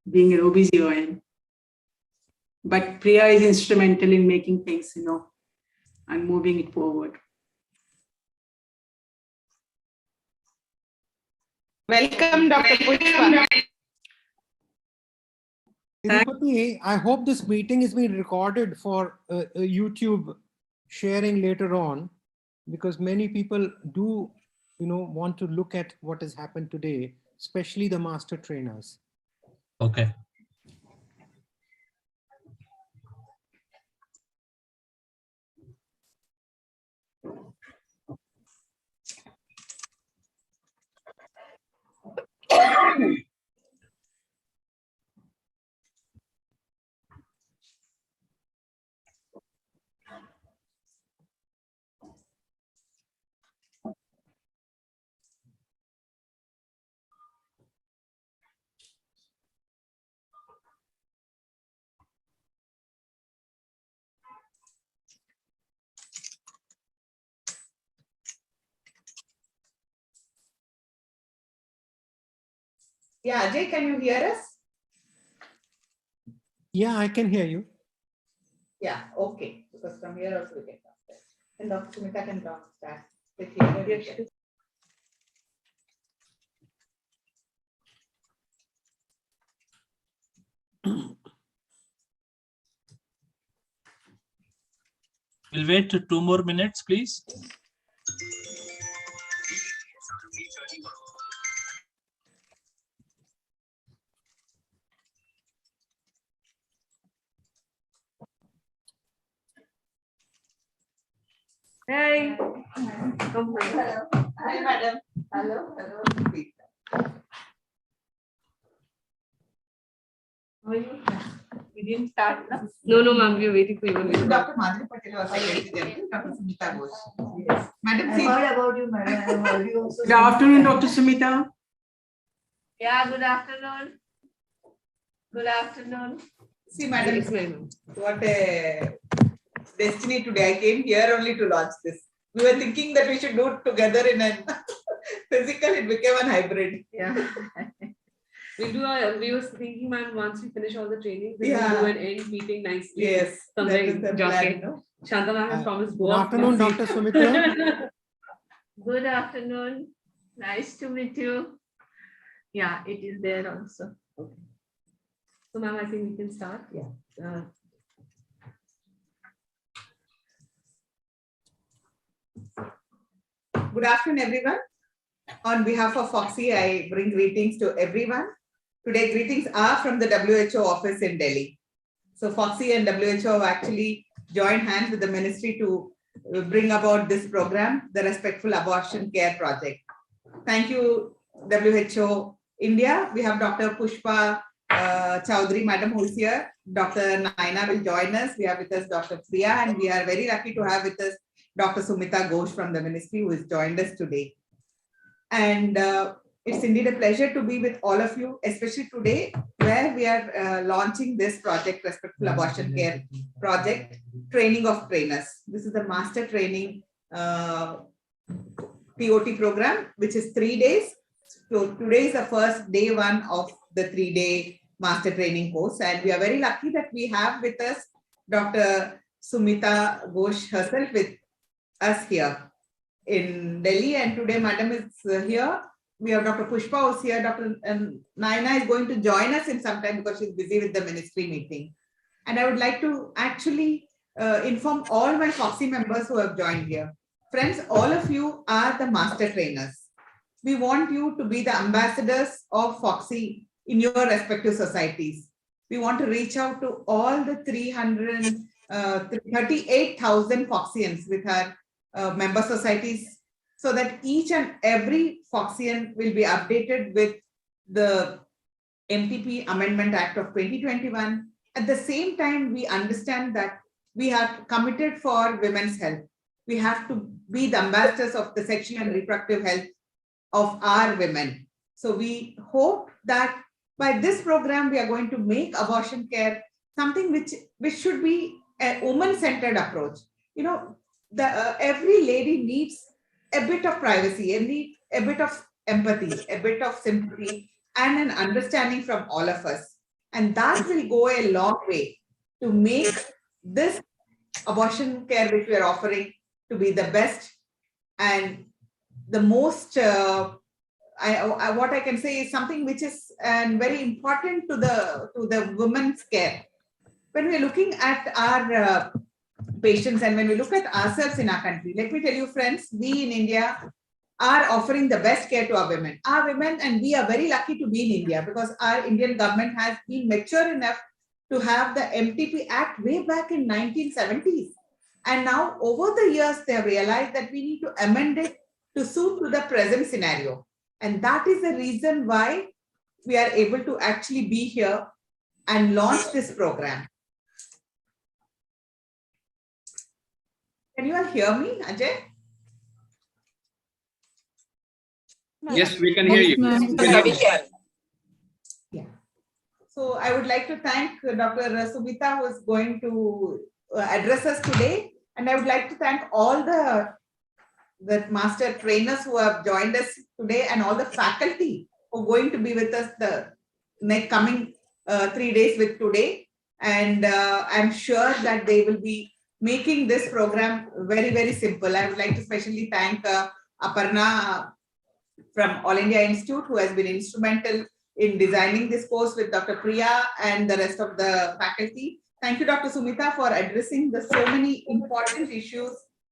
being an OBGYN. But Priya is instrumental in making things, and moving it forward. Welcome, Dr. Pushpa. Tirupati, I hope this meeting is being recorded for YouTube sharing later on, because many people do, want to look at what has happened today, especially the master trainers. Okay. Yeah, Ajay, can you hear us? Yeah, I can hear you. Yeah, okay. Because from here also we can talk. And Dr. Sumita can talk that. With you. We'll wait 2 more minutes, please. Hi. Hello. Hi, madam. Hello. How are you? We didn't start now? No, ma'am, we are waiting for you. Dr. Madhuri Patel was ladies and gentlemen, Dr. Sumita Ghosh. Yes. Madam, I heard about you, madam. I heard you also. Good afternoon, Dr. Sumita. Yeah, good afternoon. Good afternoon. See, madam, Yes, ma'am. what a destiny today. I came here only to launch this. We were thinking that we should do it together in a physical, it became a hybrid. Yeah. We were thinking, ma'am, once we finish all the trainings, then Yeah. we'll do an end meeting nicely. Yes, Somewhere that is the in plan, Jockey. no? Shanta ma'am has promised Good afternoon, Dr. Sumitra. Good afternoon. Nice to meet you. Yeah, it is there also. Okay. So, ma'am, I think we can start. Yeah. Good afternoon, everyone. On behalf of Foxy, I bring greetings to everyone. Today, greetings are from the WHO office in Delhi. So Foxy and WHO have actually joined hands with the ministry to bring about this program, the Respectful Abortion Care Project. Thank you, WHO India. We have Dr. Pushpa Chowdhury, madam, who is here. Dr. Naina will join us. We have with us Dr. Priya, and we are very lucky to have with us Dr. Sumita Ghosh from the ministry, who has joined us today. And it's indeed a pleasure to be with all of you, especially today, where we are launching this project, Respectful Abortion Care Project, Training of Trainers. This is the master training TOT program, which is 3 days. So today is the first day 1 of the 3-day master training course. And we are very lucky that we have with us Dr. Sumita Ghosh herself with us here in Delhi. And today, madam is here. We have Dr. Pushpa who's here. Dr. Naina is going to join us in some time because she's busy with the ministry meeting. And I would like to actually inform all my Foxy members who have joined here. Friends, all of you are the master trainers. We want you to be the ambassadors of Foxy in your respective societies. We want to reach out to all the 38,000 Foxians with our member societies, so that each and every Foxian will be updated with the MTP Amendment Act of 2021. At the same time, we understand that we are committed for women's health. We have to be the ambassadors of the sexual and reproductive health of our women. So we hope that by this program, we are going to make abortion care something which should be a woman-centered approach. You know, every lady needs a bit of privacy, and need a bit of empathy, a bit of sympathy, and an understanding from all of us. And that will go a long way to make this abortion care which we are offering to be the best and the most, what I can say is something which is very important to the women's care. When we're looking at our patients and when we look at ourselves in our country, let me tell you, friends, we in India are offering the best care to our women. Our women, and we are very lucky to be in India because our Indian government has been mature enough to have the MTP Act way back in 1970s. And now over the years, they have realized that we need to amend it to suit to the present scenario. And that is the reason why we are able to actually be here and launch this program. Can you all hear me, Ajay? Yes, we can hear you. Yeah. So I would like to thank Dr. Subita, who is going to address us today. And I would like to thank all the master trainers who have joined us today and all the faculty who are going to be with us the next coming 3 days with today. And I'm sure that they will be making this program very, very simple. I would like to especially thank Aparna from All India Institute, who has been instrumental in designing this course with Dr. Priya and the rest of the faculty. Thank you, Dr. Sumita, for addressing the so many important issues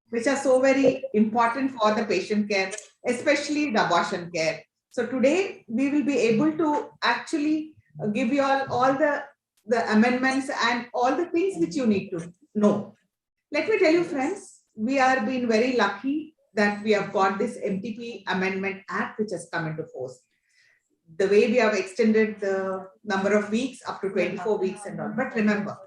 which are so very important for the patient care, especially the abortion care. So today we will be able to actually give you all the amendments and all the things which you need to know. Let me tell you, friends, we are being very lucky that we have got this MTP Amendment Act which has come into force. The way we have extended the number of weeks up to 24 weeks and all. But remember,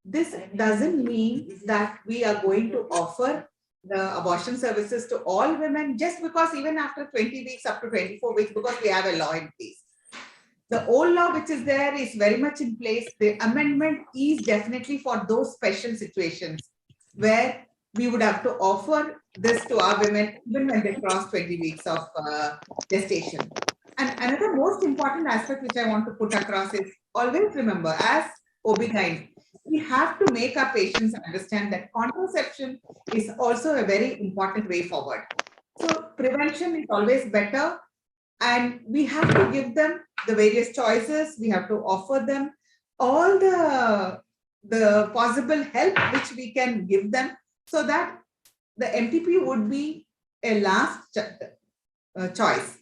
this doesn't mean that we are going to offer the abortion services to all women just because even after 20 weeks up to 24 weeks, because we have a law in place. The old law which is there is very much in place. The amendment is definitely for those special situations where we would have to offer this to our women even when they cross 20 weeks of gestation. And another most important aspect which I want to put across is always remember, as OB-GYN, we have to make our patients understand that contraception is also a very important way forward. So prevention is always better, and we have to give them the various choices. We have to offer them all the possible help which we can give them so that the MTP would be a last choice.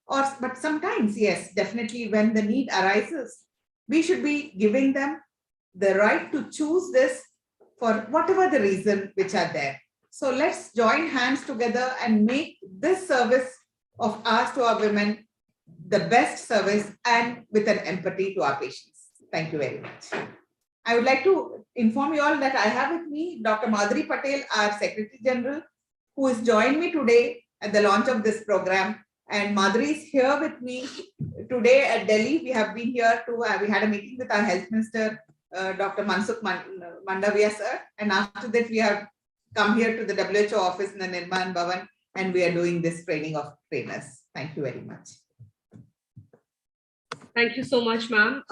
But sometimes, yes, definitely when the need arises, we should be giving them the right to choose this for whatever the reason which are there. So let's join hands together and make this service of ours to our women the best service and with an empathy to our patients. Thank you very much. I would like to inform you all that I have with me Dr. Madhuri Patel, our Secretary General, who has joined me today at the launch of this program. And Madhuri is here with me today at Delhi. We have been here to, we had a meeting with our Health Minister, Dr. Mansukh Mandavia sir. And after that, we have come here to the WHO office in the Nirman Bhavan, and we are doing this training of trainers. Thank you very much. Thank you so much, ma'am.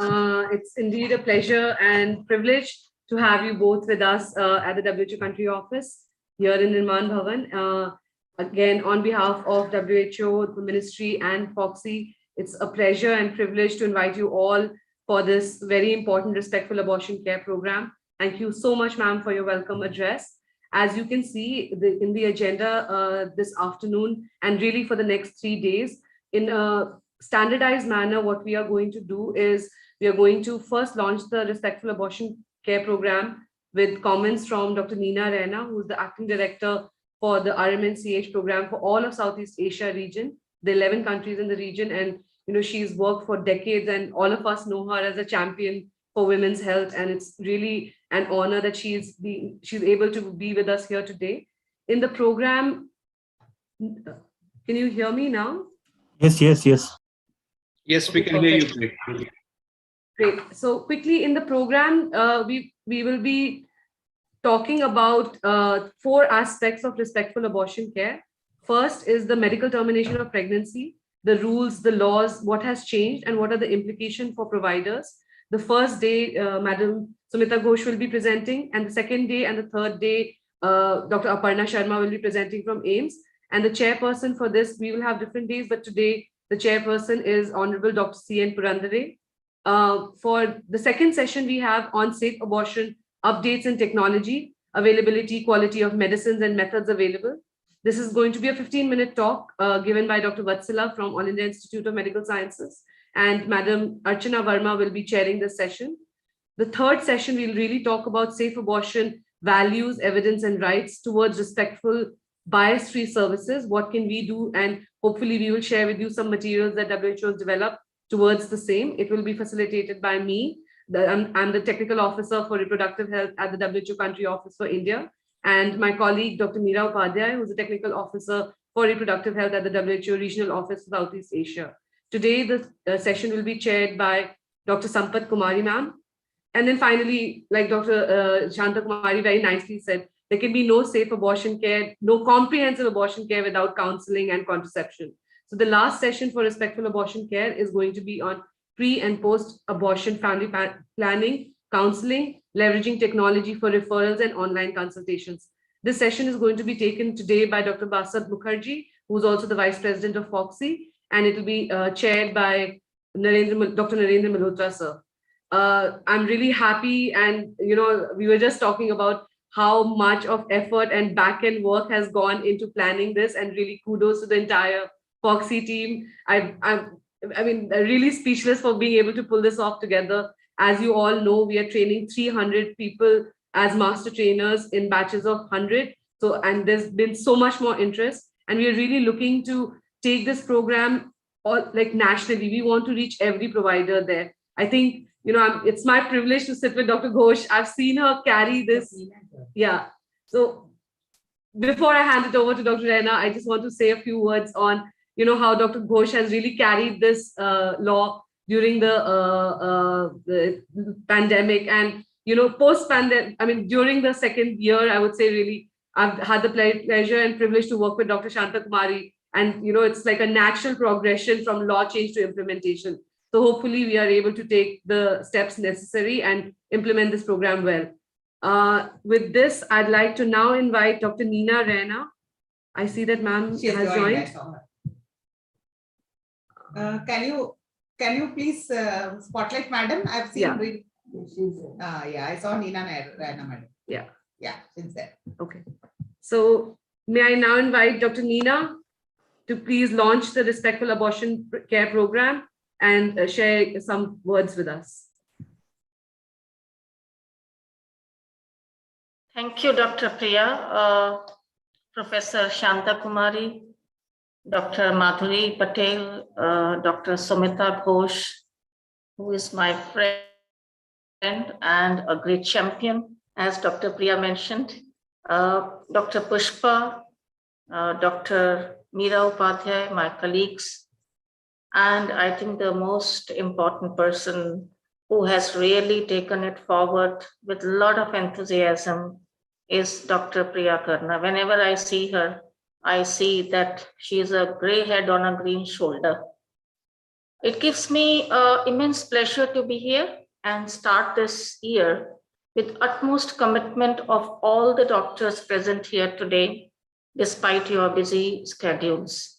It's indeed a pleasure and privilege to have you both with us at the WHO country office here in Nirman Bhavan. Again, on behalf of WHO, the ministry and FOXI, it's a pleasure and privilege to invite you all for this very important respectful abortion care program. Thank you so much, ma'am, for your welcome address. As you can see in the agenda this afternoon and really for the next 3 days, in a standardized manner, what we are going to do is we are going to first launch the respectful abortion care program with comments from Dr. Neena Raina, who is the acting director for the RMNCH program for all of Southeast Asia region, the 11 countries in the region. And she's worked for decades, and all of us know her as a champion for women's health. And it's really an honor that she's able to be with us here today. In the program, can you hear me now? Yes. Yes, we can hear you. Great. So quickly in the program, we will be talking about 4 aspects of respectful abortion care. First is the medical termination of pregnancy, the rules, the laws, what has changed, and what are the implications for providers. The first day, Madam Sumita Ghosh will be presenting, and the second day and the third day, Dr. Aparna Sharma will be presenting from AIMS. And the chairperson for this, we will have different days, but today the chairperson is Honorable Dr. C.N. Purandare. For the second session, we have on safe abortion, updates in technology, availability, quality of medicines and methods available. This is going to be a 15-minute talk given by Dr. Vatsala from All India Institute of Medical Sciences, and Madam Archana Verma will be chairing this session. The third session, we'll really talk about safe abortion, values, evidence, and rights towards respectful, bias-free services. What can we do? And hopefully we will share with you some materials that WHO has developed towards the same. It will be facilitated by me. I'm the technical officer for reproductive health at the WHO country office for India, and my colleague, Dr. Meera Upadhyay, who's a technical officer for reproductive health at the WHO regional office for Southeast Asia. Today, the session will be chaired by Dr. Sampat Kumari ma'am. And then finally, like Dr. Shanta Kumari very nicely said, there can be no safe abortion care, no comprehensive abortion care without counseling and contraception. So the last session for respectful abortion care is going to be on pre and post-abortion family planning, counseling, leveraging technology for referrals and online consultations. This session is going to be taken today by Dr. Basant Mukherjee, who's also the Vice President of FOXI, and it will be chaired by Dr. Narendra Malhotra, sir. I'm really happy, and we were just talking about how much of effort and back-end work has gone into planning this, and really kudos to the entire FOXI team. I mean, really speechless for being able to pull this off together. As you all know, we are training 300 people as master trainers in batches of 100. So, and there's been so much more interest, and we are really looking to take this program all like nationally. We want to reach every provider there. I think, it's my privilege to sit with Dr. Ghosh. I've seen her carry this. Yeah. So before I hand it over to Dr. Raina, I just want to say a few words on, how Dr. Ghosh has really carried this law during the pandemic, and, post-pandemic, I mean, during the second year, I would say really, I've had the pleasure and privilege to work with Dr. Shanta Kumari, and, it's like a natural progression from law change to implementation. So hopefully we are able to take the steps necessary and implement this program well. With this, I'd like to now invite Dr. Neena Raina. I see that ma'am has joined. Can you please spotlight madam? I've seen. Yeah. I saw Neena Raina madam. Yeah. Yeah, she's there. Okay. So may I now invite Dr. Neena to please launch the Respectful Abortion Care Program and share some words with us. Thank you, Dr. Priya, Professor Shanta Kumari, Dr. Madhuri Patel, Dr. Sumita Ghosh, who is my friend and a great champion, as Dr. Priya mentioned, Dr. Pushpa, Dr. Meera Upadhyay, my colleagues, and I think the most important person who has really taken it forward with a lot of enthusiasm is Dr. Priya Karna. Whenever I see her, I see that she is a gray head on a green shoulder. It gives me immense pleasure to be here and start this year with utmost commitment of all the doctors present here today, despite your busy schedules.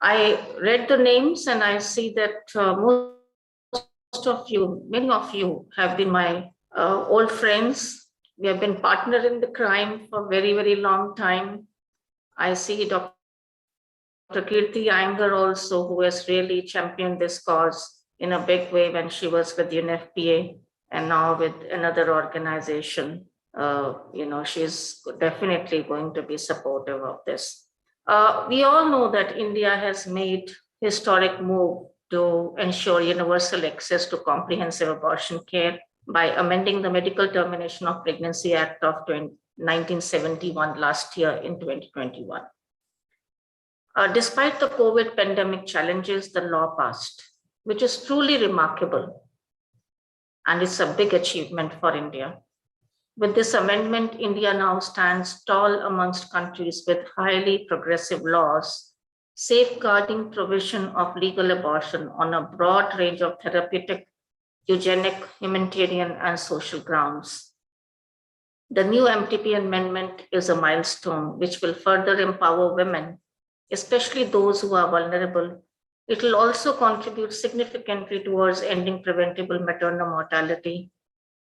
I read the names and I see that most of you, many of you have been my old friends. We have been partnered in the crime for a very, very long time. I see Dr. Kirti Iyengar also, who has really championed this cause in a big way when she was with UNFPA and now with another organization. She's definitely going to be supportive of this. We all know that India has made historic move to ensure universal access to comprehensive abortion care by amending the Medical Termination of Pregnancy Act of 1971 last year in 2021. Despite the COVID pandemic challenges, the law passed, which is truly remarkable. And it's a big achievement for India. With this amendment, India now stands tall amongst countries with highly progressive laws, safeguarding provision of legal abortion on a broad range of therapeutic eugenic, humanitarian, and social grounds. The new MTP amendment is a milestone which will further empower women, especially those who are vulnerable. It will also contribute significantly towards ending preventable maternal mortality,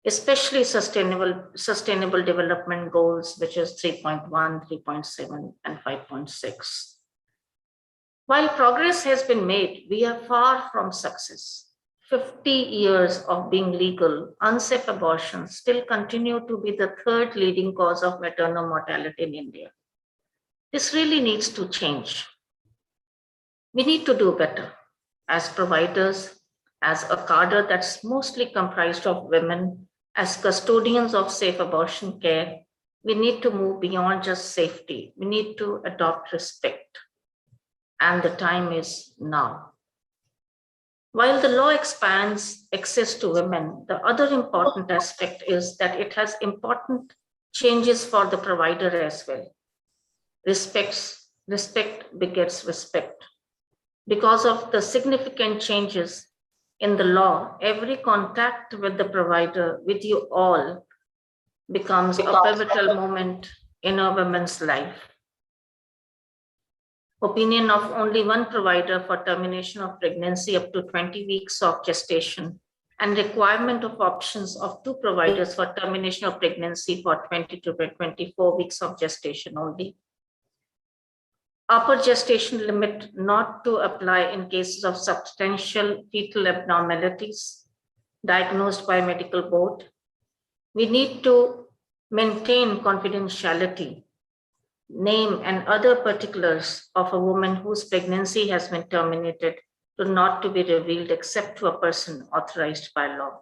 especially sustainable development goals, which is 3.1, 3.7, and 5.6. While progress has been made, we are far from success. 50 years of being legal, unsafe abortions still continue to be the third leading cause of maternal mortality in India. This really needs to change. We need to do better as providers, as a cadre that's mostly comprised of women, as custodians of safe abortion care. We need to move beyond just safety. We need to adopt respect. And the time is now. While the law expands access to women, the other important aspect is that it has important changes for the provider as well. Respect begets respect. Because of the significant changes in the law, every contact with the provider, with you all, becomes a pivotal moment in a woman's life. Opinion of only one provider for termination of pregnancy up to 20 weeks of gestation, and requirement of options of 2 providers for termination of pregnancy for 20 to 24 weeks of gestation only. Upper gestation limit not to apply in cases of substantial fetal abnormalities diagnosed by medical board. We need to maintain confidentiality, name and other particulars of a woman whose pregnancy has been terminated to not to be revealed except to a person authorized by law.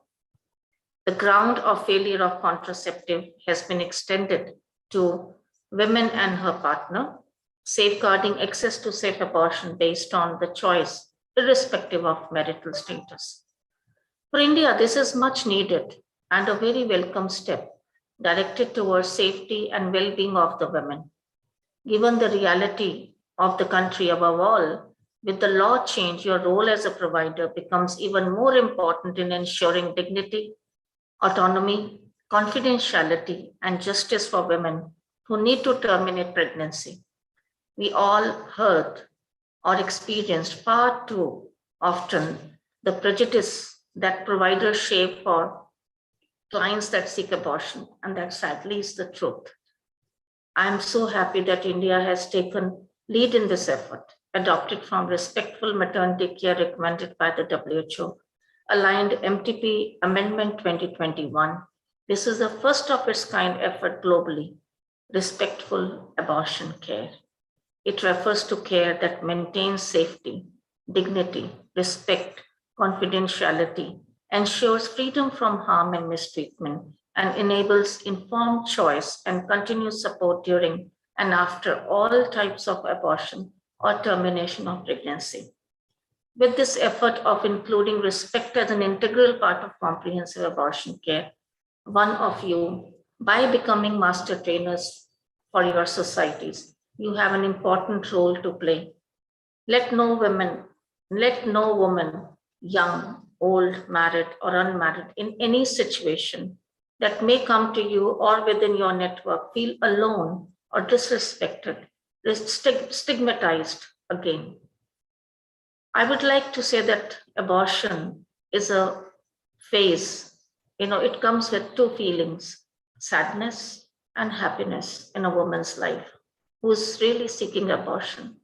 The ground of failure of contraceptive has been extended to women and her partner, safeguarding access to safe abortion based on the choice, irrespective of marital status. For India, this is much needed and a very welcome step directed towards safety and well-being of the women. Given the reality of the country above all, with the law change, your role as a provider becomes even more important in ensuring dignity, autonomy, confidentiality, and justice for women who need to terminate pregnancy. We all heard or experienced far too often the prejudice that providers shape for clients that seek abortion, and that sadly is the truth. I'm so happy that India has taken lead in this effort, adopted from respectful maternity care recommended by the WHO, aligned MTP Amendment 2021. This is the first of its kind effort globally, respectful abortion care. It refers to care that maintains safety, dignity, respect, confidentiality, ensures freedom from harm and mistreatment, and enables informed choice and continuous support during and after all types of abortion or termination of pregnancy. With this effort of including respect as an integral part of comprehensive abortion care, one of you, by becoming master trainers for your societies, you have an important role to play. Let no woman, young, old, married, or unmarried, in any situation that may come to you or within your network, feel alone or disrespected, stigmatized again. I would like to say that abortion is a phase. It comes with 2 feelings, sadness and happiness in a woman's life who is really seeking abortion.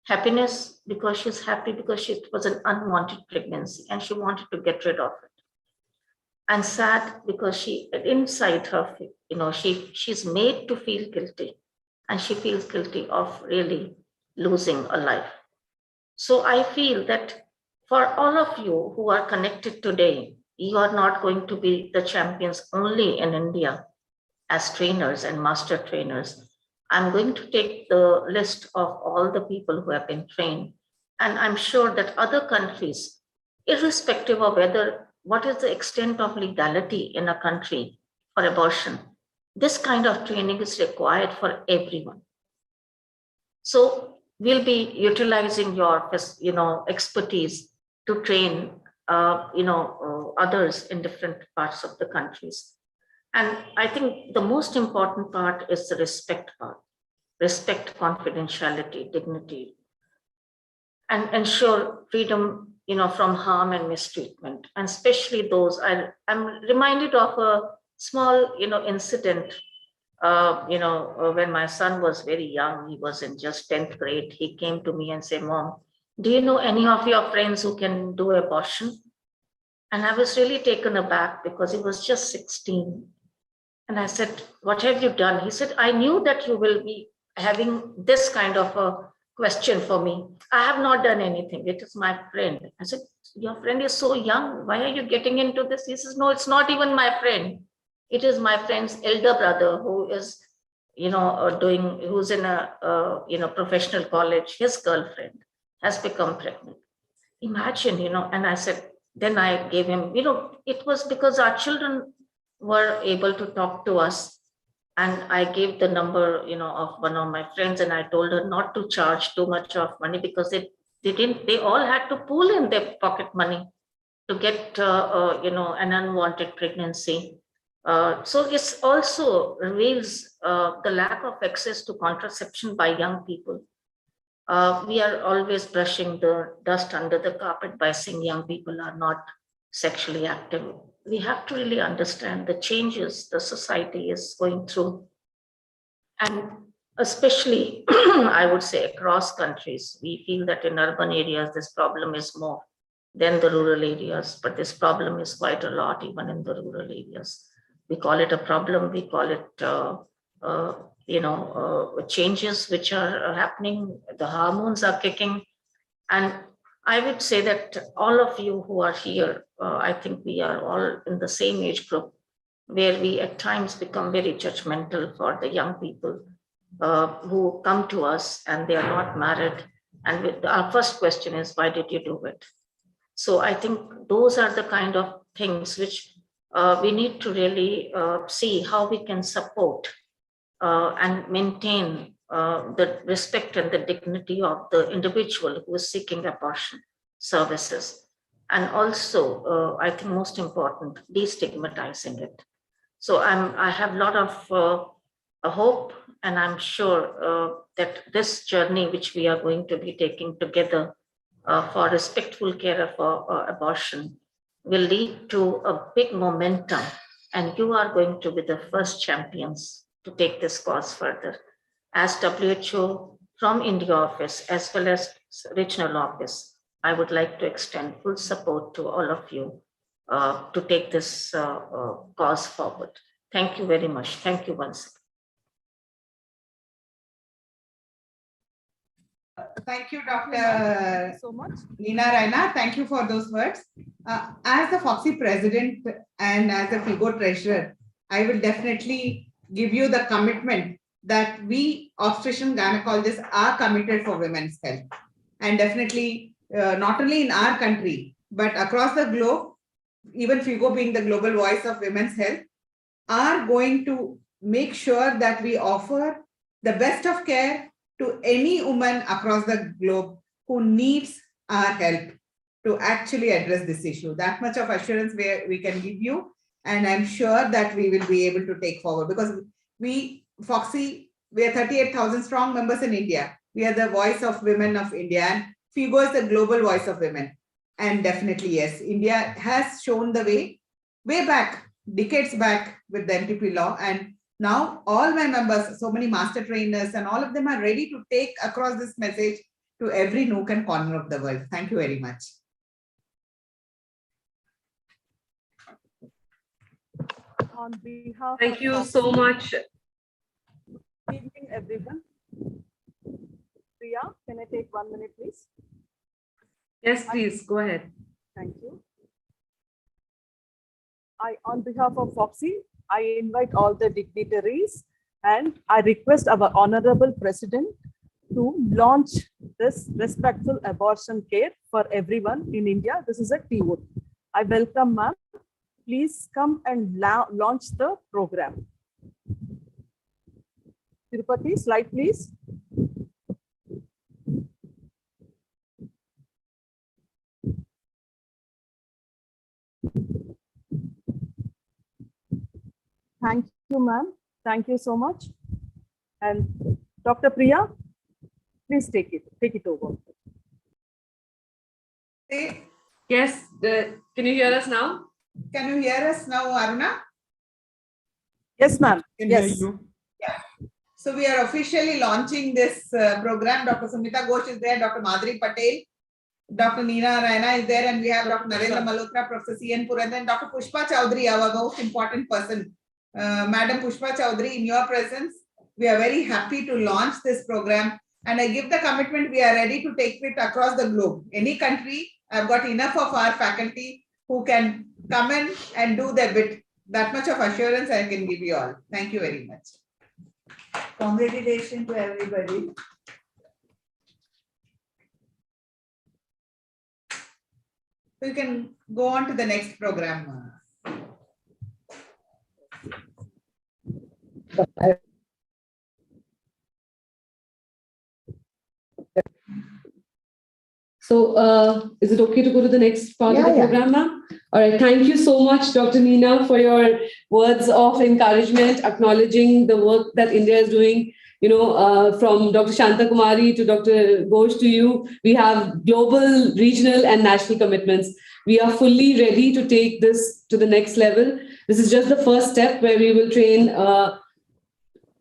Happiness because she's happy because it was an unwanted pregnancy and she wanted to get rid of it. And sad because she, inside her, she's made to feel guilty, and she feels guilty of really losing a life. So I feel that for all of you who are connected today, you are not going to be the champions only in India as trainers and master trainers. I'm going to take the list of all the people who have been trained, and I'm sure that other countries, irrespective of what is the extent of legality in a country for abortion, this kind of training is required for everyone. So we'll be utilizing your expertise to train others in different parts of the countries. And I think the most important part is the respect part. Respect confidentiality, dignity, and ensure freedom, from harm and mistreatment. And especially those, I'm reminded of a small, incident. When my son was very young, he was in just 10th grade. He came to me and said, "Mom, do you know any of your friends who can do abortion?" And I was really taken aback because he was just 16. And I said, "What have you done?" He said, "I knew that you will be having this kind of a question for me. I have not done anything. It is my friend." I said, "Your friend is so young. Why are you getting into this?" He says, "No, it's not even my friend. It is my friend's elder brother who is, who's in a, professional college. His girlfriend has become pregnant." Imagine, and I said, then I gave him, it was because our children were able to talk to us. And I gave the number, of one of my friends, and I told her not to charge too much of money because they all had to pool in their pocket money to get, an unwanted pregnancy. So this also reveals the lack of access to contraception by young people. We are always brushing the dust under the carpet by saying young people are not sexually active. We have to really understand the changes the society is going through. And especially, I would say across countries, we feel that in urban areas, this problem is more than the rural areas, but this problem is quite a lot even in the rural areas. We call it a problem, we call it, changes which are happening, the hormones are kicking. And I would say that all of you who are here, I think we are all in the same age group, where we at times become very judgmental for the young people who come to us and they are not married. And our first question is, why did you do it? So I think those are the kind of things which we need to really see how we can support and maintain the respect and the dignity of the individual who is seeking abortion services. And also, I think most important, destigmatizing it. So I have a lot of hope, and I'm sure that this journey which we are going to be taking together for respectful care for abortion will lead to a big momentum, and you are going to be the first champions to take this cause further. As WHO from India office as well as regional office, I would like to extend full support to all of you to take this cause forward. Thank you very much. Thank you once again. Thank you, Dr. so much. Leena Raina, thank you for those words. As the FOXY president and as the FIGO treasurer, I will definitely give you the commitment that we obstetrician gynecologists are committed for women's health. And definitely not only in our country, but across the globe, even FIGO being the global voice of women's health, are going to make sure that we offer the best of care to any woman across the globe who needs our help to actually address this issue. That much of assurance we can give you. And I'm sure that we will be able to take forward, because FOXY, we are 38,000 strong members in India. We are the voice of women of India, and FIGO is the global voice of women. And definitely, yes, India has shown the way back, decades back with the NTP law. And now all my members, so many master trainers, and all of them are ready to take across this message to every nook and corner of the world. Thank you very much. On behalf Thank you so much. Good evening, everyone. Priya, can I take 1 minute, please? Yes, please, go ahead. Thank you. On behalf of FOXY, I invite all the dignitaries and I request our Honorable President to launch this respectful abortion care for everyone in India. This is a keyword. I welcome ma'am. Please come and launch the program. Tirupati, slide please. Thank you, ma'am. Thank you so much. And Dr. Priya, please take it over. Hey, Yes, can you hear us now? can you hear us now, Aruna? Yes, ma'am. Can hear Yes. you. So we are officially launching this program. Dr. Sumita Ghosh is there, Dr. Madhuri Patel, Dr. Neena Raina is there, and we have Dr. Narendra Malhotra, Professor C.N. Purandar, and Dr. Pushpa Chowdhury, our most important person. Madam Pushpa Chowdhury, in your presence, we are very happy to launch this program. And I give the commitment, we are ready to take it across the globe. Any country, I've got enough of our faculty who can come in and do their bit. That much of assurance I can give you all. Thank you very much. Congratulations to everybody. So you can go on to the next program. So is it okay to go to the next part of the program, ma'am? All right. Thank you so much, Dr. Neena, for your words of encouragement, acknowledging the work that India is doing. You know, from Dr. Shanta Kumari to Dr. Ghosh to you, we have global, regional, and national commitments. We are fully ready to take this to the next level. This is just the first step where we will train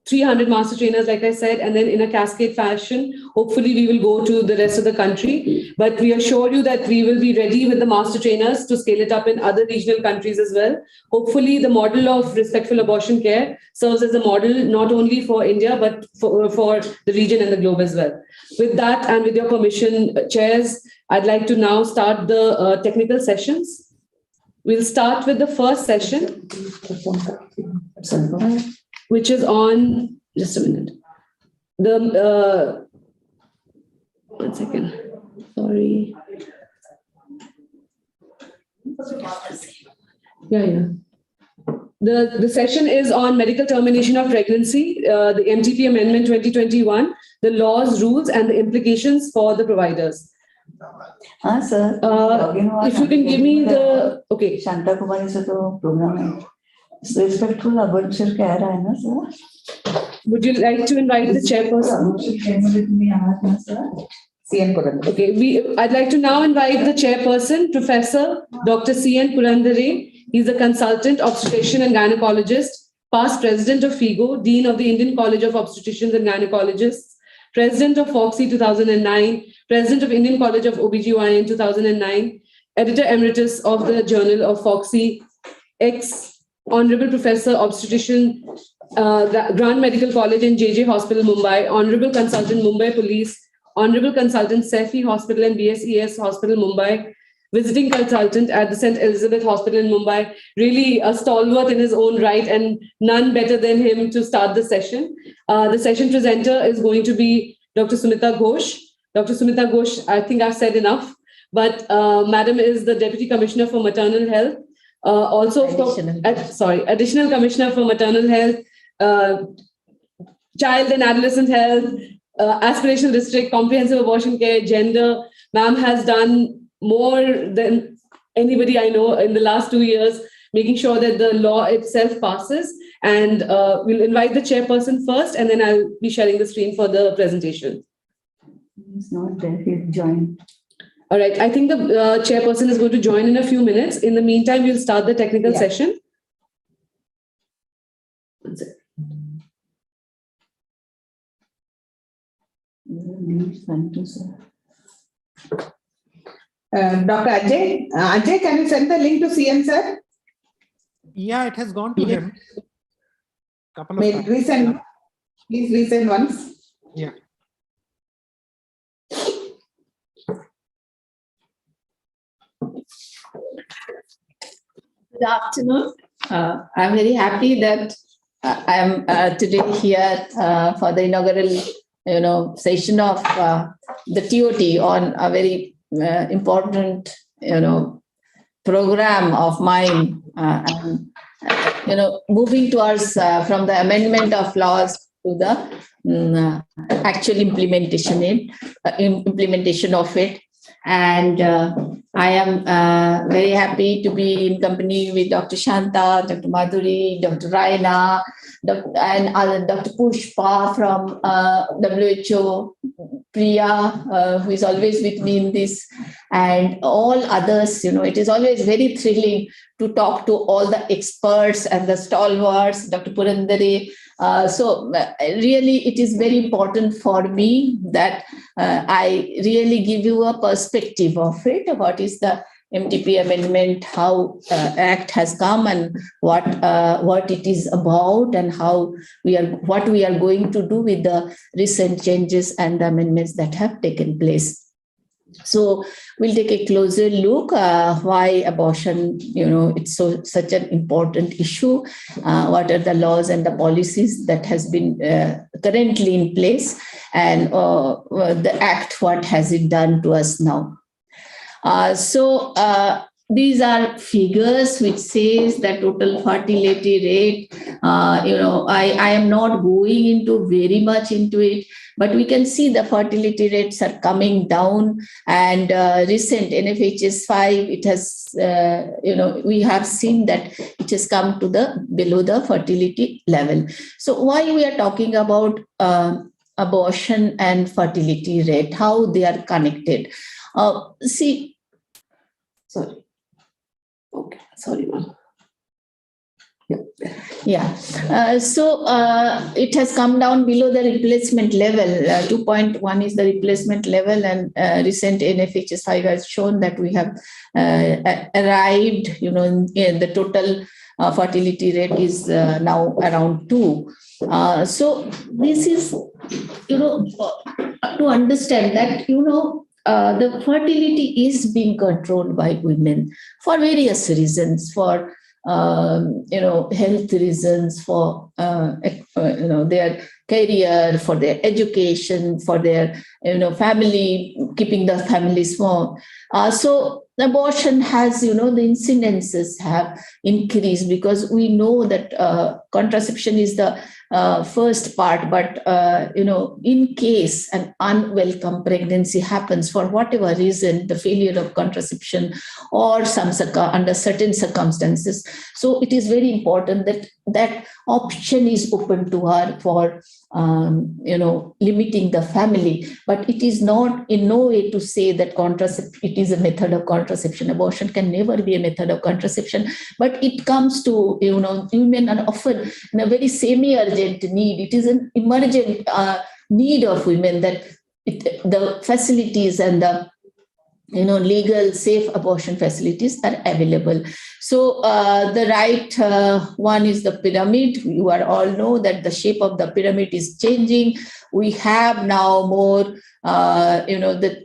300 master trainers, like I said, and then in a cascade fashion, hopefully we will go to the rest of the country. But we assure you that we will be ready with the master trainers to scale it up in other regional countries as well. Hopefully the model of respectful abortion care serves as a model not only for India, but for the region and the globe as well. With that, and with your permission, chairs, I'd like to now start the technical sessions. We'll start with the first session, which is on, just a minute. One second, sorry. Yeah. The session is on medical termination of pregnancy, the MTP Amendment 2021, the laws, rules, and the implications for the providers. Sir. If you can give me the, okay. Shanta Kumari se to program hai. Respectful abortion care hai na, sir? Would you like to invite the chairperson? Okay, I'd like to now invite the chairperson, Professor Dr. C.N. Purandare. He's a consultant obstetrician and gynecologist, past president of FIGO, Dean of the Indian College of Obstetricians and Gynecologists, president of FOXI 2009, president of Indian College of OBGYN 2009, editor emeritus of the Journal of FOXI, ex-honorable professor obstetrician, Grand Medical College in JJ Hospital, Mumbai, honorable consultant, Mumbai Police, honorable consultant, Sefi Hospital and BSES Hospital, Mumbai, visiting consultant at the St. Elizabeth Hospital in Mumbai, really a stalwart in his own right and none better than him to start the session. The session presenter is going to be Dr. Sumita Ghosh. Dr. Sumita Ghosh, I think I've said enough, but Madam is the Deputy Commissioner for Maternal Health, Additional Commissioner for Maternal Health, Child and Adolescent Health, Aspirational District, Comprehensive Abortion Care, Gender. Ma'am has done more than anybody I know in the last 2 years, making sure that the law itself passes. And we'll invite the chairperson first, and then I'll be sharing the screen for the presentation. He's not there, he'll join. All right, I think the chairperson is going to join in a few minutes. In the meantime, we'll start the technical session. One second. Dr. Ajay, Ajay, can you send the link to CN, sir? Yeah, it has gone to him. Couple of times. Resend. Please resend once. Yeah. Good afternoon. I'm very happy that I am today here for the inaugural, session of the TOT on a very important, program of mine. Moving towards from the amendment of laws to the actual implementation of it. And I am very happy to be in company with Dr. Shanta, Dr. Madhuri, Dr. Raina, and Dr. Pushpa from WHO, Priya, who is always with me in this, and all others. It is always very thrilling to talk to all the experts and the stalwarts, Dr. Purandare. So really, it is very important for me that I really give you a perspective of it. What is the MTP amendment, how Act has come, and what it is about, and what we are going to do with the recent changes and the amendments that have taken place. So we'll take a closer look why abortion, it's such an important issue. What are the laws and the policies that has been currently in place, and the Act, what has it done to us now? These are figures which says the total fertility rate. I am not going into very much into it, but we can see the fertility rates are coming down, and recent NFHS 5, it has, we have seen that it has come to below the fertility level. So why we are talking about abortion and fertility rate, how they are connected? Sorry. Okay, sorry, ma'am. Yeah. It has come down below the replacement level. 2.1 is the replacement level, and recent NFHS 5 has shown that we have arrived, in the total fertility rate is now around 2. So this is, to understand that, the fertility is being controlled by women for various reasons, for health reasons, for their career, for their education, for their family, keeping the family small. So abortion has, the incidences have increased, because we know that contraception is the first part, but in case an unwelcome pregnancy happens for whatever reason, the failure of contraception or under certain circumstances, so it is very important that that option is open to her for limiting the family. But it is not in no way to say that it is a method of contraception. Abortion can never be a method of contraception, but it comes to, women are often in a very semi-urgent need. It is an emergent need of women that the facilities and the legal safe abortion facilities are available. So the right one is the pyramid. You all know that the shape of the pyramid is changing. We have now more, the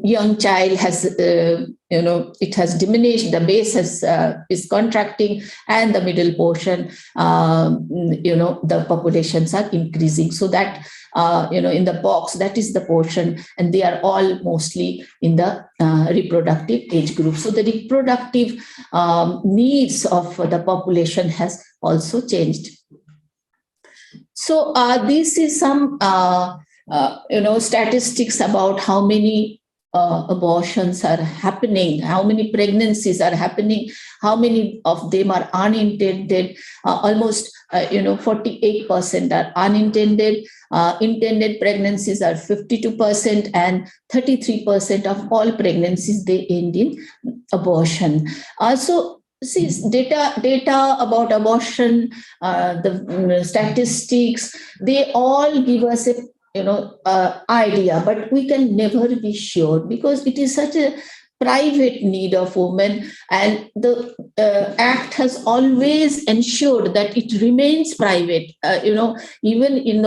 young child has, it has diminished, the base is contracting, and the middle portion, the populations are increasing. So that, in the box, that is the portion, and they are all mostly in the reproductive age group. So the reproductive needs of the population has also changed. So this is some, statistics about how many abortions are happening, how many pregnancies are happening, how many of them are unintended. Almost 48% are unintended. Intended pregnancies are 52%, and 33% of all pregnancies, they end in abortion. So see, data about abortion, the statistics, they all give us a idea, but we can never be sure, because it is such a private need of women, and the Act has always ensured that it remains private. Even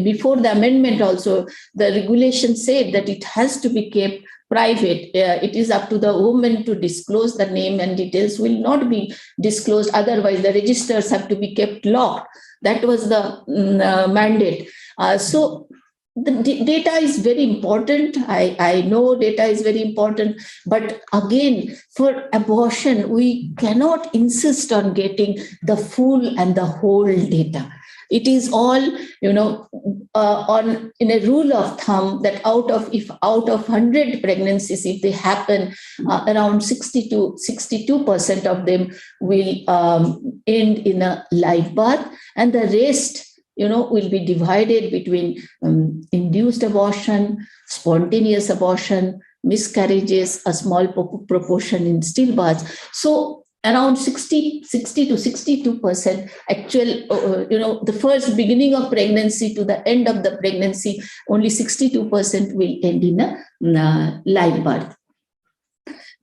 before the amendment, also the regulation said that it has to be kept private. It is up to the woman to disclose. The name and details will not be disclosed. Otherwise, the registers have to be kept locked. That was the mandate. So the data is very important. I know data is very important, but again, for abortion, we cannot insist on getting the full and the whole data. It is all, on in a rule of thumb that out of 100 pregnancies, if they happen, around 62% of them will end in a live birth, and the rest, will be divided between induced abortion, spontaneous abortion, miscarriages, a small proportion in stillbirths. So around 60 to 62% actual, the first beginning of pregnancy to the end of the pregnancy, only 62% will end in a live birth.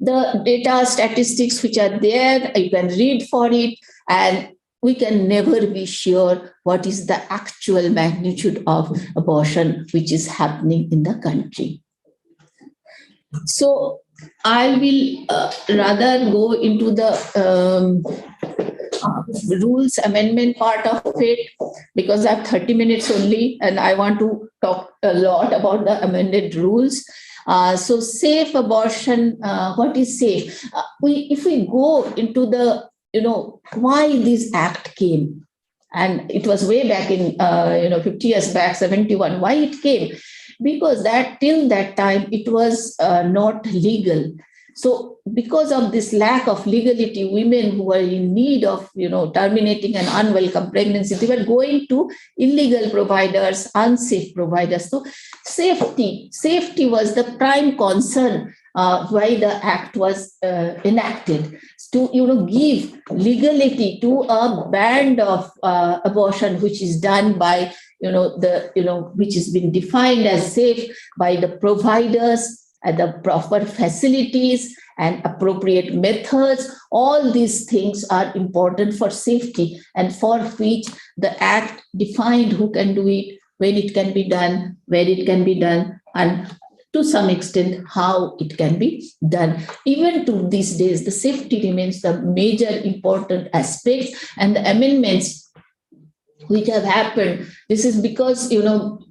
The data statistics which are there, you can read for it, and we can never be sure what is the actual magnitude of abortion which is happening in the country. So I will rather go into the rules amendment part of it, because I have 30 minutes only and I want to talk a lot about the amended rules. So safe abortion, what is safe? If we go into the, why this act came, and it was way back in, 50 years back, 71, why it came? Because that till that time, it was not legal. So because of this lack of legality, women who were in need of, terminating an unwelcome pregnancy, they were going to illegal providers, unsafe providers. So safety was the prime concern why the act was enacted, to give legality to a band of abortion which is done by which has been defined as safe by the providers and the proper facilities and appropriate methods. All these things are important for safety, and for which the act defined who can do it, when it can be done, where it can be done, and to some extent how it can be done. Even to these days, the safety remains the major important aspect, and the amendments which have happened, this is because,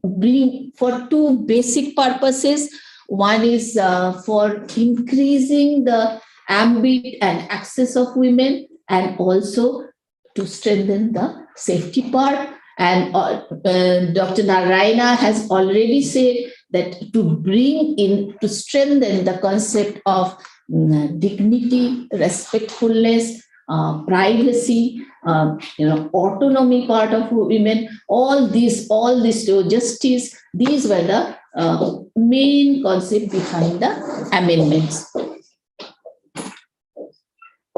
bring for two basic purposes. One is for increasing the ambit and access of women, and also to strengthen the safety part. And Dr. Narayana has already said that to strengthen the concept of dignity, respectfulness, privacy, autonomy part of women, all this justice, these were the main concept behind the amendments.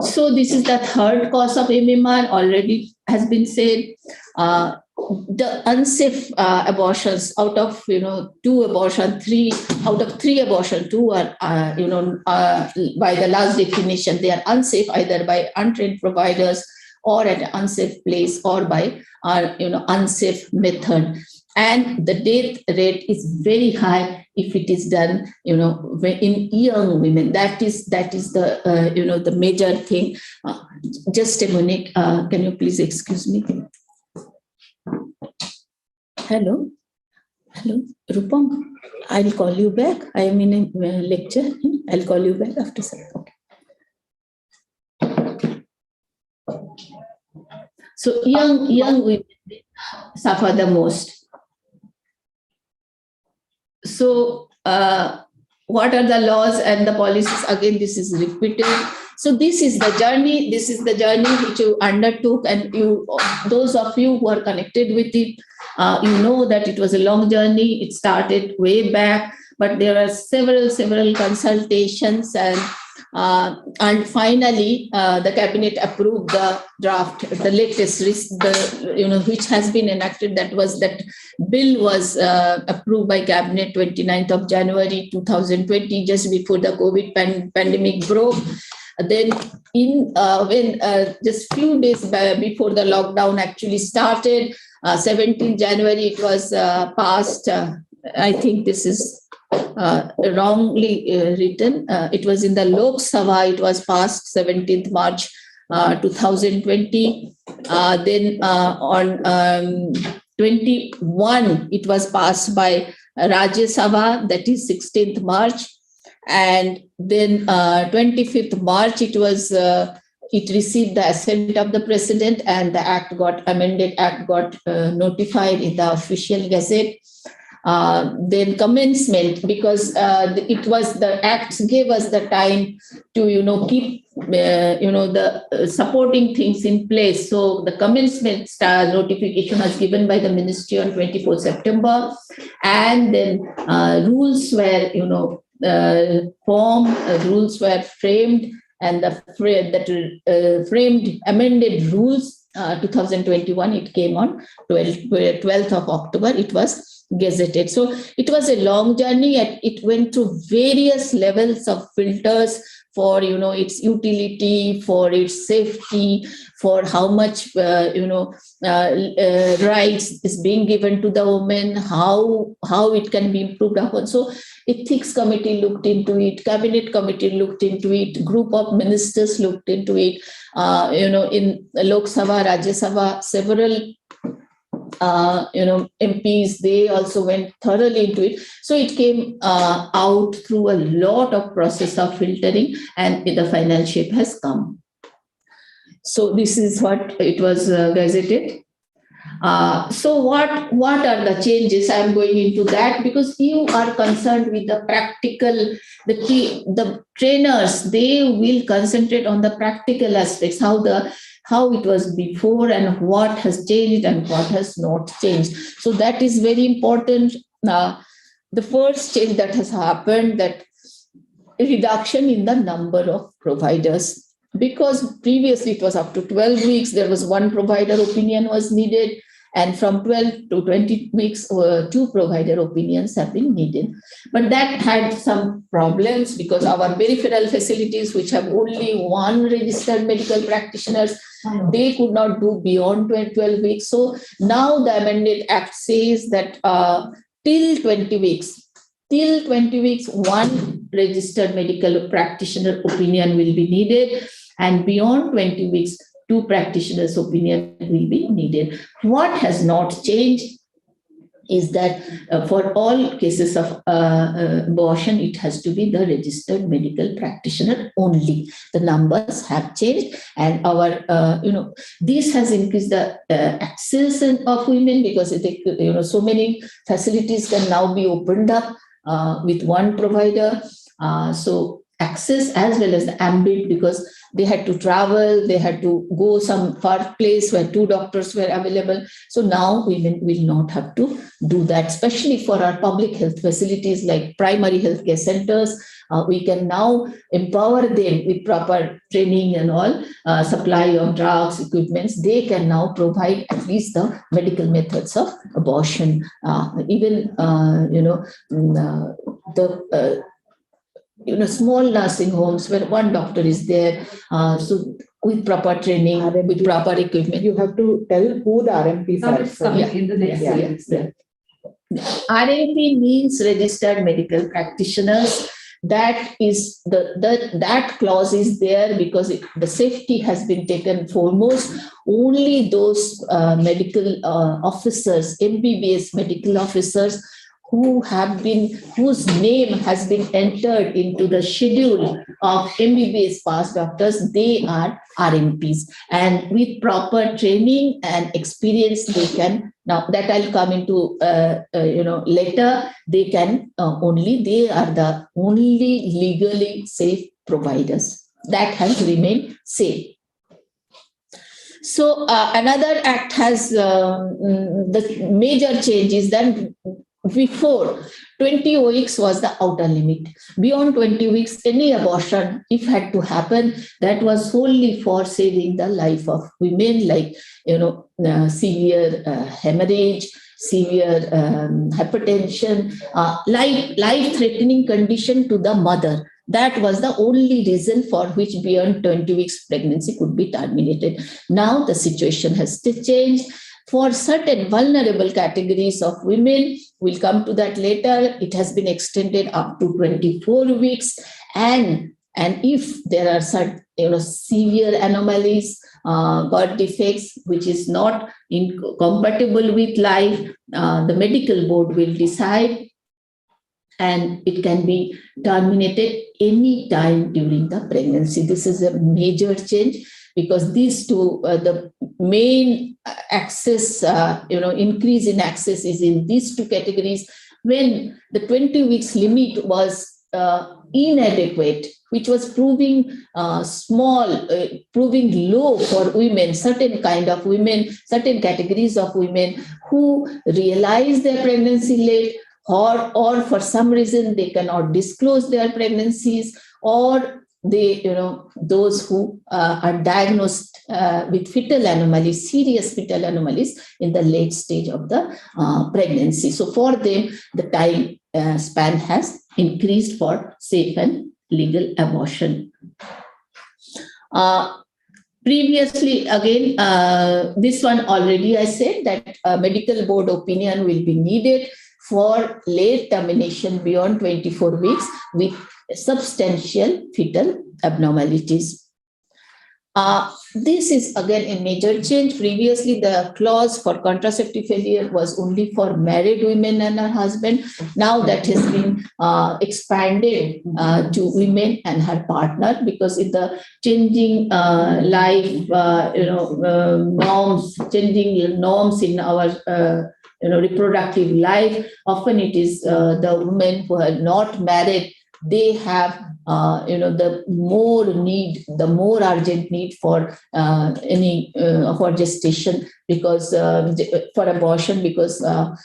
So this is the third cause of MMR, already has been said. The unsafe abortions, out of three abortion, two are by the last definition, they are unsafe either by untrained providers or at an unsafe place or by unsafe method. And the death rate is very high if it is done, in young women. That is the the major thing. Just a minute, can you please excuse me? Hello, Rupam. I'll call you back. I am in a lecture. I'll call you back after some. Okay. So young women suffer the most. So what are the laws and the policies? Again, this is repeated. So this is the journey. This is the journey which you undertook, and those of you who are connected with it, you know that it was a long journey. It started way back, but there are several consultations, and finally the cabinet approved the draft, the latest, which has been enacted. That bill was approved by cabinet 29th of January 2020, just before the COVID pandemic broke. Then when just few days before the lockdown actually started, 17th January, it was passed. I think this is wrongly written. It was in the Lok Sabha. It was passed 17th March 2020. Then on 21, it was passed by Rajya Sabha, that is 16th March. And then 25th March, it was it received the assent of the president, and the amended act got notified in the official gazette. Then commencement, because the acts gave us the time to keep the supporting things in place. So the commencement notification was given by the ministry on 24 September, and then rules were rules were framed, and the framed amended rules 2021, it came on 12th of October, it was gazetted. So it was a long journey, and it went through various levels of filters for its utility, for its safety, for how much rights is being given to the women, how it can be improved upon. So ethics committee looked into it, cabinet committee looked into it, group of ministers looked into it, in Lok Sabha, Rajya Sabha, several MPs, they also went thoroughly into it. So it came out through a lot of process of filtering, and the final shape has come. So this is what it was gazetted. So what are the changes? I'm going into that because you are concerned with the practical, the trainers, they will concentrate on the practical aspects, how it was before and what has changed and what has not changed. So that is very important. The first change that has happened, that reduction in the number of providers, because previously it was up to 12 weeks, there was one provider opinion was needed, and from 12 to 20 weeks, 2 provider opinions have been needed. But that had some problems because our peripheral facilities, which have only one registered medical practitioners, they could not do beyond 12 weeks. So now the amended act says that till 20 weeks, one registered medical practitioner opinion will be needed, and beyond 20 weeks, 2 practitioners' opinion will be needed. What has not changed is that for all cases of abortion, it has to be the registered medical practitioner only. The numbers have changed, and our, this has increased the access of women, because so many facilities can now be opened up with one provider. So access as well as the ambit, because they had to travel, they had to go some far place where 2 doctors were available. So now women will not have to do that, especially for our public health facilities like primary healthcare centers. We can now empower them with proper training and all, supply of drugs, equipments. They can now provide at least the medical methods of abortion. Small nursing homes where one doctor is there, so with proper training, with proper equipment. You have to tell who the RMPs are. In the next RMP means registered medical practitioners. That is that clause is there because the safety has been taken foremost. Only those medical officers, MBBS medical officers, whose name has been entered into the schedule of MBBS pass doctors, they are RMPs. And with proper training and experience, they can, now that I'll come into, later, they can they are the only legally safe providers. That has remained safe. So another act has the major changes. Then before 20 weeks was the outer limit. Beyond 20 weeks, any abortion, if had to happen, that was solely for saving the life of women, like severe hemorrhage, severe hypertension, life-threatening condition to the mother. That was the only reason for which beyond 20 weeks pregnancy could be terminated. Now the situation has changed. For certain vulnerable categories of women, we'll come to that later, it has been extended up to 24 weeks. And if there are certain severe anomalies, birth defects, which is not incompatible with life, the medical board will decide, and it can be terminated any time during the pregnancy. This is a major change because these two, the main access, increase in access is in these two categories. When the 20 weeks limit was inadequate, which was proving small, proving low for women, certain kind of women, certain categories of women who realize their pregnancy late, or for some reason they cannot disclose their pregnancies, or they, those who are diagnosed with fetal anomalies, serious fetal anomalies in the late stage of the pregnancy. So for them, the time span has increased for safe and legal abortion. Previously, again, this one already I said that medical board opinion will be needed for late termination beyond 24 weeks with substantial fetal abnormalities. This is again a major change. Previously, the clause for contraceptive failure was only for married women and her husband. Now that has been expanded to women and her partner, because in the changing life, norms, changing norms in our reproductive life, often it is the women who are not married, they have the more urgent need for for gestation, because for abortion, because the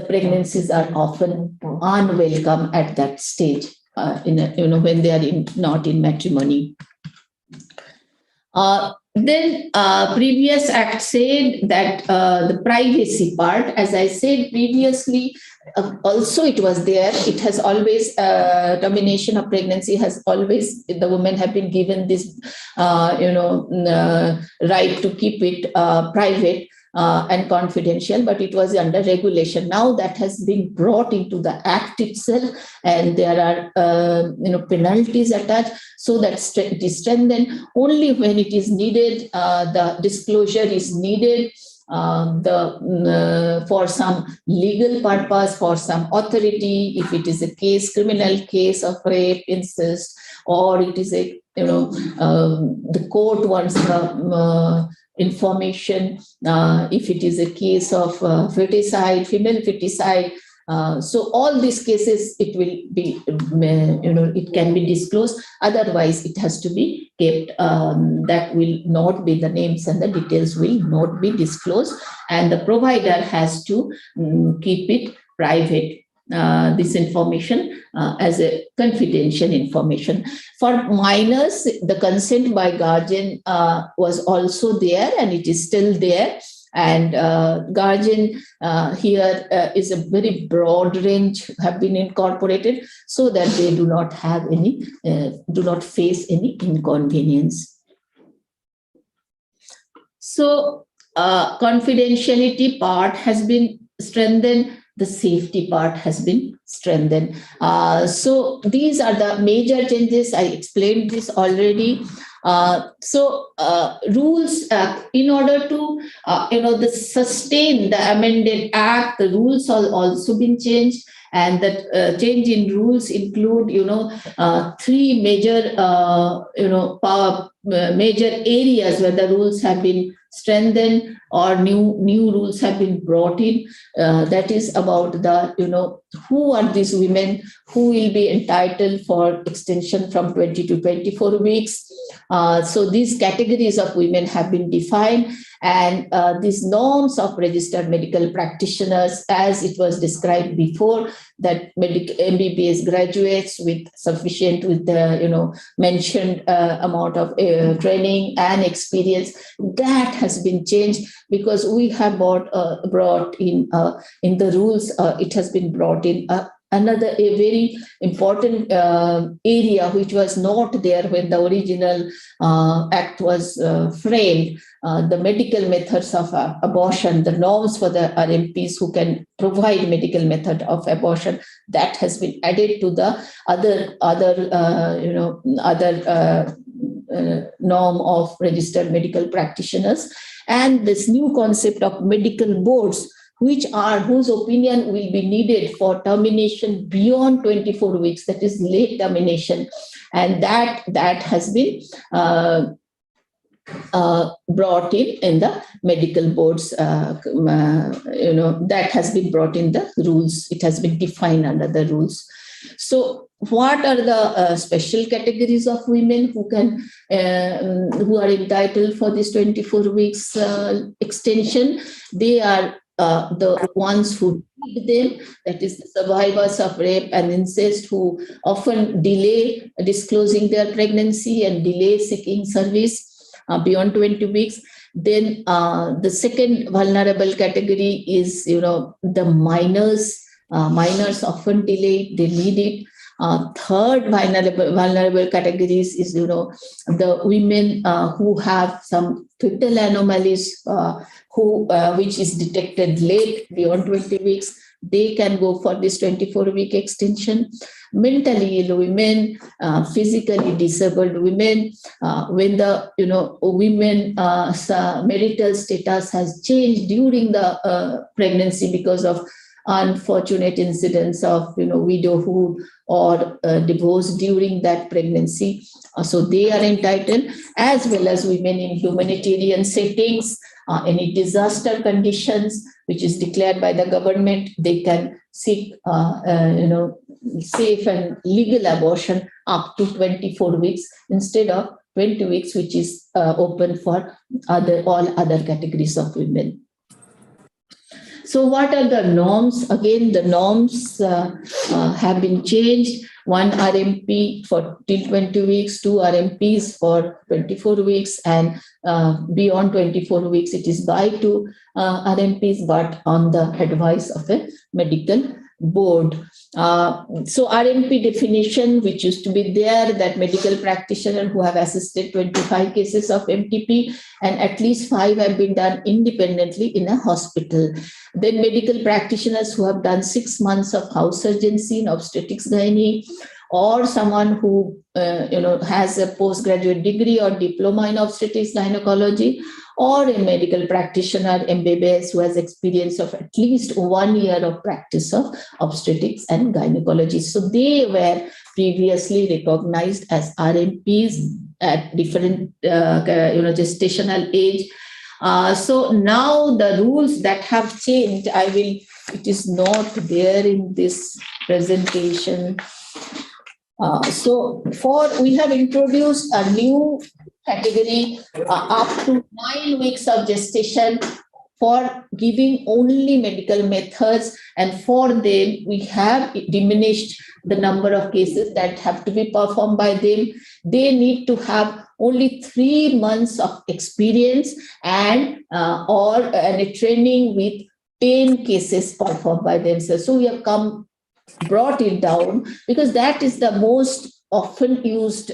pregnancies are often unwelcome at that stage, when they are not in matrimony. Then previous act said that the privacy part, as I said previously, also it was there. It has always, termination of pregnancy has always, the women have been given this, right to keep it private and confidential, but it was under regulation. Now that has been brought into the act itself, and there are penalties attached, so that it is strengthened. Only when it is needed, the disclosure is needed. For some legal purpose, for some authority, if it is a case, criminal case of rape, incest, or it is a, the court wants the information, if it is a case of feticide, female feticide. So all these cases, it will be, it can be disclosed. Otherwise, it has to be kept. That will not be, the names and the details will not be disclosed, and the provider has to keep it private. This information as a confidential information. For minors, the consent by guardian was also there, and it is still there. And guardian here is a very broad range have been incorporated, so that they do not have any, do not face any inconvenience. So confidentiality part has been strengthened. The safety part has been strengthened. So these are the major changes. I explained this already. Rules, in order to sustain the amended act, the rules have also been changed, and that change in rules include three major major areas where the rules have been strengthened or new rules have been brought in. That is about the who are these women who will be entitled for extension from 20 to 24 weeks. So these categories of women have been defined, and these norms of registered medical practitioners, as it was described before, that MBBS graduates with sufficient, with the mentioned amount of training and experience, that has been changed, because we have brought in the rules. It has been brought in another very important area which was not there when the original act was framed. The medical methods of abortion, the norms for the RMPs who can provide medical method of abortion, that has been added to the other norm of registered medical practitioners. And this new concept of medical boards, whose opinion will be needed for termination beyond 24 weeks, that is late termination. And that has been brought in the medical boards, that has been brought in the rules. It has been defined under the rules. So what are the special categories of women who are entitled for this 24 weeks extension? They are the ones who need them, that is the survivors of rape and incest, who often delay disclosing their pregnancy and delay seeking service beyond 20 weeks. Then the second vulnerable category is, the minors. Minors often delay, they need it. Third vulnerable categories is, the women who have some fetal anomalies, which is detected late, beyond 20 weeks. They can go for this 24-week extension. Mentally ill women, physically disabled women, when the women marital status has changed during the pregnancy because of unfortunate incidents of widowhood or divorce during that pregnancy, so they are entitled, as well as women in humanitarian settings, any disaster conditions which is declared by the government. They can seek safe and legal abortion up to 24 weeks instead of 20 weeks, which is open for all other categories of women. So what are the norms? Again, the norms have been changed. 1 RMP for till 20 weeks, 2 RMPs for 24 weeks, and beyond 24 weeks, it is by 2 RMPs, but on the advice of a medical board. So RMP definition, which used to be there, that medical practitioner who have assisted 25 cases of MTP and at least 5 have been done independently in a hospital. Then medical practitioners who have done 6 months of house surgency in obstetrics gynae, or someone who has a postgraduate degree or diploma in obstetrics gynecology, or a medical practitioner, MBBS, who has experience of at least 1 year of practice of obstetrics and gynecology. So they were previously recognized as RMPs at different gestational age. So now the rules that have changed, it is not there in this presentation. We have introduced a new category up to 9 weeks of gestation for giving only medical methods, and for them we have diminished the number of cases that have to be performed by them. They need to have only 3 months of experience and a training with 10 cases performed by themselves. So we have brought it down because that is the most often used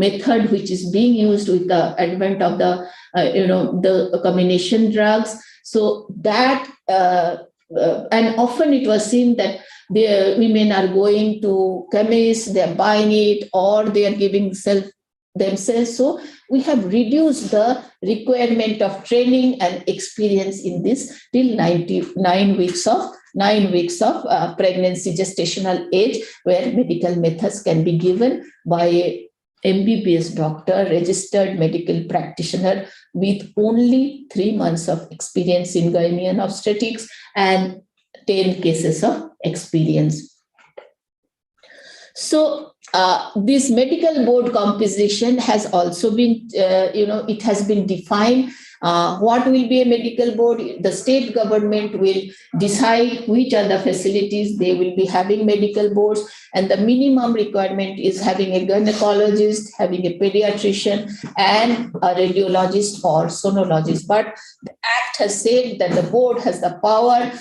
method which is being used with the advent of the combination drugs. So that and often it was seen that the women are going to chemists, they are buying it, or they are giving themselves. So we have reduced the requirement of training and experience in this till 9 weeks of pregnancy gestational age, where medical methods can be given by a MBBS doctor, registered medical practitioner with only 3 months of experience in gynae and obstetrics and 10 cases of experience. So this medical board composition has also been, it has been defined. What will be a medical board? The state government will decide which are the facilities they will be having medical boards, and the minimum requirement is having a gynecologist, having a pediatrician, and a radiologist or sonologist. But the Act has said that the board has the power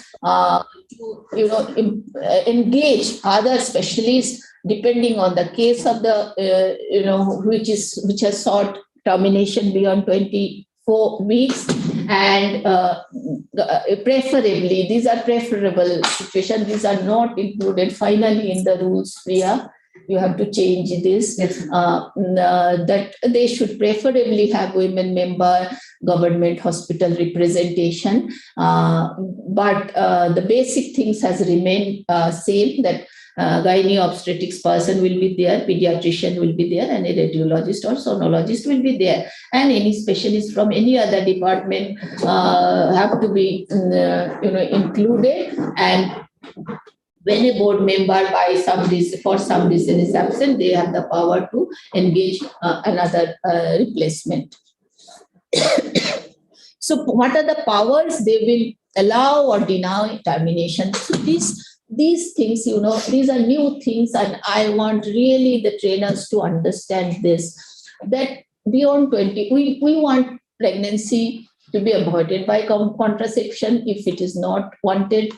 to engage other specialists depending on the case of the which has sought termination beyond 24 weeks, and preferably, these are preferable situations. These are not included finally in the rules we are you have to change this, that they should preferably have women member government hospital representation. But the basic things has remained same, that gynae obstetrics person will be there, pediatrician will be there, and a radiologist or sonologist will be there. And any specialist from any other department have to be included. And when a board member by some reason, for some reason is absent, they have the power to engage another replacement. So what are the powers they will allow or deny termination? So these things, these are new things, and I want really the trainers to understand this, that beyond 20, we want pregnancy to be avoided by contraception if it is not wanted.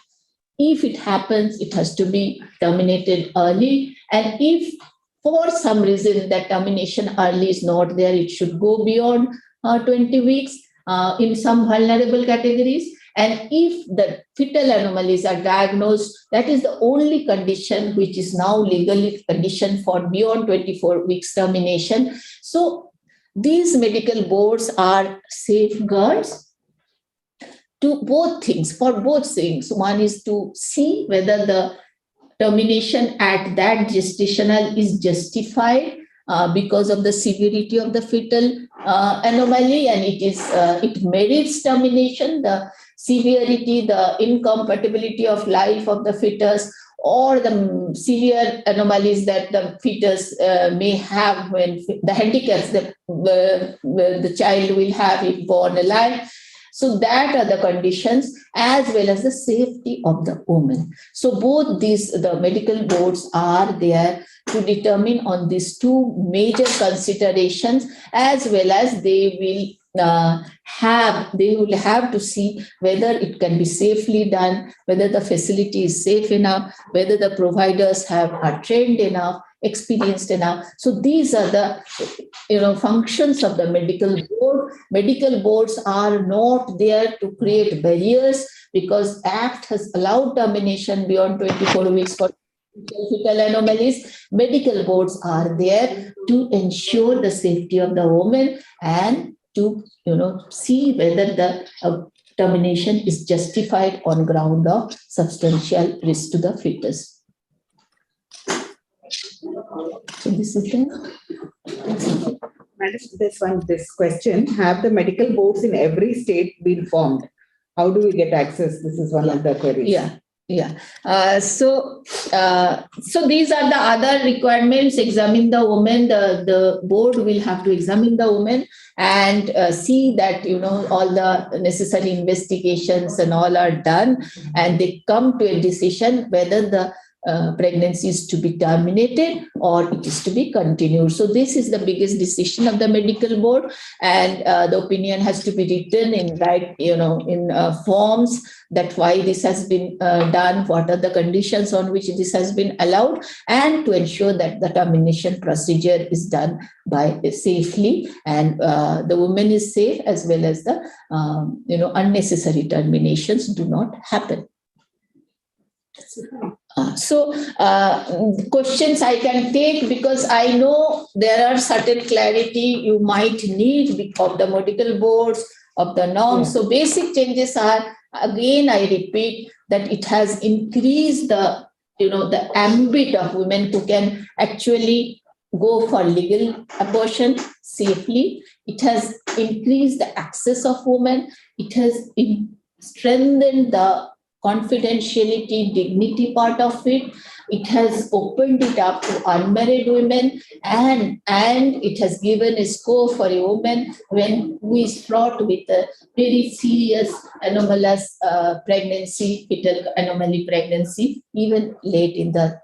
If it happens, it has to be terminated early. And if for some reason that termination early is not there, it should go beyond 20 weeks in some vulnerable categories. And if the fetal anomalies are diagnosed, that is the only condition which is now legally conditioned for beyond 24 weeks termination. So these medical boards are safeguards to both things, for both things. One is to see whether the termination at that gestational is justified because of the severity of the fetal anomaly, and it merits termination, the severity, the incompatibility of life of the fetus, or the severe anomalies that the fetus may have, when the handicaps that the child will have if born alive. So that are the conditions, as well as the safety of the woman. So both these, the medical boards are there to determine on these two major considerations, as well as they will have to see whether it can be safely done, whether the facility is safe enough, whether the providers are trained enough, experienced enough. So these are the functions of the medical board. Medical boards are not there to create barriers, because Act has allowed termination beyond 24 weeks for fetal anomalies. Medical boards are there to ensure the safety of the woman and to see whether the termination is justified on ground of substantial risk to the fetus. So this is the Madam, this question: have the medical boards in every state been formed? How do we get access? This is one of the queries. So these are the other requirements. Examine the woman. The board will have to examine the woman and see that all the necessary investigations and all are done, and they come to a decision whether the pregnancy is to be terminated or it is to be continued. So this is the biggest decision of the medical board, and the opinion has to be written in forms, that why this has been done, what are the conditions on which this has been allowed, and to ensure that the termination procedure is done by safely, and the woman is safe, as well as the unnecessary terminations do not happen. Questions I can take, because I know there are certain clarity you might need of the medical boards, of the norms. So basic changes are, again, I repeat, that it has increased the ambit of women who can actually go for legal abortion safely. It has increased the access of women. It has strengthened the confidentiality, dignity part of it. It has opened it up to unmarried women, and it has given a scope for a woman when who is fraught with a very serious anomalous pregnancy, fetal anomaly pregnancy, even late in the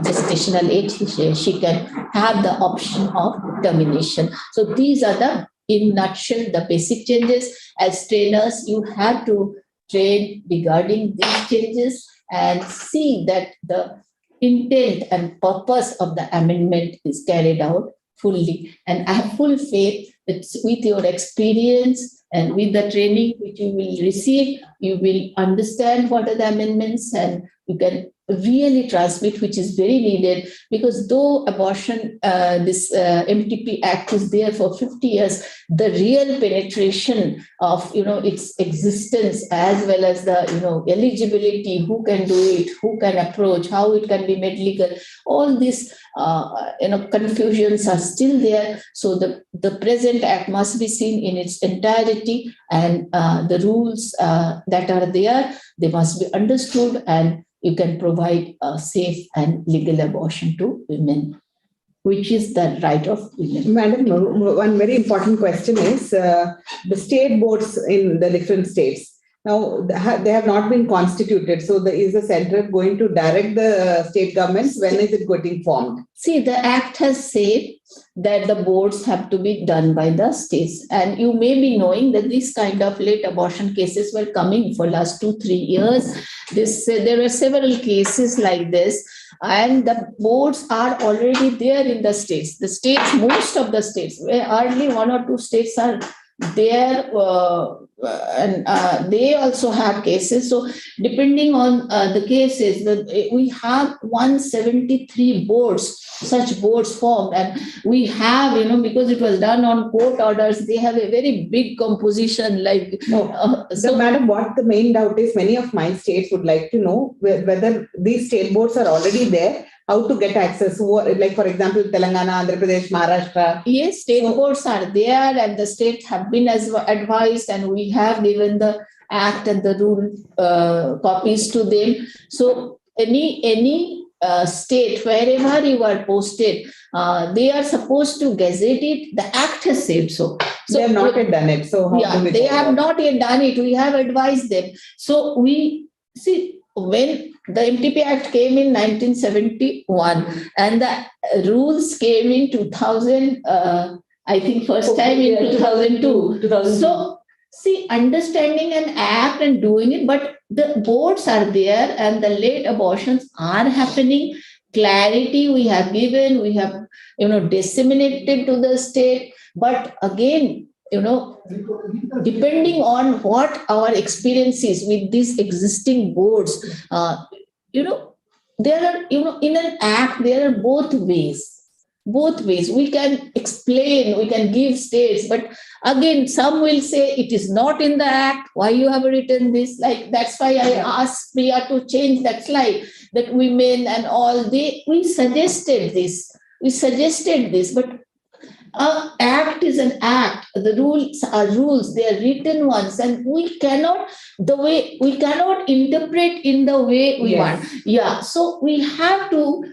gestational age, she can have the option of termination. So these are in nutshell, the basic changes. As trainers, you have to train regarding these changes and see that the intent and purpose of the amendment is carried out fully. And I have full faith that with your experience and with the training which you will receive, you will understand what are the amendments, and you can really transmit, which is very needed, because though abortion, this MTP Act is there for 50 years, the real penetration of, its existence, as well as the, eligibility, who can do it, who can approach, how it can be made legal, all these, confusions are still there. So the present Act must be seen in its entirety, and the rules that are there, they must be understood, and you can provide a safe and legal abortion to women, which is the right of women. Madam, one very important question is the state boards in the different states. Now, they have not been constituted. So is the center going to direct the state governments? When is it getting formed? See, the Act has said that the boards have to be done by the states. And you may be knowing that these kind of late abortion cases were coming for last 2-3 years. There were several cases like this. And the boards are already there in the states. The states, most of the states, where hardly 1 or 2 states are there, and they also have cases. So depending on the cases, we have 173 boards, such boards formed, and we have, because it was done on court orders, they have a very big composition. So madam, what the main doubt is, many of my states would like to know whether these state boards are already there, how to get access. Like, for example, Telangana, Andhra Pradesh, Maharashtra. Yes, state boards are there, and the states have been advised, and we have given the Act and the rule copies to them. So any state, wherever you are posted, they are supposed to gazette it. The Act has said so. They have not yet done it. So they have not yet done it. We have advised them. So we see, when the MTP Act came in 1971, and the rules came in 2000, I think first time in 2002. So see, understanding an Act and doing it, but the boards are there, and the late abortions are happening. Clarity we have given, we have, disseminated to the state. But again, depending on what our experience is with these existing boards, there are, in an Act, there are both ways. We can explain, we can give states, but again, some will say it is not in the Act. Why you have written this? Like, that's why I asked Priya to change that slide, that women and all, we suggested this, but Act is an Act. The rules are rules. They are written ones, and we cannot interpret in the way we want. Yeah. So we have to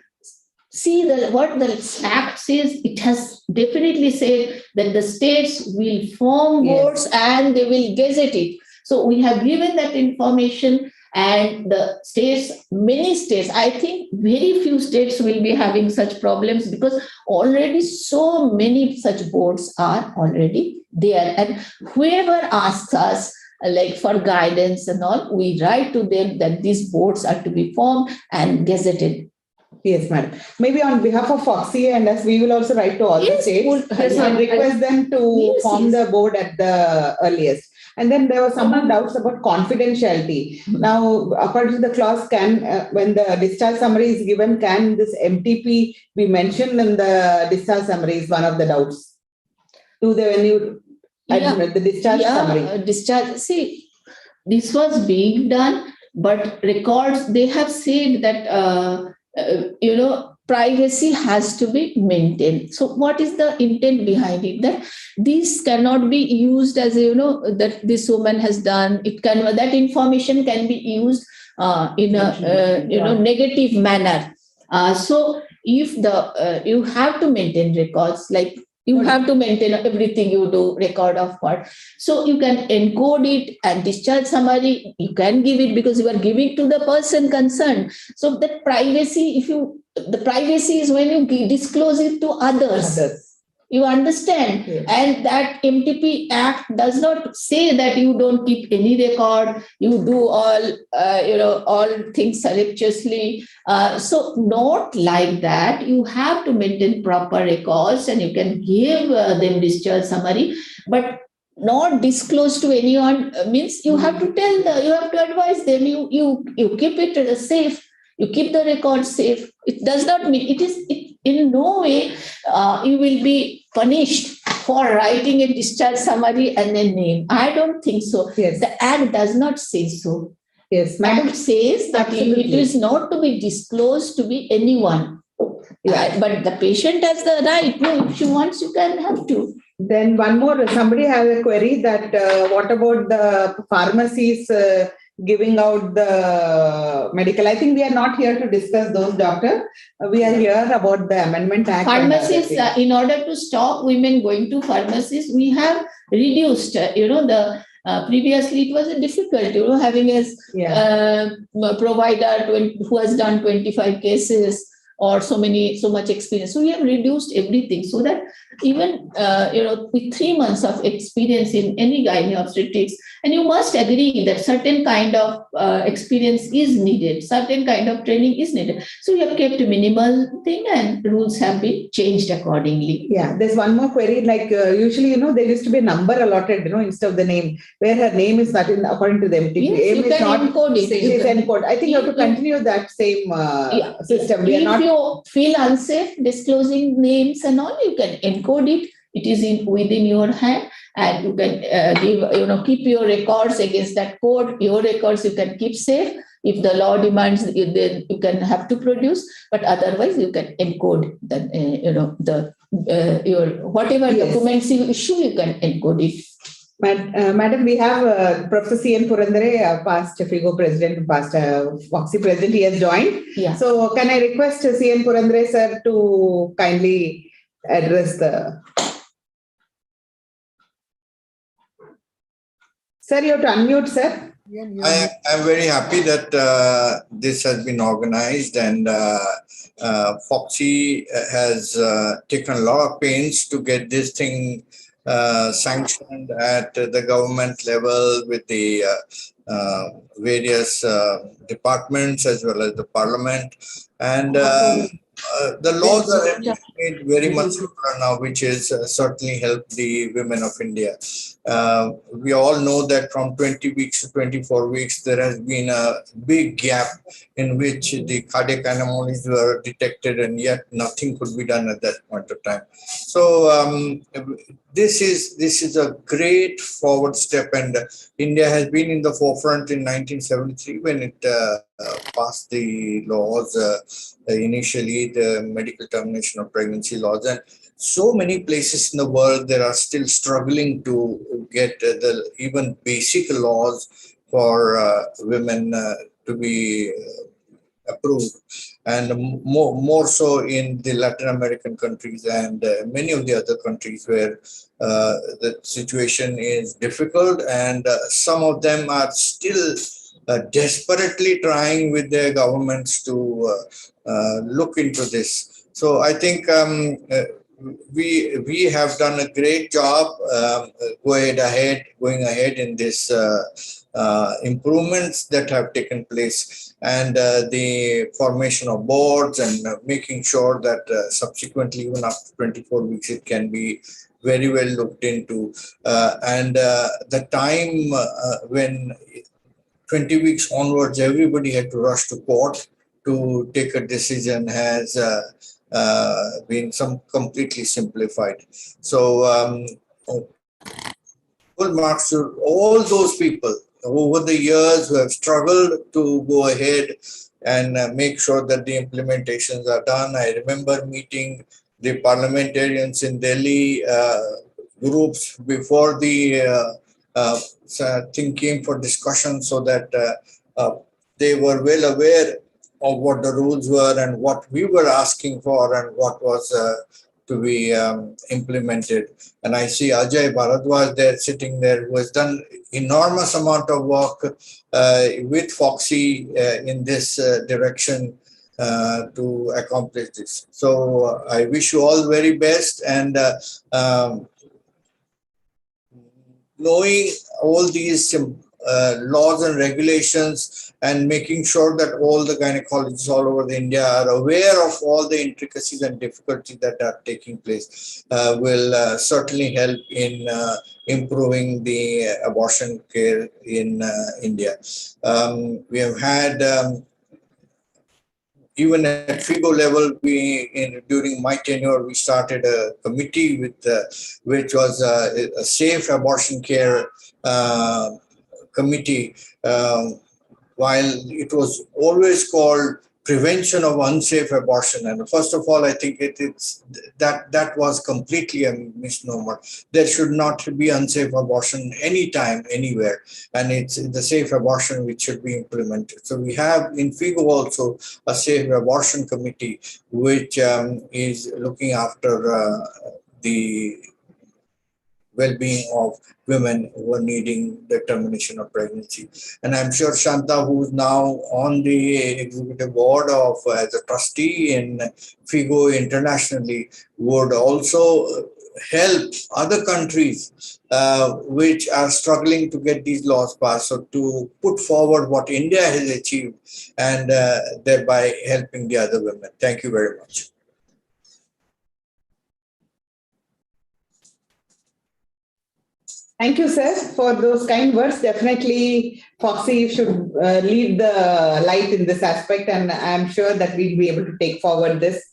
see what the Act says. It has definitely said that the states will form boards and they will gazette it. So we have given that information. And the states, many states, I think very few states will be having such problems, because already so many such boards are already there. And whoever asks us, like for guidance and all, we write to them that these boards are to be formed and gazetted. Yes, madam. Maybe on behalf of Foxy and us, we will also write to all the states and request them to form the board at the earliest. And then there were some doubts about confidentiality. Now, according to the clause, when the discharge summary is given, can this MTP be mentioned in the discharge summary is one of the doubts. The discharge summary. Discharge. See, this was being done, but records, they have said that, privacy has to be maintained. So what is the intent behind it? That this cannot be used as that this woman has done. That information can be used in a negative manner. So if you have to maintain records, like you have to maintain everything you do, record of what. So you can encode it, and discharge summary, you can give it because you are giving to the person concerned. So that privacy, the privacy is when you disclose it to others. You understand? Yes. And that MTP Act does not say that you don't keep any record, you do all things surreptitiously. So not like that. You have to maintain proper records, and you can give them discharge summary, but not disclose to anyone means you have to tell you have to advise them, you keep it safe. You keep the record safe. It does not mean in no way you will be punished for writing a discharge summary and a name. I don't think so. Yes. The Act does not say so. Yes, Madam says that it is not to be disclosed to be anyone. Yeah. But the patient has the right. No, if she wants, you can have to. Then one more, somebody has a query that what about the pharmacies giving out the medical? I think we are not here to discuss those, doctor. We are here about the Amendment Act. Pharmacies, in order to stop women going to pharmacies, we have reduced, previously it was difficult, having a provider who has done 25 cases or so much experience. So we have reduced everything so that even, with 3 months of experience in any gynae obstetrics, and you must agree that certain kind of experience is needed, certain kind of training is needed. So we have kept a minimal thing and rules have been changed accordingly. Yeah, there's one more query, like usually, there used to be a number allotted, instead of the name, where her name is not in according to the MTP. Yes, you can encode it. She's encoded. I think you have to continue that same system. If you feel unsafe disclosing names and all, you can encode it. It is within your hand, and you can keep your records against that code. Your records you can keep safe. If the law demands, then you can have to produce. But otherwise, you can encode your whatever documents you issue. You can encode it. Madam, we have Professor C.N. Purandare, past FIGO president, past Foxy president. He has joined. Yeah. So can I request C.N. Purandare sir to kindly address the... Sir, you have to unmute, sir. I'm very happy that this has been organized, and Foxy has taken a lot of pains to get this thing sanctioned at the government level with the various departments as well as the parliament. And the laws are made very much simpler now, which is certainly helped the women of India. We all know that from 20 weeks to 24 weeks, there has been a big gap in which the cardiac anomalies were detected, and yet nothing could be done at that point of time. So this is a great forward step, and India has been in the forefront in 1973 when it passed the laws, initially the medical termination of pregnancy laws. And so many places in the world that are still struggling to get the even basic laws for women to be approved, and more so in the Latin American countries and many of the other countries where the situation is difficult, and some of them are still desperately trying with their governments to look into this. So I think we have done a great job going ahead in this improvements that have taken place, and the formation of boards, and making sure that subsequently, even after 24 weeks, it can be very well looked into. And the time when 20 weeks onwards, everybody had to rush to court to take a decision has been completely simplified. So full marks to all those people over the years who have struggled to go ahead and make sure that the implementations are done. I remember meeting the parliamentarians in Delhi groups before the thing came for discussion, so that they were well aware of what the rules were and what we were asking for and what was to be implemented. And I see Ajay Bharadwaj there sitting there, who has done enormous amount of work with Foxy in this direction to accomplish this. So I wish you all the very best, and knowing all these laws and regulations, and making sure that all the gynecologists all over India are aware of all the intricacies and difficulties that are taking place will certainly help in improving the abortion care in India. We have had even at FIGO level, during my tenure, we started a committee which was a safe abortion care committee, while it was always called prevention of unsafe abortion. And first of all, I think that was completely a misnomer. There should not be unsafe abortion anytime, anywhere. And it's the safe abortion which should be implemented. So we have in FIGO also a safe abortion committee, which is looking after the well-being of women who are needing the termination of pregnancy. And I'm sure Shanta, who's now on the executive board of as a trustee in FIGO internationally, would also help other countries which are struggling to get these laws passed, so to put forward what India has achieved and thereby helping the other women. Thank you very much. Thank you, sir, for those kind words. Definitely, Foxy should lead the light in this aspect, and I'm sure that we'll be able to take forward this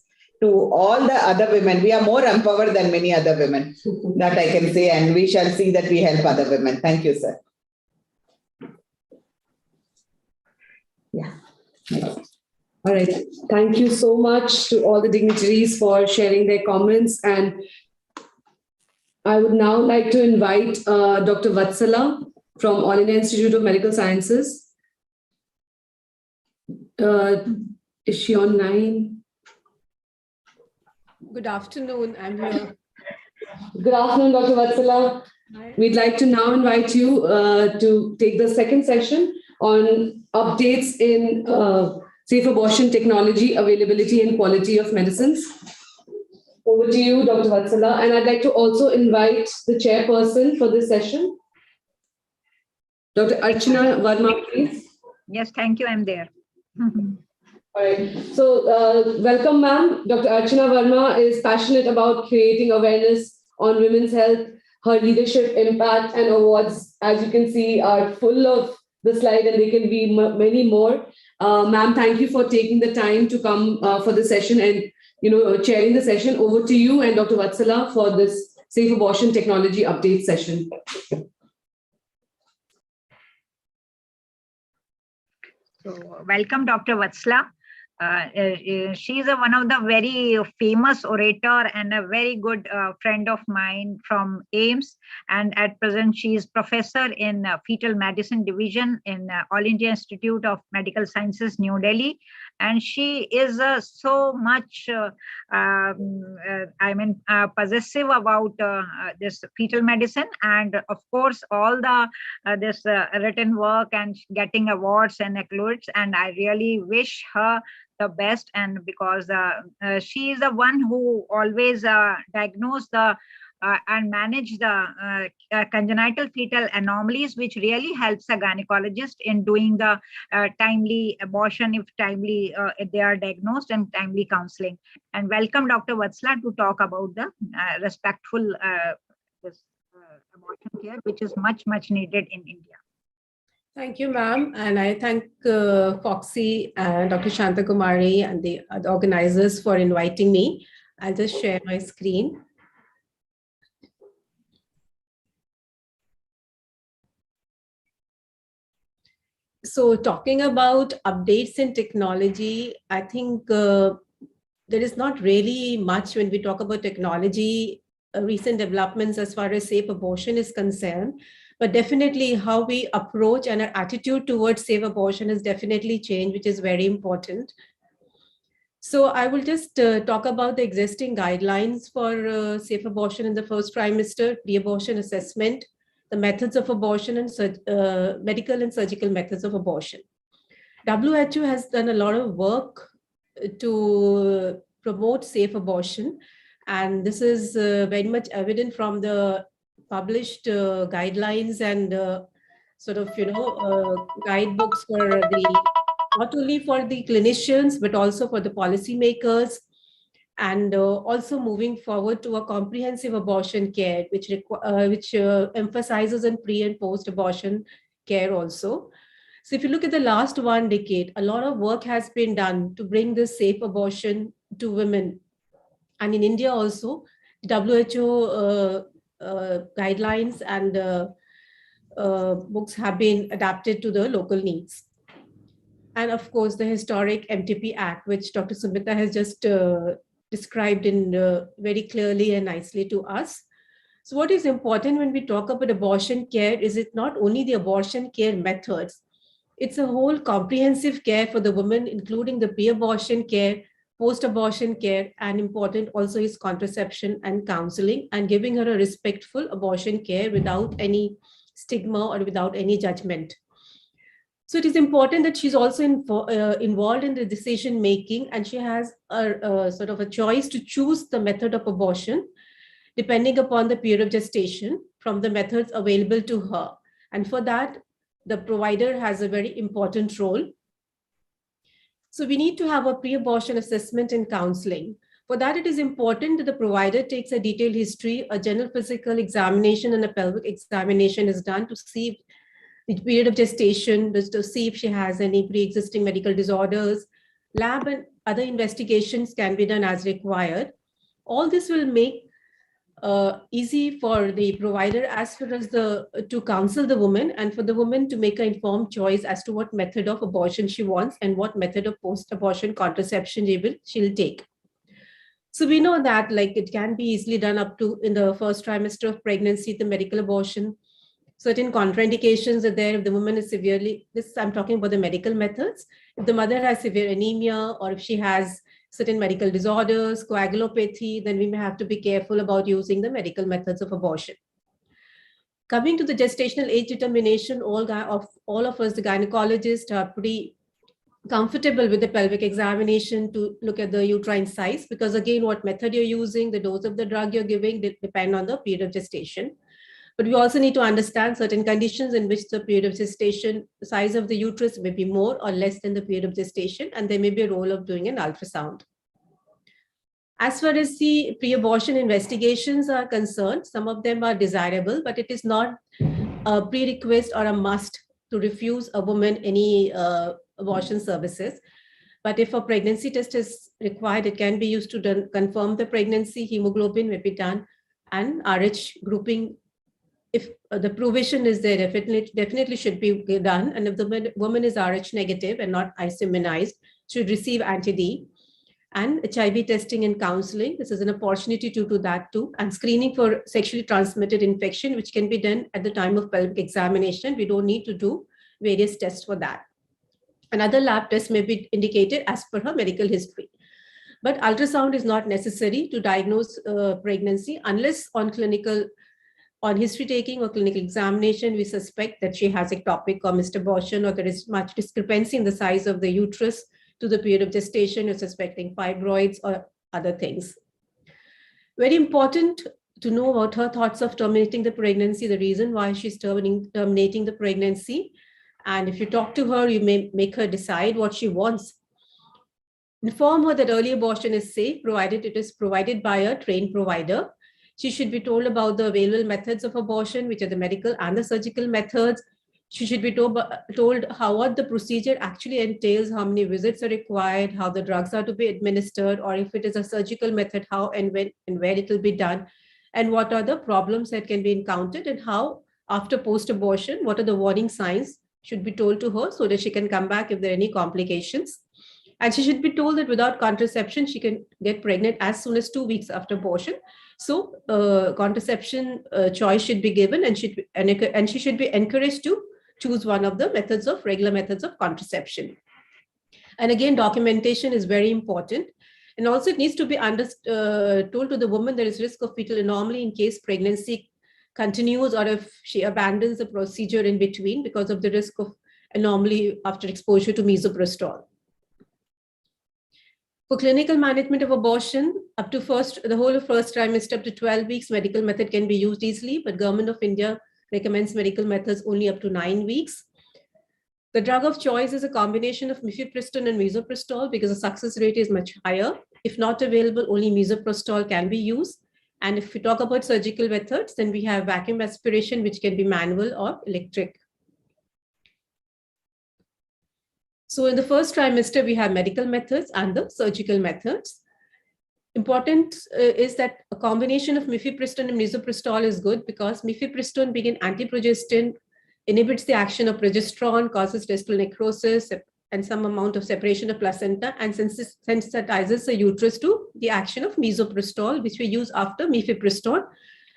to all the other women. We are more empowered than many other women, that I can say, and we shall see that we help other women. Thank you, sir. Yeah. All right. Thank you so much to all the dignitaries for sharing their comments. And I would now like to invite Dr. Vatsala from All India Institute of Medical Sciences. Is she on 9? Good afternoon. I'm here. Good afternoon, Dr. Vatsala. Hi. We'd like to now invite you to take the second session on updates in safe abortion technology, availability and quality of medicines. Over to you, Dr. Vatsala. And I'd like to also invite the chairperson for this session, Dr. Archana Verma, please. Yes, thank you. I'm there. All right. So welcome, ma'am. Dr. Archana Verma is passionate about creating awareness on women's health. Her leadership, impact, and awards, as you can see, are full of the slide, and there can be many more. Ma'am, thank you for taking the time to come for the session and chairing the session. Over to you and Dr. Vatsala for this safe abortion technology update session. So, welcome, Dr. Vatsala. She is one of the very famous orator and a very good friend of mine from AIMS. And at present, she is professor in fetal medicine division in All India Institute of Medical Sciences, New Delhi. And she is so much, possessive about this fetal medicine, and of course, all the this written work and getting awards and accolades. And I really wish her the best, and because she is the one who always diagnose the and manage the congenital fetal anomalies, which really helps a gynecologist in doing the timely abortion if timely if they are diagnosed, and timely counseling. And welcome, Dr. Vatsala, to talk about the respectful abortion care, which is much needed in India. Thank you, ma'am. And I thank Foxy and Dr. Shanta Kumari and the organizers for inviting me. I'll just share my screen. So talking about updates in technology, I think there is not really much when we talk about technology, recent developments as far as safe abortion is concerned. But definitely how we approach and our attitude towards safe abortion has definitely changed, which is very important. So I will just talk about the existing guidelines for safe abortion in the first trimester, pre-abortion assessment, the methods of abortion, and medical and surgical methods of abortion. WHO has done a lot of work to promote safe abortion. And this is very much evident from the published guidelines and guidebooks for the, not only for the clinicians, but also for the policymakers, and also moving forward to a comprehensive abortion care, which emphasizes on pre and post abortion care also. So if you look at the last 1 decade, a lot of work has been done to bring this safe abortion to women. And in India also, WHO guidelines and books have been adapted to the local needs. And of course, the historic MTP Act, which Dr. Sumita has just described in very clearly and nicely to us. So what is important when we talk about abortion care is it not only the abortion care methods, it's a whole comprehensive care for the woman, including the pre-abortion care, post-abortion care, and important also is contraception and counseling, and giving her a respectful abortion care without any stigma or without any judgment. So it is important that she's also involved in the decision making, and she has a sort of a choice to choose the method of abortion depending upon the period of gestation from the methods available to her. And for that, the provider has a very important role. So we need to have a pre-abortion assessment and counseling. For that, it is important that the provider takes a detailed history, a general physical examination and a pelvic examination is done to see the period of gestation, to see if she has any pre-existing medical disorders. Lab and other investigations can be done as required. All this will make easy for the provider as far as to counsel the woman and for the woman to make an informed choice as to what method of abortion she wants and what method of post-abortion contraception she'll take. So we know that like it can be easily done up to in the first trimester of pregnancy, the medical abortion. Certain contraindications are there if the woman is severely, I'm talking about the medical methods. If the mother has severe anemia or if she has certain medical disorders, coagulopathy, then we may have to be careful about using the medical methods of abortion. Coming to the gestational age determination, all of us, the gynecologists, are pretty comfortable with the pelvic examination to look at the uterine size, because again, what method you're using, the dose of the drug you're giving depend on the period of gestation. But we also need to understand certain conditions in which the period of gestation, the size of the uterus may be more or less than the period of gestation, and there may be a role of doing an ultrasound. As far as the pre-abortion investigations are concerned, some of them are desirable, but it is not a prerequisite or a must to refuse a woman any abortion services. But if a pregnancy test is required, it can be used to confirm the pregnancy. Hemoglobin may be done, and RH grouping, if the provision is there, definitely should be done. And if the woman is RH negative and not immunized, should receive anti-D. And HIV testing and counseling, this is an opportunity to do that too. And screening for sexually transmitted infection, which can be done at the time of pelvic examination. We don't need to do various tests for that. Another lab test may be indicated as per her medical history. But ultrasound is not necessary to diagnose pregnancy unless on history taking or clinical examination, we suspect that she has ectopic or missed abortion, or there is much discrepancy in the size of the uterus to the period of gestation, or suspecting fibroids or other things. Very important to know about her thoughts of terminating the pregnancy, the reason why she's terminating the pregnancy. And if you talk to her, you may make her decide what she wants. Inform her that early abortion is safe, provided it is provided by a trained provider. She should be told about the available methods of abortion, which are the medical and the surgical methods. She should be told what the procedure actually entails, how many visits are required, how the drugs are to be administered, or if it is a surgical method, how and when and where it will be done, and what are the problems that can be encountered, and how after post-abortion, what are the warning signs should be told to her so that she can come back if there are any complications. And she should be told that without contraception, she can get pregnant as soon as 2 weeks after abortion. So contraception choice should be given, and she should be encouraged to choose one of the regular methods of contraception. And again, documentation is very important. And also it needs to be told to the woman there is risk of fetal anomaly in case pregnancy continues, or if she abandons the procedure in between because of the risk of anomaly after exposure to Mesoprestol. For clinical management of abortion, up to the whole of first trimester up to 12 weeks, medical method can be used easily, but Government of India recommends medical methods only up to 9 weeks. The drug of choice is a combination of mifepristone and mesoprestol because the success rate is much higher. If not available, only mesoprestol can be used. And if we talk about surgical methods, then we have vacuum aspiration, which can be manual or electric. So in the first trimester, we have medical methods and the surgical methods. Important is that a combination of mifepristone and mesoprestol is good because mifepristone being an antiprogestin inhibits the action of progesterone, causes testicular necrosis and some amount of separation of placenta, and sensitizes the uterus to the action of mesoprestol, which we use after mifepristone.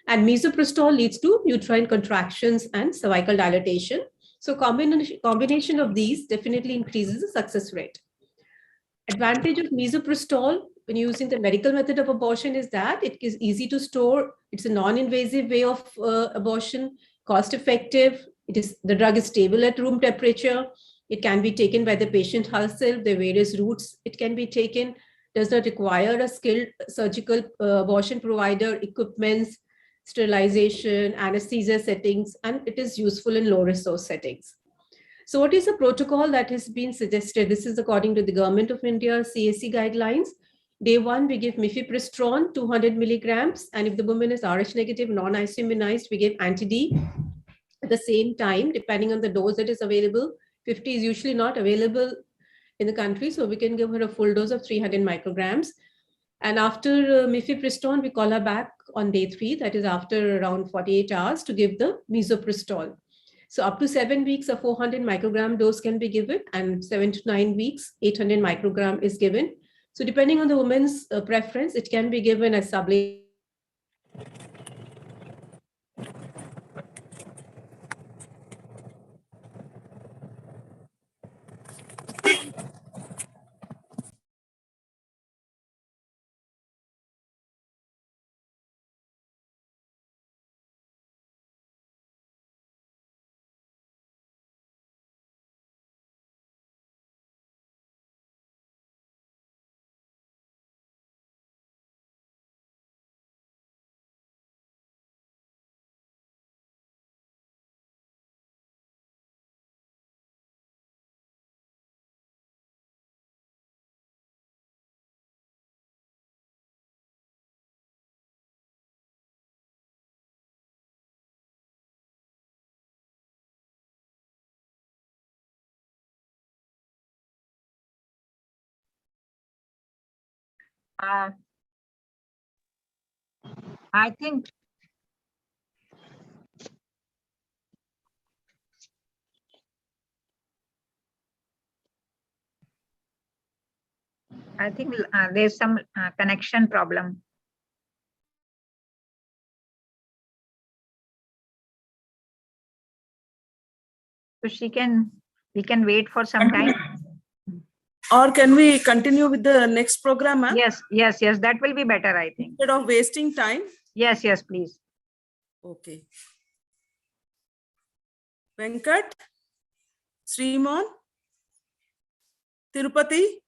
And mesoprestol leads to uterine contractions and cervical dilatation. So combination of these definitely increases the success rate. Advantage of mesoprestol when using the medical method of abortion is that it is easy to store. It's a non-invasive way of abortion, cost-effective. The drug is stable at room temperature. It can be taken by the patient herself. There are various routes it can be taken. Does not require a skilled surgical abortion provider, equipments, sterilization, anesthesia settings, and it is useful in low resource settings. So what is the protocol that has been suggested? This is according to the Government of India CAC guidelines. Day 1, we give mifepristone 200 milligrams. And if the woman is Rh negative, non-ICU immunized, we give anti-D. At the same time, depending on the dose that is available, 50 is usually not available in the country. So we can give her a full dose of 300 micrograms. And after mifepristone, we call her back on day 3, that is after around 48 hours, to give the mesoprestol. So up to 7 weeks, a 400 microgram dose can be given, and 7 to 9 weeks, 800 microgram is given. So depending on the woman's preference, it can be given as sublingual. I think there's some connection problem. So we can wait for some time. Or can we continue with the next program, ma'am? Yes, that will be better, I think. Instead of wasting time? Yes, please. Okay. Venkat? Srimon? Tirupati?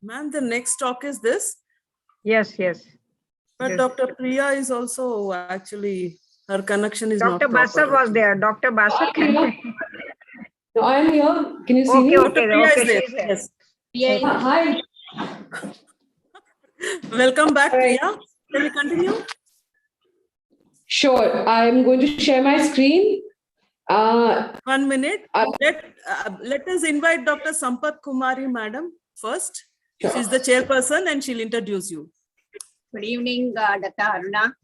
Ma'am, the next talk is this? Yes. But Dr. Priya is also actually, her connection is Dr. not proper. Basar was there. Dr. Basar. No, I'm here. Can you see me? Okay, she's there. Yes. Yeah. Hi. Welcome back, Priya. Can we continue? Sure. I'm going to share my screen. 1 minute. Let us invite Dr. Sampath Kumari, madam, first. Sure. She's the chairperson and she'll introduce you. Good evening, Dr. Aruna.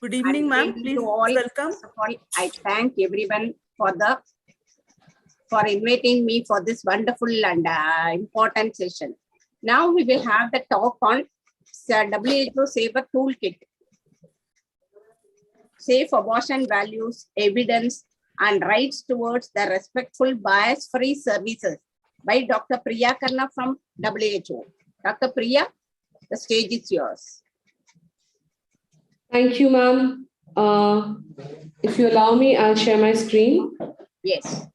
Good evening, ma'am. Please welcome. First of all, I thank everyone for inviting me for this wonderful and important session. Now we will have the talk on WHO Safer Toolkit. Safe abortion values, evidence, and rights towards the respectful bias-free services by Dr. Priya Karna from WHO. Dr. Priya, the stage is yours. Thank you, ma'am. If you allow me, I'll share my screen. Yes.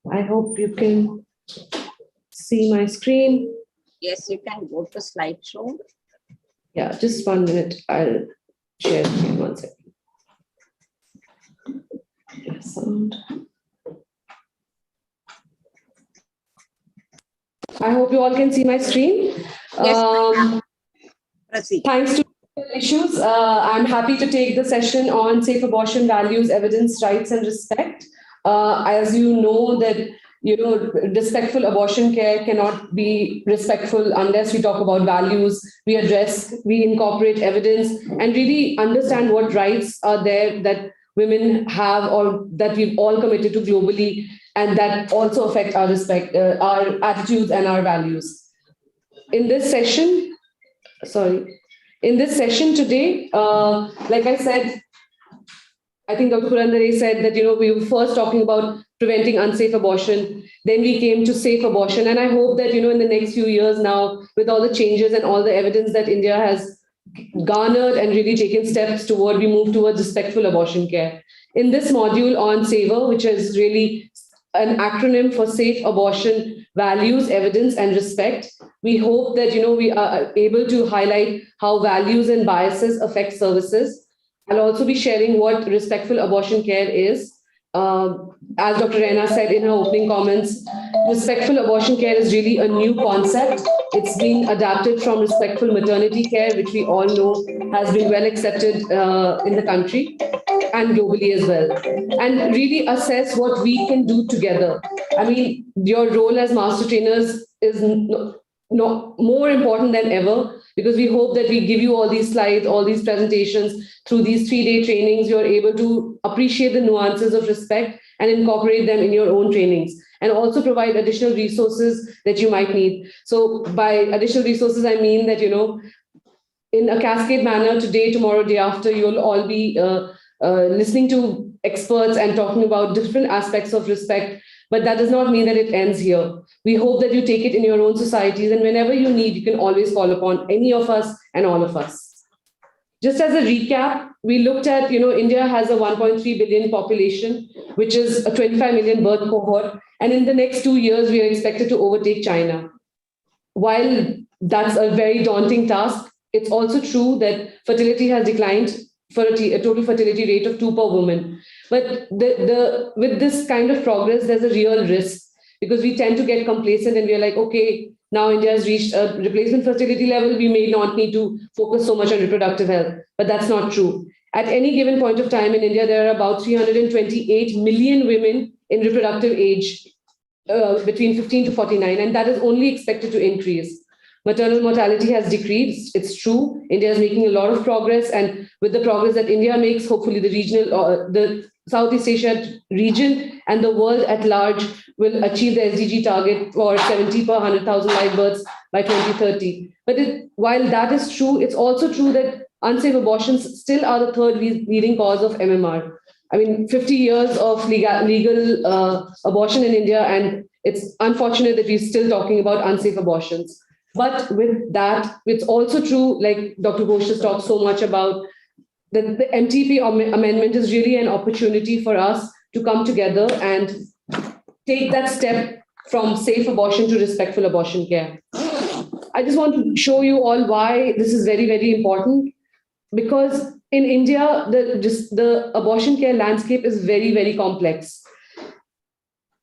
I hope you can see my screen. Yes, you can go to slideshow. Yeah, just 1 minute. I'll share the screen. 1 second. Sound. I hope you all can see my screen. Thanks to issues, I'm happy to take the session on safe abortion values, evidence, rights, and respect. As you know that, respectful abortion care cannot be respectful unless we talk about values, we incorporate evidence, and really understand what rights are there that women have or that we've all committed to globally, and that also affect our respect, our attitudes and our values. In this session today, like I said, I think Dr. Purandare said that, we were first talking about preventing unsafe abortion, then we came to safe abortion. And I hope that, in the next few years now, with all the changes and all the evidence that India has garnered and really taken steps toward, we move towards respectful abortion care. In this module on SAVER, which is really an acronym for Safe Abortion Values, Evidence, and Respect, we hope that, we are able to highlight how values and biases affect services. I'll also be sharing what respectful abortion care is. As Dr. Raina said in her opening comments, respectful abortion care is really a new concept. It's been adapted from respectful maternity care, which we all know has been well accepted in the country and globally as well. And really assess what we can do together. I mean, your role as master trainers is more important than ever, because we hope that we give you all these slides, all these presentations. Through these 3-day trainings, you're able to appreciate the nuances of respect and incorporate them in your own trainings, and also provide additional resources that you might need. So by additional resources, I mean that, in a cascade manner, today, tomorrow, day after, you'll all be listening to experts and talking about different aspects of respect. But that does not mean that it ends here. We hope that you take it in your own societies, and whenever you need, you can always call upon any of us and all of us. Just as a recap, we looked at, India has a 1.3 billion population, which is a 25 million birth cohort. And in the next 2 years, we are expected to overtake China. While that's a very daunting task, it's also true that fertility has declined for a total fertility rate of 2 per woman. But with this kind of progress, there's a real risk, because we tend to get complacent and we're like, okay, now India has reached a replacement fertility level, we may not need to focus so much on reproductive health. But that's not true. At any given point of time in India, there are about 328 million women in reproductive age between 15 to 49, and that is only expected to increase. Maternal mortality has decreased. It's true. India is making a lot of progress, and with the progress that India makes, hopefully the Southeast Asia region and the world at large will achieve the SDG target for 70 per 100,000 live births by 2030. But while that is true, it's also true that unsafe abortions still are the third leading cause of MMR. I mean, 50 years of legal abortion in India, and it's unfortunate that we're still talking about unsafe abortions. But with that, it's also true, like Dr. Ghosh has talked so much about, that the MTP amendment is really an opportunity for us to come together and take that step from safe abortion to respectful abortion care. I just want to show you all why this is very, very important, because in India, the abortion care landscape is very, very complex.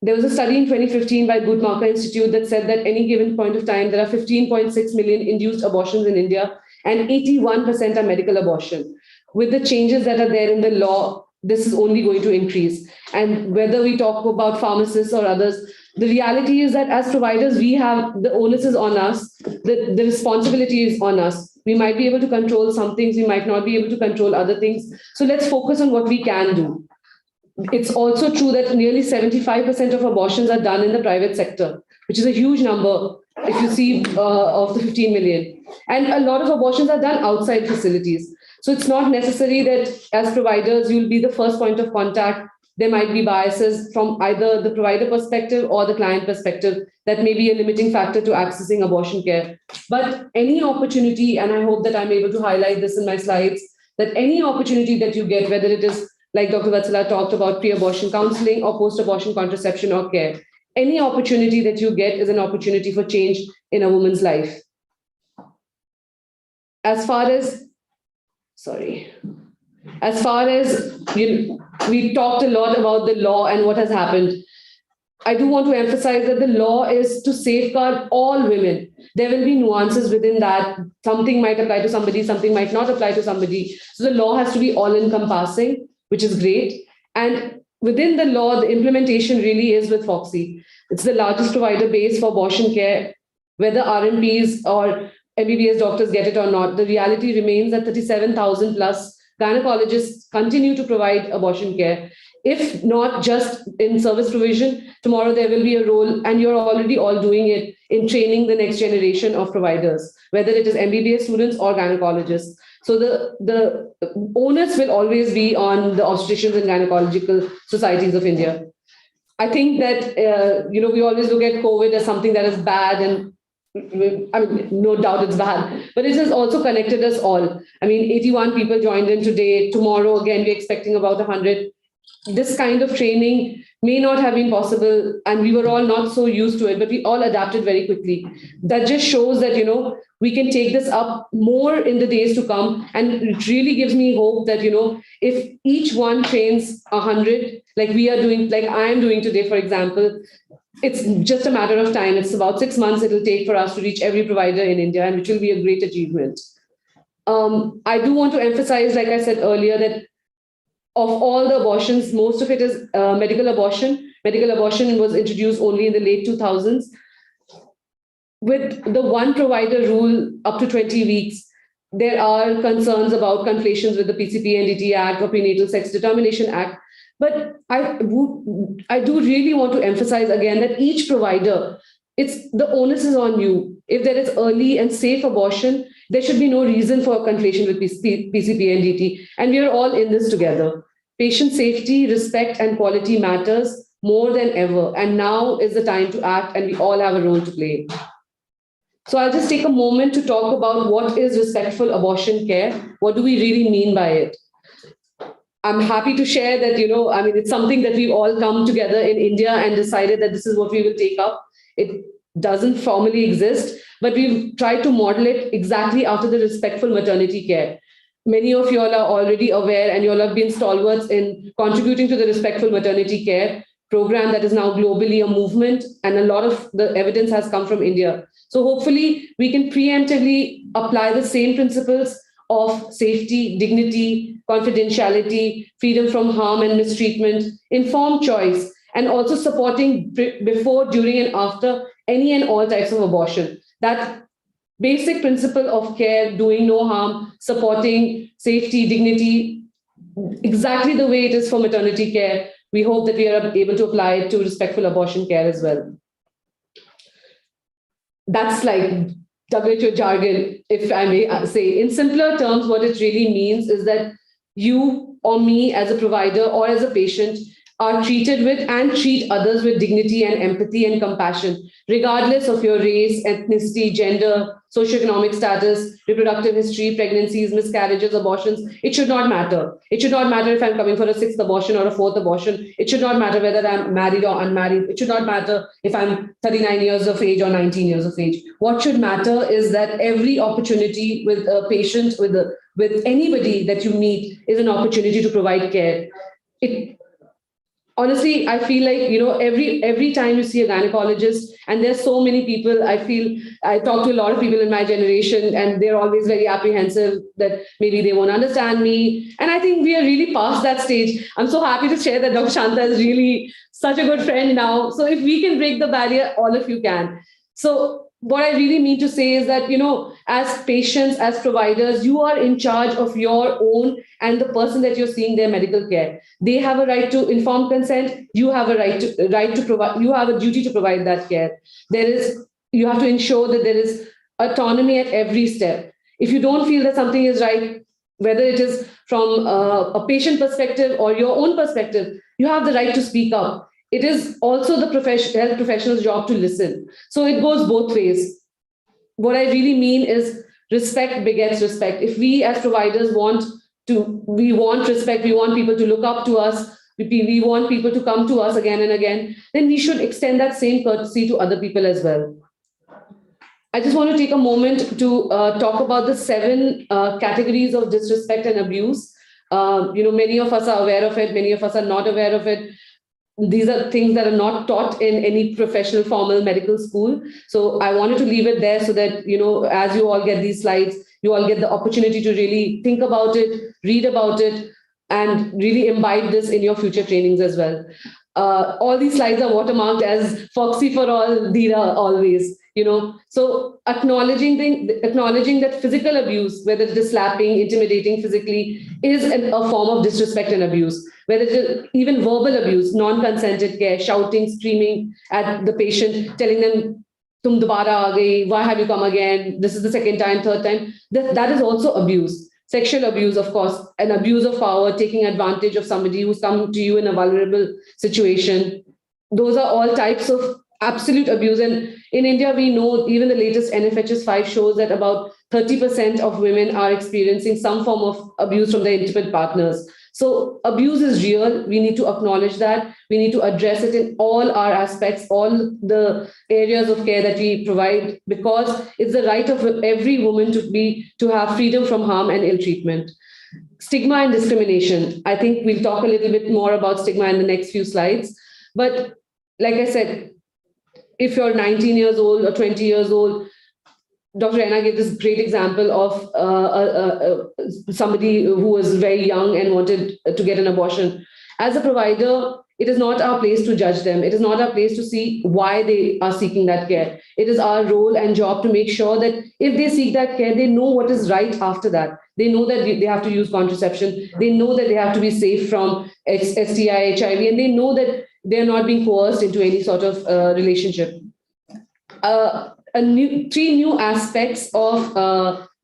There was a study in 2015 by Guttmacher Institute that said that any given point of time, there are 15.6 million induced abortions in India, and 81% are medical abortion. With the changes that are there in the law, this is only going to increase. And whether we talk about pharmacists or others, the reality is that as providers, we have the onus is on us, the responsibility is on us. We might be able to control some things, we might not be able to control other things. So let's focus on what we can do. It's also true that nearly 75% of abortions are done in the private sector, which is a huge number if you see of the 15 million. And a lot of abortions are done outside facilities. So it's not necessary that as providers, you'll be the first point of contact. There might be biases from either the provider perspective or the client perspective that may be a limiting factor to accessing abortion care. But any opportunity, and I hope that I'm able to highlight this in my slides, that any opportunity that you get, whether it is like Dr. Vatsala talked about pre-abortion counseling or post-abortion contraception or care, any opportunity that you get is an opportunity for change in a woman's life. As far as we talked a lot about the law and what has happened. I do want to emphasize that the law is to safeguard all women. There will be nuances within that. Something might apply to somebody, something might not apply to somebody. So the law has to be all-encompassing, which is great. And within the law, the implementation really is with Foxy. It's the largest provider base for abortion care, whether RNPs or MBBS doctors get it or not. The reality remains that 37,000 plus gynecologists continue to provide abortion care. If not just in service provision, tomorrow there will be a role, and you're already all doing it, in training the next generation of providers, whether it is MBBS students or gynecologists. So the onus will always be on the obstetricians and gynecological societies of India. I think that, we always look at COVID as something that is bad, and I mean, no doubt it's bad, but it has also connected us all. I mean, 81 people joined in today. Tomorrow, again, we're expecting about 100. This kind of training may not have been possible, and we were all not so used to it, but we all adapted very quickly. That just shows that, we can take this up more in the days to come. And it really gives me hope that, if each one trains 100, like we are doing, like I am doing today, for example, it's just a matter of time. It's about 6 months it'll take for us to reach every provider in India, and which will be a great achievement. I do want to emphasize, like I said earlier, that of all the abortions, most of it is medical abortion. Medical abortion was introduced only in the late 2000s. With the one provider rule up to 20 weeks, there are concerns about conflations with the PCP-NDT Act or Prenatal Sex Determination Act. But I do really want to emphasize again that each provider, the onus is on you. If there is early and safe abortion, there should be no reason for conflation with PCP-NDT. And we are all in this together. Patient safety, respect, and quality matters more than ever. And now is the time to act, and we all have a role to play. So I'll just take a moment to talk about what is respectful abortion care. What do we really mean by it? I'm happy to share that, it's something that we've all come together in India and decided that this is what we will take up. It doesn't formally exist, but we've tried to model it exactly after the respectful maternity care. Many of you all are already aware, and you all have been stalwarts in contributing to the respectful maternity care program that is now globally a movement, and a lot of the evidence has come from India. So hopefully we can preemptively apply the same principles of safety, dignity, confidentiality, freedom from harm and mistreatment, informed choice, and also supporting before, during, and after any and all types of abortion. That basic principle of care, doing no harm, supporting safety, dignity, exactly the way it is for maternity care. We hope that we are able to apply it to respectful abortion care as well. That's like WHO jargon, if I may say. In simpler terms, what it really means is that you or me as a provider or as a patient are treated with and treat others with dignity and empathy and compassion, regardless of your race, ethnicity, gender, socioeconomic status, reproductive history, pregnancies, miscarriages, abortions. It should not matter. It should not matter if I'm coming for a 6th abortion or a 4th abortion. It should not matter whether I'm married or unmarried. It should not matter if I'm 39 years of age or 19 years of age. What should matter is that every opportunity with a patient, with anybody that you meet, is an opportunity to provide care. Honestly, I feel like, every time you see a gynecologist, and there's so many people, I talk to a lot of people in my generation, and they're always very apprehensive that maybe they won't understand me. And I think we are really past that stage. I'm so happy to share that Dr. Shanta is really such a good friend now. So if we can break the barrier, all of you can. So what I really mean to say is that, as patients, as providers, you are in charge of your own and the person that you're seeing their medical care. They have a right to informed consent. You have a right to provide. You have a duty to provide that care. You have to ensure that there is autonomy at every step. If you don't feel that something is right, whether it is from a patient perspective or your own perspective, you have the right to speak up. It is also the health professional's job to listen. So it goes both ways. What I really mean is respect begets respect. If we as providers we want respect, we want people to look up to us, we want people to come to us again and again, then we should extend that same courtesy to other people as well. I just want to take a moment to talk about the 7 categories of disrespect and abuse. Many of us are aware of it, many of us are not aware of it. These are things that are not taught in any professional formal medical school. So I wanted to leave it there so that, as you all get these slides, you all get the opportunity to really think about it, read about it, and really imbibe this in your future trainings as well. All these slides are watermarked as Foxy for all, Dheera always, So acknowledging that physical abuse, whether it is slapping, intimidating physically, is a form of disrespect and abuse. Whether it is even verbal abuse, non-consented care, shouting, screaming at the patient, telling them, "Tum dobara aa gayi, why have you come again? This is the second time, third time." That is also abuse. Sexual abuse, of course, an abuse of power, taking advantage of somebody who's come to you in a vulnerable situation. Those are all types of absolute abuse. And in India, we know even the latest NFHS 5 shows that about 30% of women are experiencing some form of abuse from their intimate partners. So abuse is real. We need to acknowledge that. We need to address it in all our aspects, all the areas of care that we provide, because it's the right of every woman to have freedom from harm and ill treatment. Stigma and discrimination. I think we'll talk a little bit more about stigma in the next few slides. But like I said, if you're 19 years old or 20 years old, Dr. Anna gave this great example of somebody who was very young and wanted to get an abortion. As a provider, it is not our place to judge them. It is not our place to see why they are seeking that care. It is our role and job to make sure that if they seek that care, they know what is right after that. They know that they have to use contraception. They know that they have to be safe from STI, HIV, and they know that they're not being coerced into any sort of relationship. Three new aspects of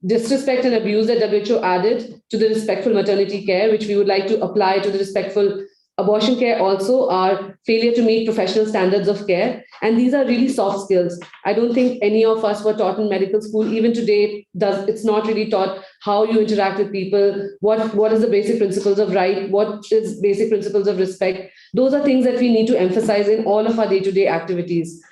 disrespect and abuse that WHO added to the respectful maternity care, which we would like to apply to the respectful abortion care also, are failure to meet professional standards of care. And these are really soft skills. I don't think any of us were taught in medical school. Even today, it's not really taught how you interact with people, what is the basic principles of right, what is basic principles of respect. Those are things that we need to emphasize in all of our day-to-day activities.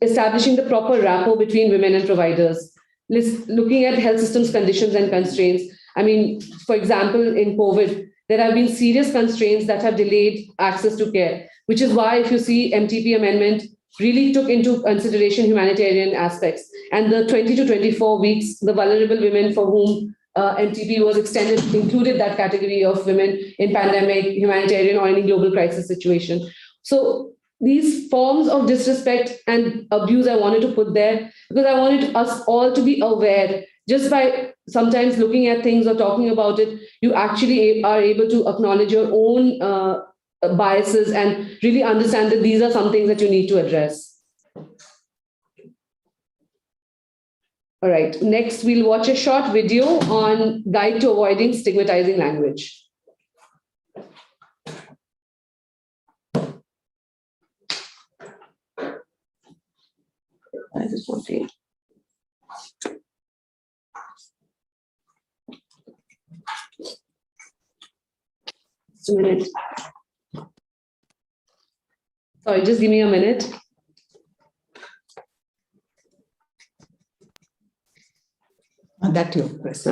Establishing the proper rapport between women and providers. Looking at health systems conditions and constraints. I mean, for example, in COVID, there have been serious constraints that have delayed access to care, which is why if you see MTP amendment really took into consideration humanitarian aspects. And the 20 to 24 weeks, the vulnerable women for whom MTP was extended included that category of women in pandemic, humanitarian, or any global crisis situation. So these forms of disrespect and abuse I wanted to put there because I wanted us all to be aware. Just by sometimes looking at things or talking about it, you actually are able to acknowledge your own biases and really understand that these are some things that you need to address. All right, next we'll watch a short video on Guide to Avoiding Stigmatizing Language. I just want to. Just a minute. Sorry, just give me a minute. That you press.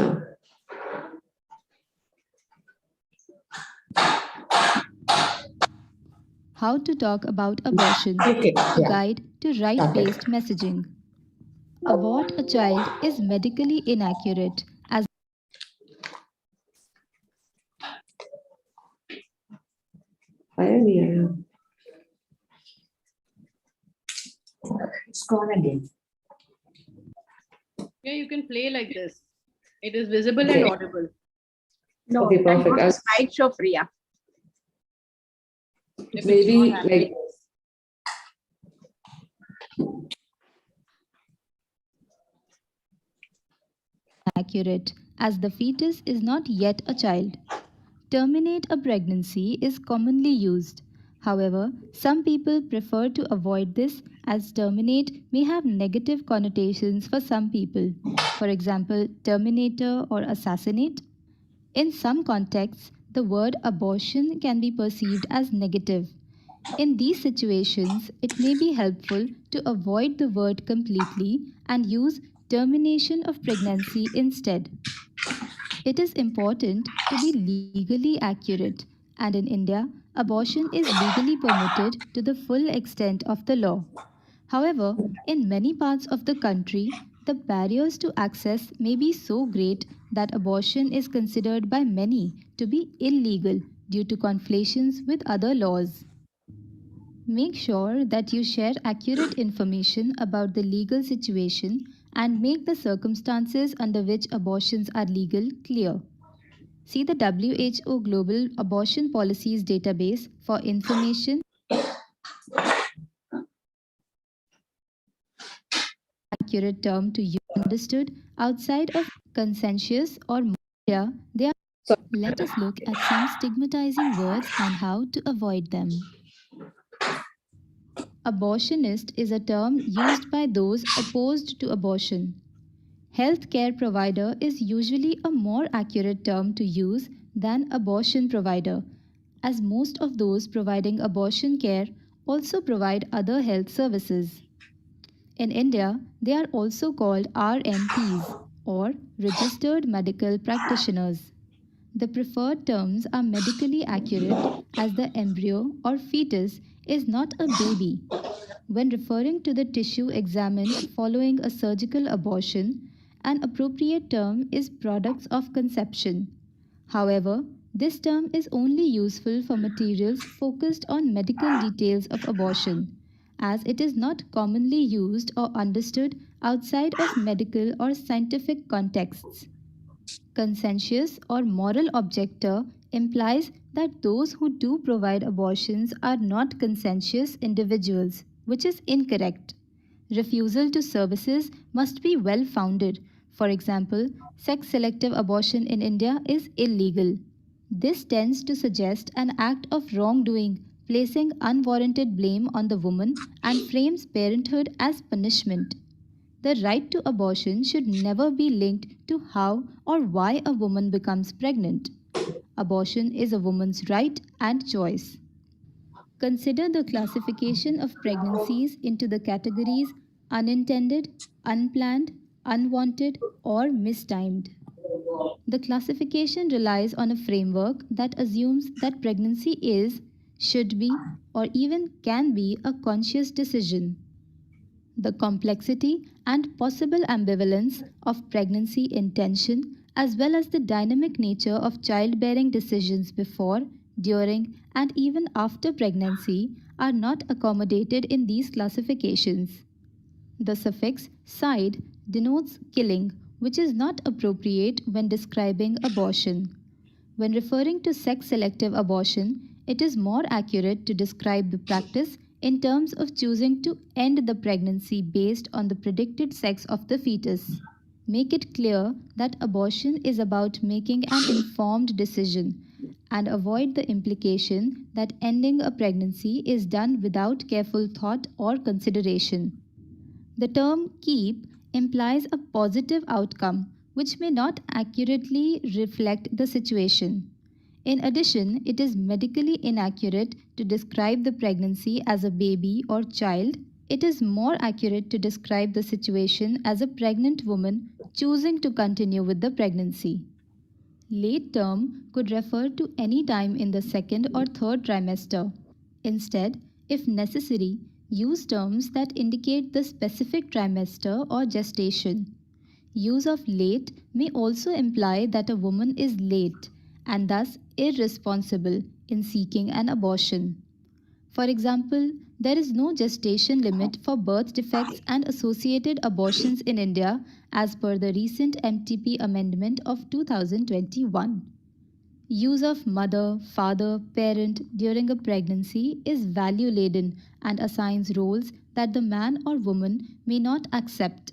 How to talk about abortion, Okay, a guide to right-based messaging. Abort a child is medically inaccurate as It's gone again. Yeah, you can play like this. It is visible and audible. No, Okay, perfect. and go to slideshow, Priya. Maybe like accurate as the fetus is not yet a child. Terminate a pregnancy is commonly used. However, some people prefer to avoid this as terminate may have negative connotations for some people. For example, terminator or assassinate. In some contexts, the word abortion can be perceived as negative. In these situations, it may be helpful to avoid the word completely and use termination of pregnancy instead. It is important to be legally accurate, and in India, abortion is legally permitted to the full extent of the law. However, in many parts of the country, the barriers to access may be so great that abortion is considered by many to be illegal due to conflations with other laws. Make sure that you share accurate information about the legal situation and make the circumstances under which abortions are legal clear. See the WHO Global Abortion Policies database for information accurate term to use understood outside of consensuous or yeah, they are. Let us look at some stigmatizing words and how to avoid them. Abortionist is a term used by those opposed to abortion. Healthcare provider is usually a more accurate term to use than abortion provider, as most of those providing abortion care also provide other health services. In India, they are also called RMPs or Registered Medical Practitioners. The preferred terms are medically accurate as the embryo or fetus is not a baby. When referring to the tissue examined following a surgical abortion, an appropriate term is products of conception. However, this term is only useful for materials focused on medical details of abortion, as it is not commonly used or understood outside of medical or scientific contexts. Conscientious or moral objector implies that those who do provide abortions are not conscientious individuals, which is incorrect. Refusal to services must be well founded. For example, sex selective abortion in India is illegal. This tends to suggest an act of wrongdoing, placing unwarranted blame on the woman and frames parenthood as punishment. The right to abortion should never be linked to how or why a woman becomes pregnant. Abortion is a woman's right and choice. Consider the classification of pregnancies into the categories unintended, unplanned, unwanted, or mistimed. The classification relies on a framework that assumes that pregnancy is, should be, or even can be a conscious decision. The complexity and possible ambivalence of pregnancy intention, as well as the dynamic nature of childbearing decisions before, during, and even after pregnancy, are not accommodated in these classifications. The suffix side denotes killing, which is not appropriate when describing abortion. When referring to sex selective abortion, it is more accurate to describe the practice in terms of choosing to end the pregnancy based on the predicted sex of the fetus. Make it clear that abortion is about making an informed decision and avoid the implication that ending a pregnancy is done without careful thought or consideration. The term keep implies a positive outcome which may not accurately reflect the situation. In addition, it is medically inaccurate to describe the pregnancy as a baby or child. It is more accurate to describe the situation as a pregnant woman choosing to continue with the pregnancy. Late term could refer to any time in the second or third trimester. Instead, if necessary, use terms that indicate the specific trimester or gestation. Use of late may also imply that a woman is late and thus irresponsible in seeking an abortion. For example, there is no gestation limit for birth defects and associated abortions in India as per the recent MTP amendment of 2021. Use of mother, father, parent during a pregnancy is value-laden and assigns roles that the man or woman may not accept.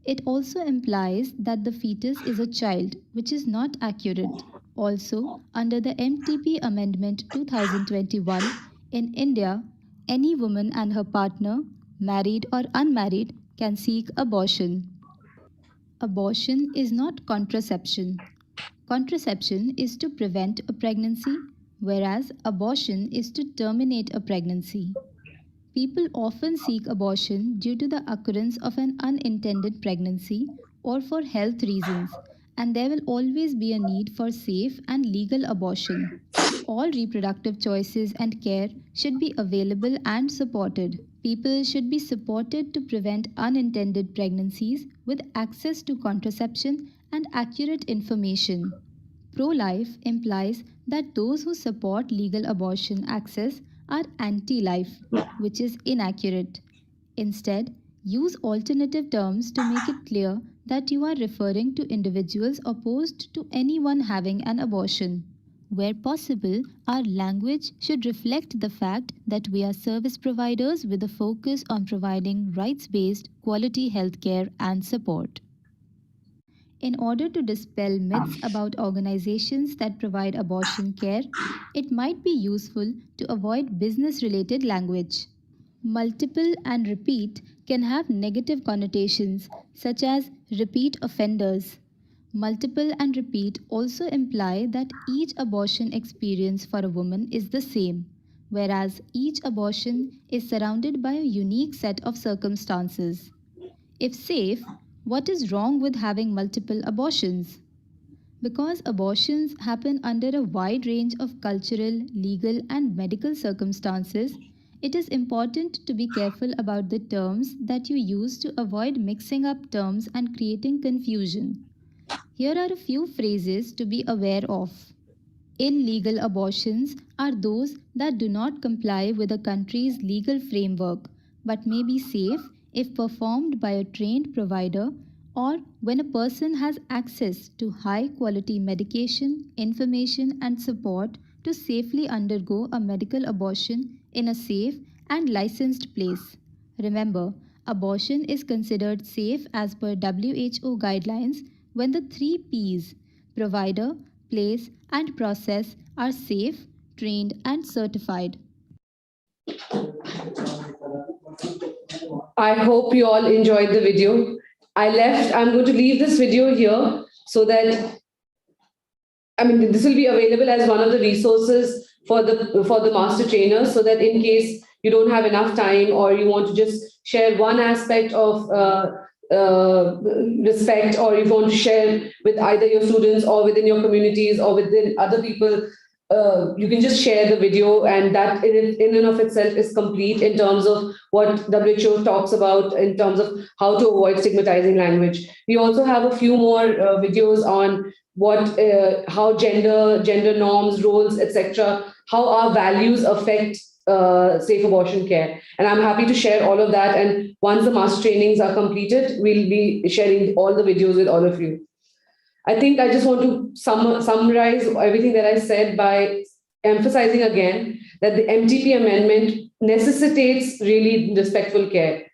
It also implies that the fetus is a child, which is not accurate. Also, under the MTP Amendment 2021, in India, any woman and her partner, married or unmarried, can seek abortion. Abortion is not contraception. Contraception is to prevent a pregnancy, whereas abortion is to terminate a pregnancy. People often seek abortion due to the occurrence of an unintended pregnancy or for health reasons, and there will always be a need for safe and legal abortion. All reproductive choices and care should be available and supported. People should be supported to prevent unintended pregnancies with access to contraception and accurate information. Pro-life implies that those who support legal abortion access are anti-life, which is inaccurate. Instead, use alternative terms to make it clear that you are referring to individuals opposed to anyone having an abortion. Where possible, our language should reflect the fact that we are service providers with a focus on providing rights-based quality healthcare and support. In order to dispel myths about organizations that provide abortion care, it might be useful to avoid business-related language. Multiple and repeat can have negative connotations, such as repeat offenders. Multiple and repeat also imply that each abortion experience for a woman is the same, whereas each abortion is surrounded by a unique set of circumstances. If safe, what is wrong with having multiple abortions? Because abortions happen under a wide range of cultural, legal, and medical circumstances, it is important to be careful about the terms that you use to avoid mixing up terms and creating confusion. Here are a few phrases to be aware of. Illegal abortions are those that do not comply with a country's legal framework but may be safe if performed by a trained provider or when a person has access to high quality medication, information, and support to safely undergo a medical abortion in a safe and licensed place. Remember, abortion is considered safe as per WHO guidelines when the 3 P's provider, place, and process are safe, trained, and certified. I hope you all enjoyed the video. I'm going to leave this video here so that, this will be available as one of the resources for the master trainers, so that in case you don't have enough time or you want to just share one aspect of respect, or you want to share with either your students or within your communities or within other people, you can just share the video, and that in and of itself is complete in terms of what WHO talks about in terms of how to avoid stigmatizing language. We also have a few more videos on how gender norms, roles, etc., how our values affect safe abortion care. And I'm happy to share all of that. And once the master trainings are completed, we'll be sharing all the videos with all of you. I think I just want to summarize everything that I said by emphasizing again that the MTP amendment necessitates really respectful care,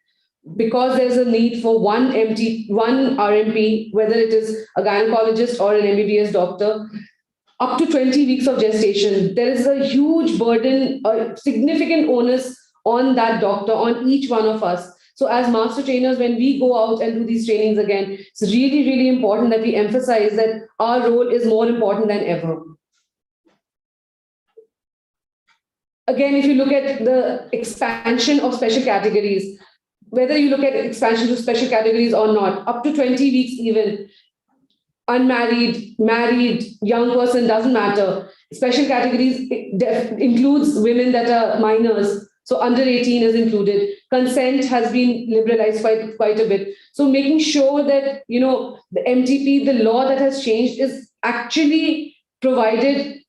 because there's a need for one RMP, whether it is a gynecologist or an MBBS doctor, up to 20 weeks of gestation. There is a huge burden, a significant onus on that doctor, on each one of us. So as master trainers, when we go out and do these trainings again, it's really, really important that we emphasize that our role is more important than ever. Again, if you look at the expansion of special categories, whether you look at expansion to special categories or not, up to 20 weeks even, unmarried, married, young person, doesn't matter. Special categories includes women that are minors. So under 18 is included. Consent has been liberalized quite a bit. So making sure that, the MTP, the law that has changed, is actually provided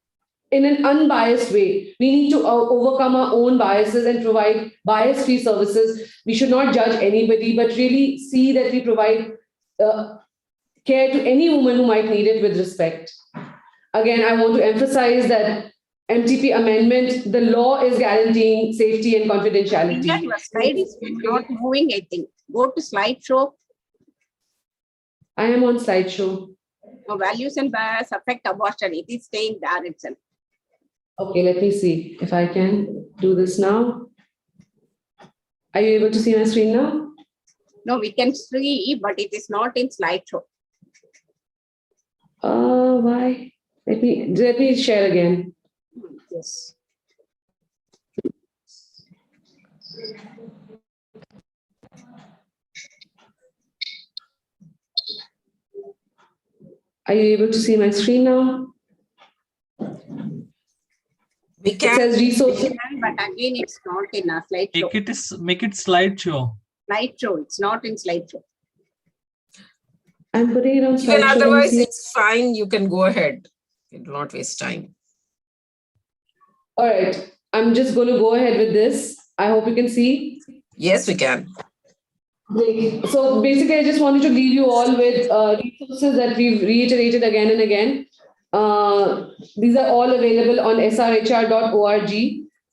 in an unbiased way. We need to overcome our own biases and provide bias-free services. We should not judge anybody, but really see that we provide care to any woman who might need it with respect. Again, I want to emphasize that MTP amendment, the law is guaranteeing safety and confidentiality. Yeah, your slide is not moving, I think. Go to slideshow. I am on slideshow. Values and bias affect abortion. It is staying there itself. Okay, let me see if I can do this now. Are you able to see my screen now? No, we can see, but it is not in slideshow. Why? Let me share again. Yes. Are you able to see my screen now? We can, it says resources. but again, it's not in a slideshow. Make it slideshow. Slideshow, it's not in slideshow. I'm putting it on Even slideshow. otherwise, it's fine. You can go ahead. It will not waste time. All right. I'm just going to go ahead with this. I hope you can see. Yes, we can. Great. So basically, I just wanted to leave you all with resources that we've reiterated again and again. These are all available on srhr.org.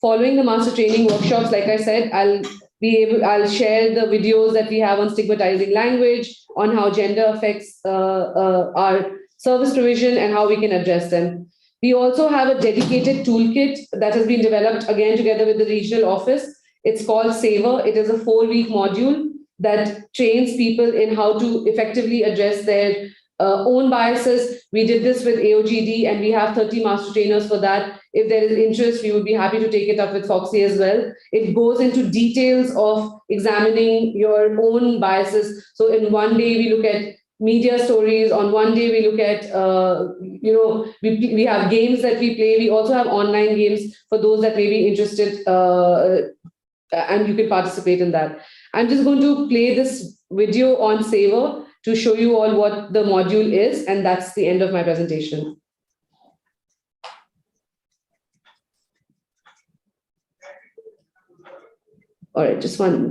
Following the master training workshops, like I said, I'll share the videos that we have on stigmatizing language, on how gender affects our service provision and how we can address them. We also have a dedicated toolkit that has been developed again together with the regional office. It's called SAVOR. It is a 4-week module that trains people in how to effectively address their own biases. We did this with AOGD and we have 30 master trainers for that. If there is interest, we would be happy to take it up with Foxy as well. It goes into details of examining your own biases. So in one day, we look at media stories. On one day, we look at, we have games that we play. We also have online games for those that may be interested and you can participate in that. I'm just going to play this video on SAVOR to show you all what the module is, and that's the end of my presentation. All right, just one.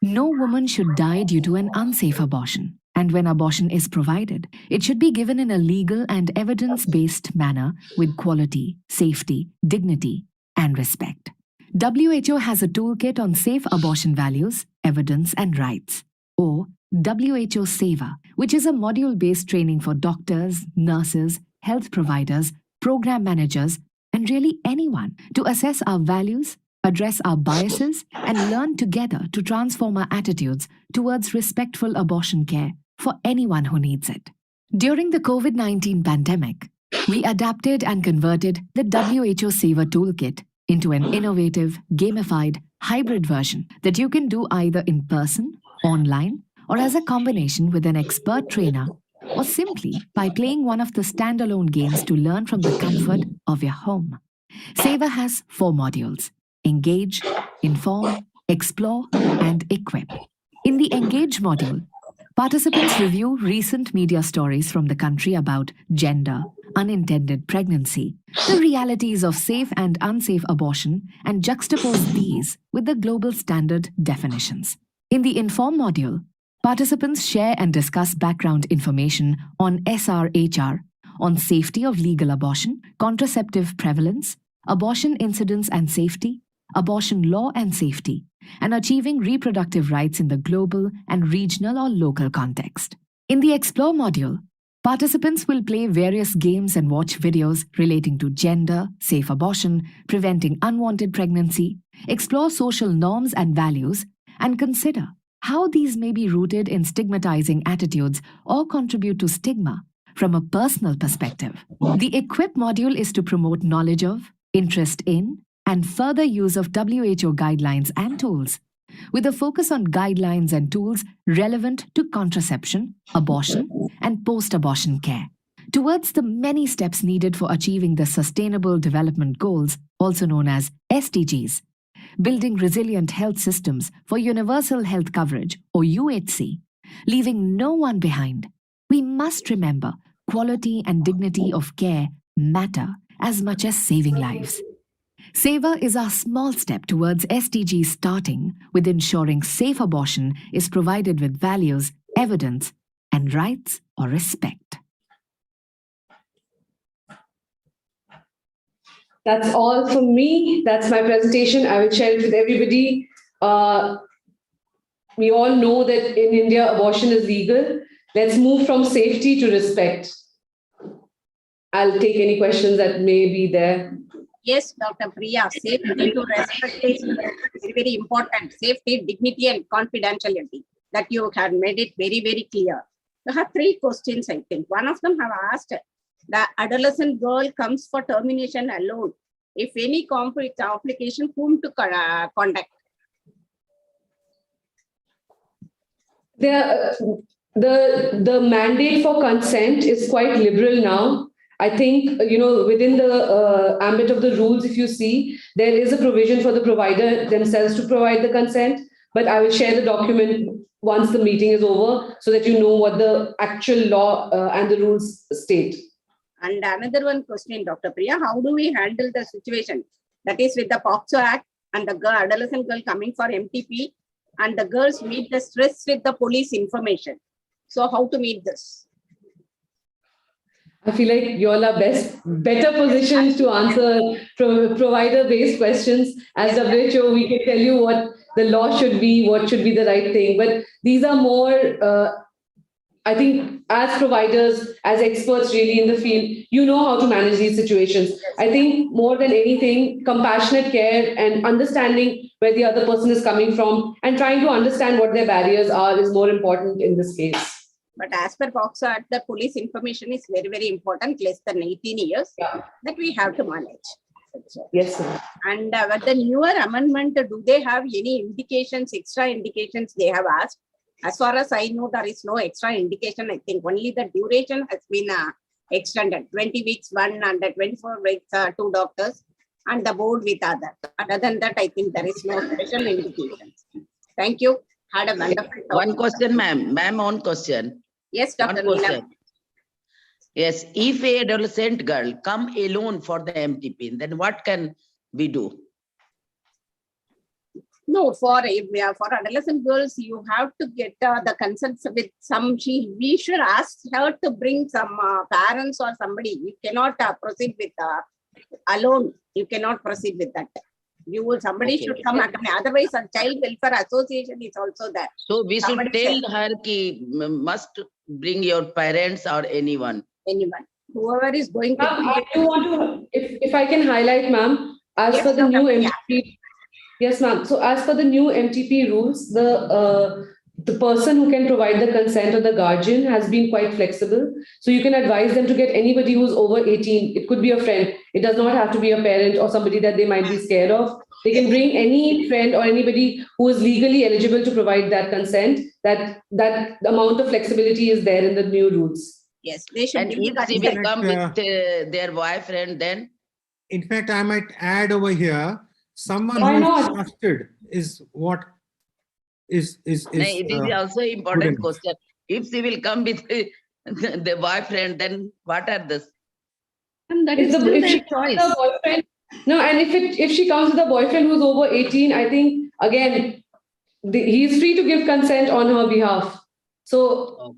No woman should die due to an unsafe abortion. And when abortion is provided, it should be given in a legal and evidence-based manner with quality, safety, dignity, and respect. WHO has a toolkit on safe abortion values, evidence, and rights, or WHO SAVOR, which is a module-based training for doctors, nurses, health providers, program managers, and really anyone to assess our values, address our biases, and learn together to transform our attitudes towards respectful abortion care for anyone who needs it. During the COVID-19 pandemic, we adapted and converted the WHO SAVOR toolkit into an innovative, gamified, hybrid version that you can do either in person, online, or as a combination with an expert trainer, or simply by playing one of the standalone games to learn from the comfort of your home. SAVOR has 4 modules: Engage, Inform, Explore, and Equip. In the Engage module, participants review recent media stories from the country about gender, unintended pregnancy, the realities of safe and unsafe abortion, and juxtapose these with the global standard definitions. In the Inform module, participants share and discuss background information on SRHR, on safety of legal abortion, contraceptive prevalence, abortion incidence and safety, abortion law and safety, and achieving reproductive rights in the global and regional or local context. In the Explore module, participants will play various games and watch videos relating to gender, safe abortion, preventing unwanted pregnancy, explore social norms and values, and consider how these may be rooted in stigmatizing attitudes or contribute to stigma from a personal perspective. The Equip module is to promote knowledge of, interest in, and further use of WHO guidelines and tools, with a focus on guidelines and tools relevant to contraception, abortion, and post-abortion care, towards the many steps needed for achieving the Sustainable Development Goals, also known as SDGs, building resilient health systems for universal health coverage, or UHC, leaving no one behind. We must remember quality and dignity of care matter as much as saving lives. SAVOR is our small step towards SDGs, starting with ensuring safe abortion is provided with values, evidence, and rights or respect. That's all from me. That's my presentation. I will share it with everybody. We all know that in India, abortion is legal. Let's move from safety to respect. I'll take any questions that may be there. Yes, Dr. Priya, safety to respect is very, very important. Safety, dignity, and confidentiality. That you have made it very, very clear. You have 3 questions, I think. One of them have asked, the adolescent girl comes for termination alone. If any conflict application, whom to contact? The mandate for consent is quite liberal now. I think, within the ambit of the rules, if you see, there is a provision for the provider themselves to provide the consent, but I will share the document once the meeting is over so that you know what the actual law and the rules state. And another one question, Dr. Priya, how do we handle the situation that is with the POCSO Act and the adolescent girl coming for MTP and the girls meet the stress with the police information? So how to meet this? I feel like you all are better positioned to answer provider-based questions. As WHO, we can tell you what the law should be, what should be the right thing. But these are more, I think, as providers, as experts really in the field, you know how to manage these situations. I think more than anything, compassionate care and understanding where the other person is coming from and trying to understand what their barriers are is more important in this case. But as per POCSO Act, the police information is very, very important, less than 18 years, that we have to manage. Yes, sir. And with the newer amendment, do they have any indications, extra indications they have asked? As far as I know, there is no extra indication. I think only the duration has been extended. 20 weeks, one, and 24 weeks, two doctors, and the board with other. Other than that, I think there is no special indications. Thank you. Had a wonderful talk. One question, ma'am. Ma'am, one question. Yes, Dr. One question. Yes, if a adolescent girl come alone for the MTP, then what can we do? No, for adolescent girls, you have to get the consent with some. We should ask her to bring some parents or somebody. You cannot proceed with alone. You cannot proceed with that. Somebody should come accompany. Otherwise, a child welfare association is also there. So we should tell her ki must bring your parents or anyone. Anyone, whoever is going to. I do want to, if I can highlight, ma'am, as per the new MTP. Yes, ma'am. So as per the new MTP rules, the person who can provide the consent or the guardian has been quite flexible. So you can advise them to get anybody who's over 18. It could be a friend. It does not have to be a parent or somebody that they might be scared of. They can bring any friend or anybody who is legally eligible to provide that consent. That amount of flexibility is there in the new rules. Yes, they should. And if she will come with their boyfriend, then? In fact, I might add over here, someone who is trusted is what is it is also important question. If she will come with the boyfriend, then what are this? And that is still their choice. No, and if she comes with a boyfriend who's over 18, I think again he is free to give consent on her behalf. So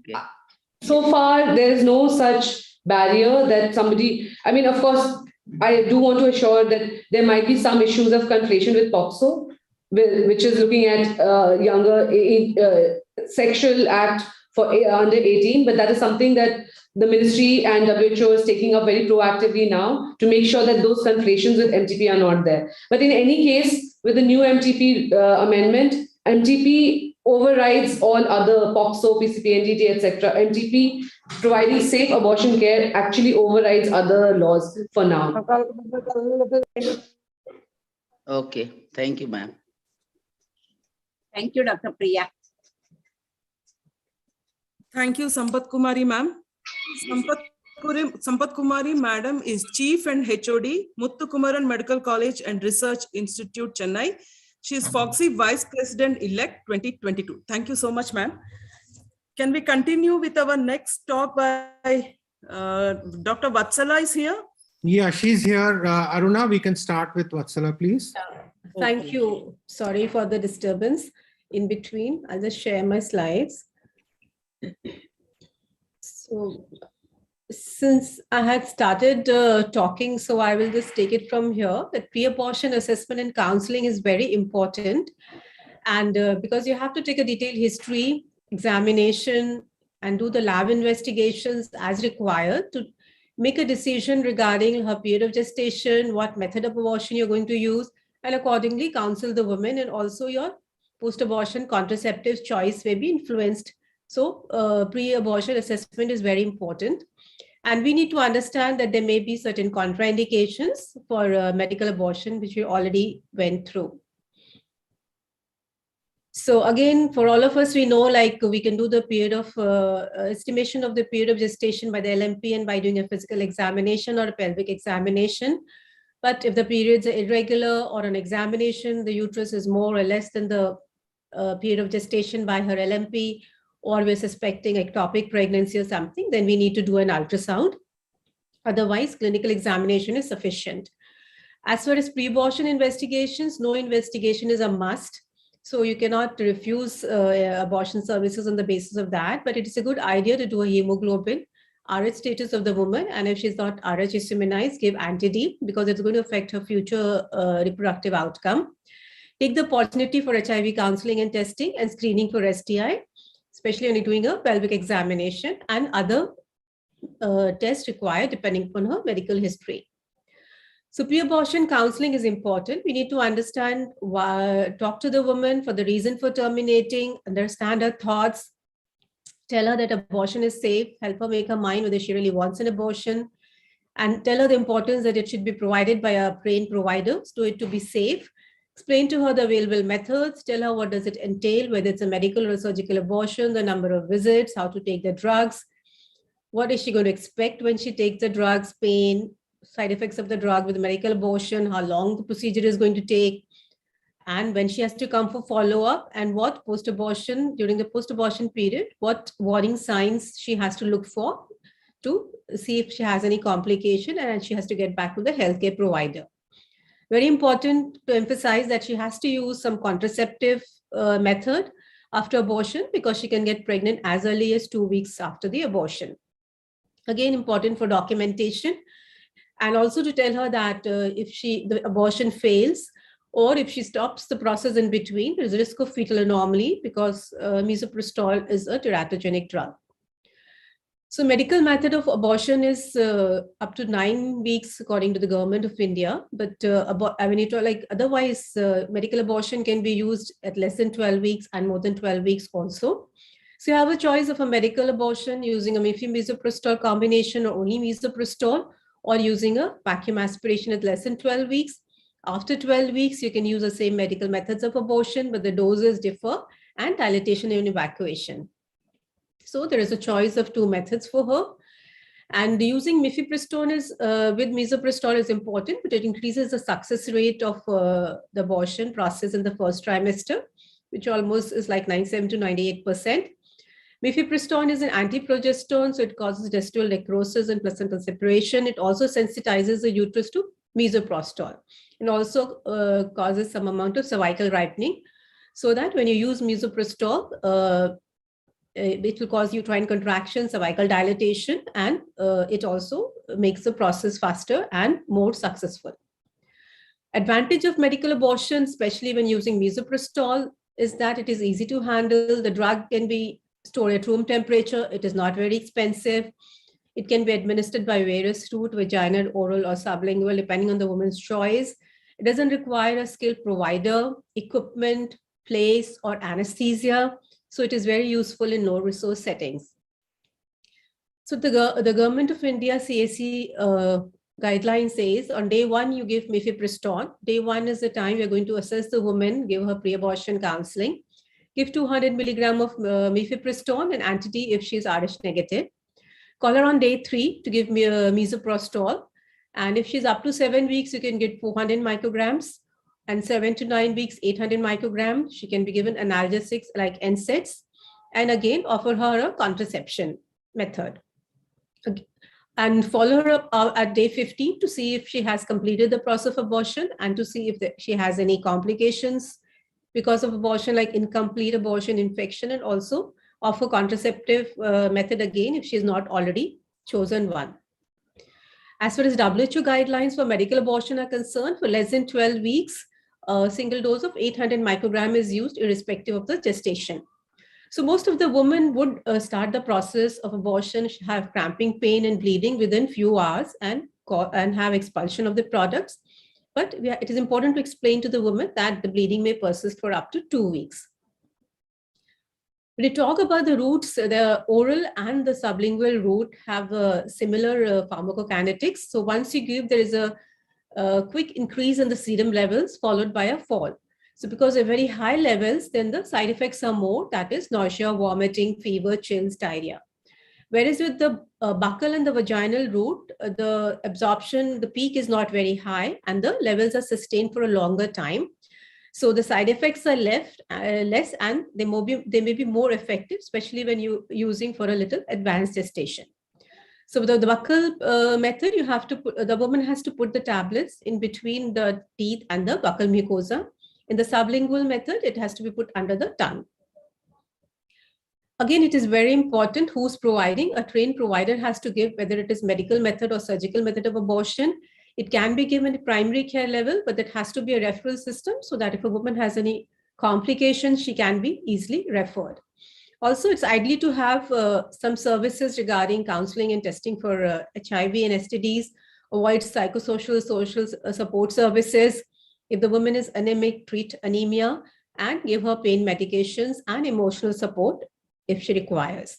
so far there is no such barrier that somebody. I mean, of course, I do want to assure that there might be some issues of conflation with POCSO, which is looking at younger sexual act for under 18, but that is something that the ministry and WHO is taking up very proactively now to make sure that those conflations with MTP are not there. But in any case, with the new MTP amendment, MTP overrides all other POCSO, PCP, NDT, etc. MTP providing safe abortion care actually overrides other laws for now. Okay, thank you, ma'am. Thank you, Dr. Priya. Thank you, Sampat Kumari, ma'am. Sampat Kumari, madam, is Chief and HOD, Muthu Kumaran Medical College and Research Institute, Chennai. She is FOXY Vice President-elect 2022. Thank you so much, ma'am. Can we continue with our next talk by Dr. Vatsala is here? Yeah, she's here. Aruna, we can start with Vatsala, please. Thank you. Sorry for the disturbance in between. I'll just share my slides. So since I had started talking, so I will just take it from here. That pre-abortion assessment and counseling is very important. And because you have to take a detailed history, examination, and do the lab investigations as required to make a decision regarding her period of gestation, what method of abortion you're going to use, and accordingly counsel the woman, and also your post-abortion contraceptive choice may be influenced. So pre-abortion assessment is very important. And we need to understand that there may be certain contraindications for medical abortion, which we already went through. So again, for all of us, we know like we can do the period of estimation of the period of gestation by the LMP and by doing a physical examination or a pelvic examination. But if the periods are irregular or an examination, the uterus is more or less than the period of gestation by her LMP, or we're suspecting ectopic pregnancy or something, then we need to do an ultrasound. Otherwise, clinical examination is sufficient. As far as pre-abortion investigations, no investigation is a must. So you cannot refuse abortion services on the basis of that, but it is a good idea to do a hemoglobin, RH status of the woman, and if she's not RH immunized, give anti-D because it's going to affect her future reproductive outcome. Take the opportunity for HIV counseling and testing and screening for STI, especially when you're doing a pelvic examination and other tests required depending upon her medical history. So pre-abortion counseling is important. We need to understand why, talk to the woman for the reason for terminating, understand her thoughts, tell her that abortion is safe, help her make her mind whether she really wants an abortion, and tell her the importance that it should be provided by a trained provider so it to be safe. Explain to her the available methods, tell her what does it entail, whether it's a medical or a surgical abortion, the number of visits, how to take the drugs, what is she going to expect when she takes the drugs, pain, side effects of the drug with medical abortion, how long the procedure is going to take, and when she has to come for follow-up, and what post-abortion, during the post-abortion period, what warning signs she has to look for to see if she has any complication, and she has to get back to the healthcare provider. Very important to emphasize that she has to use some contraceptive method after abortion because she can get pregnant as early as 2 weeks after the abortion. Again, important for documentation. And also to tell her that if the abortion fails, or if she stops the process in between, there's a risk of fetal anomaly because Mesoprestol is a teratogenic drug. So medical method of abortion is up to 9 weeks according to the government of India. But otherwise, medical abortion can be used at less than 12 weeks and more than 12 weeks also. So you have a choice of a medical abortion using a Mesoprestol combination or only Mesoprestol, or using a vacuum aspiration at less than 12 weeks. After 12 weeks, you can use the same medical methods of abortion, but the doses differ and dilatation and evacuation. So there is a choice of 2 methods for her. And using mifepristone with Mesoprestol is important, but it increases the success rate of the abortion process in the first trimester, which almost is like 97 to 98%. Mifepristone is an antiprogesterone, so it causes gestational necrosis and placental separation. It also sensitizes the uterus to Mesoprestol and also causes some amount of cervical ripening, so that when you use Mesoprestol, it will cause uterine contraction, cervical dilatation, and it also makes the process faster and more successful. Advantage of medical abortion, especially when using Mesoprestol, is that it is easy to handle. The drug can be stored at room temperature. It is not very expensive. It can be administered by various route, vaginal, oral, or sublingual, depending on the woman's choice. It doesn't require a skilled provider, equipment, place, or anesthesia. So it is very useful in low resource settings. So the government of India CAC guideline says on day 1, you give mifepristone. Day 1 is the time you're going to assess the woman, give her pre-abortion counseling. Give 200 milligram of mifepristone and anti-D if she's RH negative. Call her on day 3 to give me Mesoprestol. And if she's up to 7 weeks, you can get 400 micrograms. And 7 to 9 weeks, 800 micrograms. She can be given analgesics like NSAIDs. And again, offer her a contraception method. And follow her up at day 15 to see if she has completed the process of abortion and to see if she has any complications because of abortion, like incomplete abortion, infection, and also offer contraceptive method again if she's not already chosen one. As far as WHO guidelines for medical abortion are concerned, for less than 12 weeks, a single dose of 800 microgram is used irrespective of the gestation. So most of the women would start the process of abortion, have cramping pain and bleeding within few hours and have expulsion of the products. But it is important to explain to the woman that the bleeding may persist for up to 2 weeks. When you talk about the routes, the oral and the sublingual route have similar pharmacokinetics. So once you give, there is a quick increase in the serum levels followed by a fall. So because of very high levels, then the side effects are more, that is nausea, vomiting, fever, chills, diarrhea. Whereas with the buccal and the vaginal route, the absorption, the peak is not very high and the levels are sustained for a longer time. So the side effects are less and they may be more effective, especially when you're using for a little advanced gestation. So with the buccal method, you have to put, the woman has to put the tablets in between the teeth and the buccal mucosa. In the sublingual method, it has to be put under the tongue. Again, it is very important who's providing. A trained provider has to give, whether it is medical method or surgical method of abortion. It can be given at primary care level, but it has to be a referral system so that if a woman has any complications, she can be easily referred. Also, it's ideal to have some services regarding counseling and testing for HIV and STDs, avoid psychosocial support services. If the woman is anemic, treat anemia and give her pain medications and emotional support if she requires.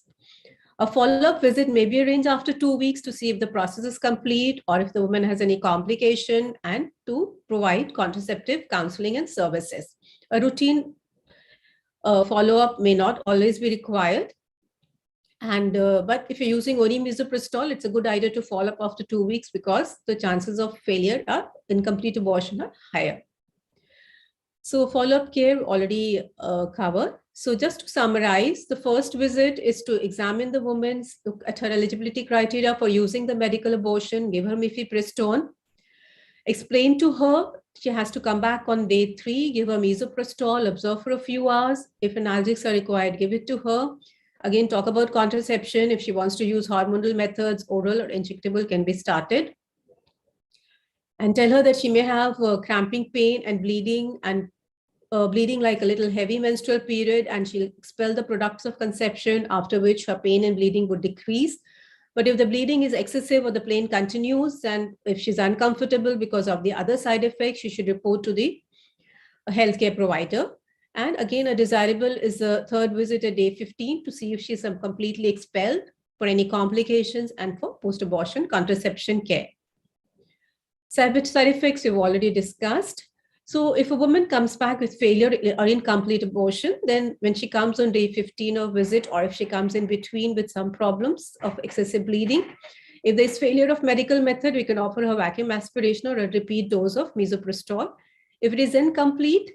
A follow-up visit may be arranged after 2 weeks to see if the process is complete or if the woman has any complication, and to provide contraceptive counseling and services. A routine follow-up may not always be required. And but if you're using only Mesoprestol, it's a good idea to follow up after 2 weeks because the chances of failure or incomplete abortion are higher. So follow-up care already covered. So just to summarize, the first visit is to examine the woman, look at her eligibility criteria for using the medical abortion, give her mifepristone, explain to her she has to come back on day 3, give her Mesoprestol, observe for a few hours. If analgesics are required, give it to her. Again, talk about contraception. If she wants to use hormonal methods, oral or injectable can be started. And tell her that she may have cramping pain and bleeding like a little heavy menstrual period, and she'll expel the products of conception, after which her pain and bleeding would decrease. But if the bleeding is excessive or the pain continues, and if she's uncomfortable because of the other side effects, she should report to the healthcare provider. And again, a desirable is a third visit at day 15 to see if she's completely expelled for any complications and for post-abortion contraception care. Side effects we've already discussed. So if a woman comes back with failure or incomplete abortion, then when she comes on day 15 of visit, or if she comes in between with some problems of excessive bleeding, if there's failure of medical method, we can offer her vacuum aspiration or a repeat dose of Mesoprestol. If it is incomplete,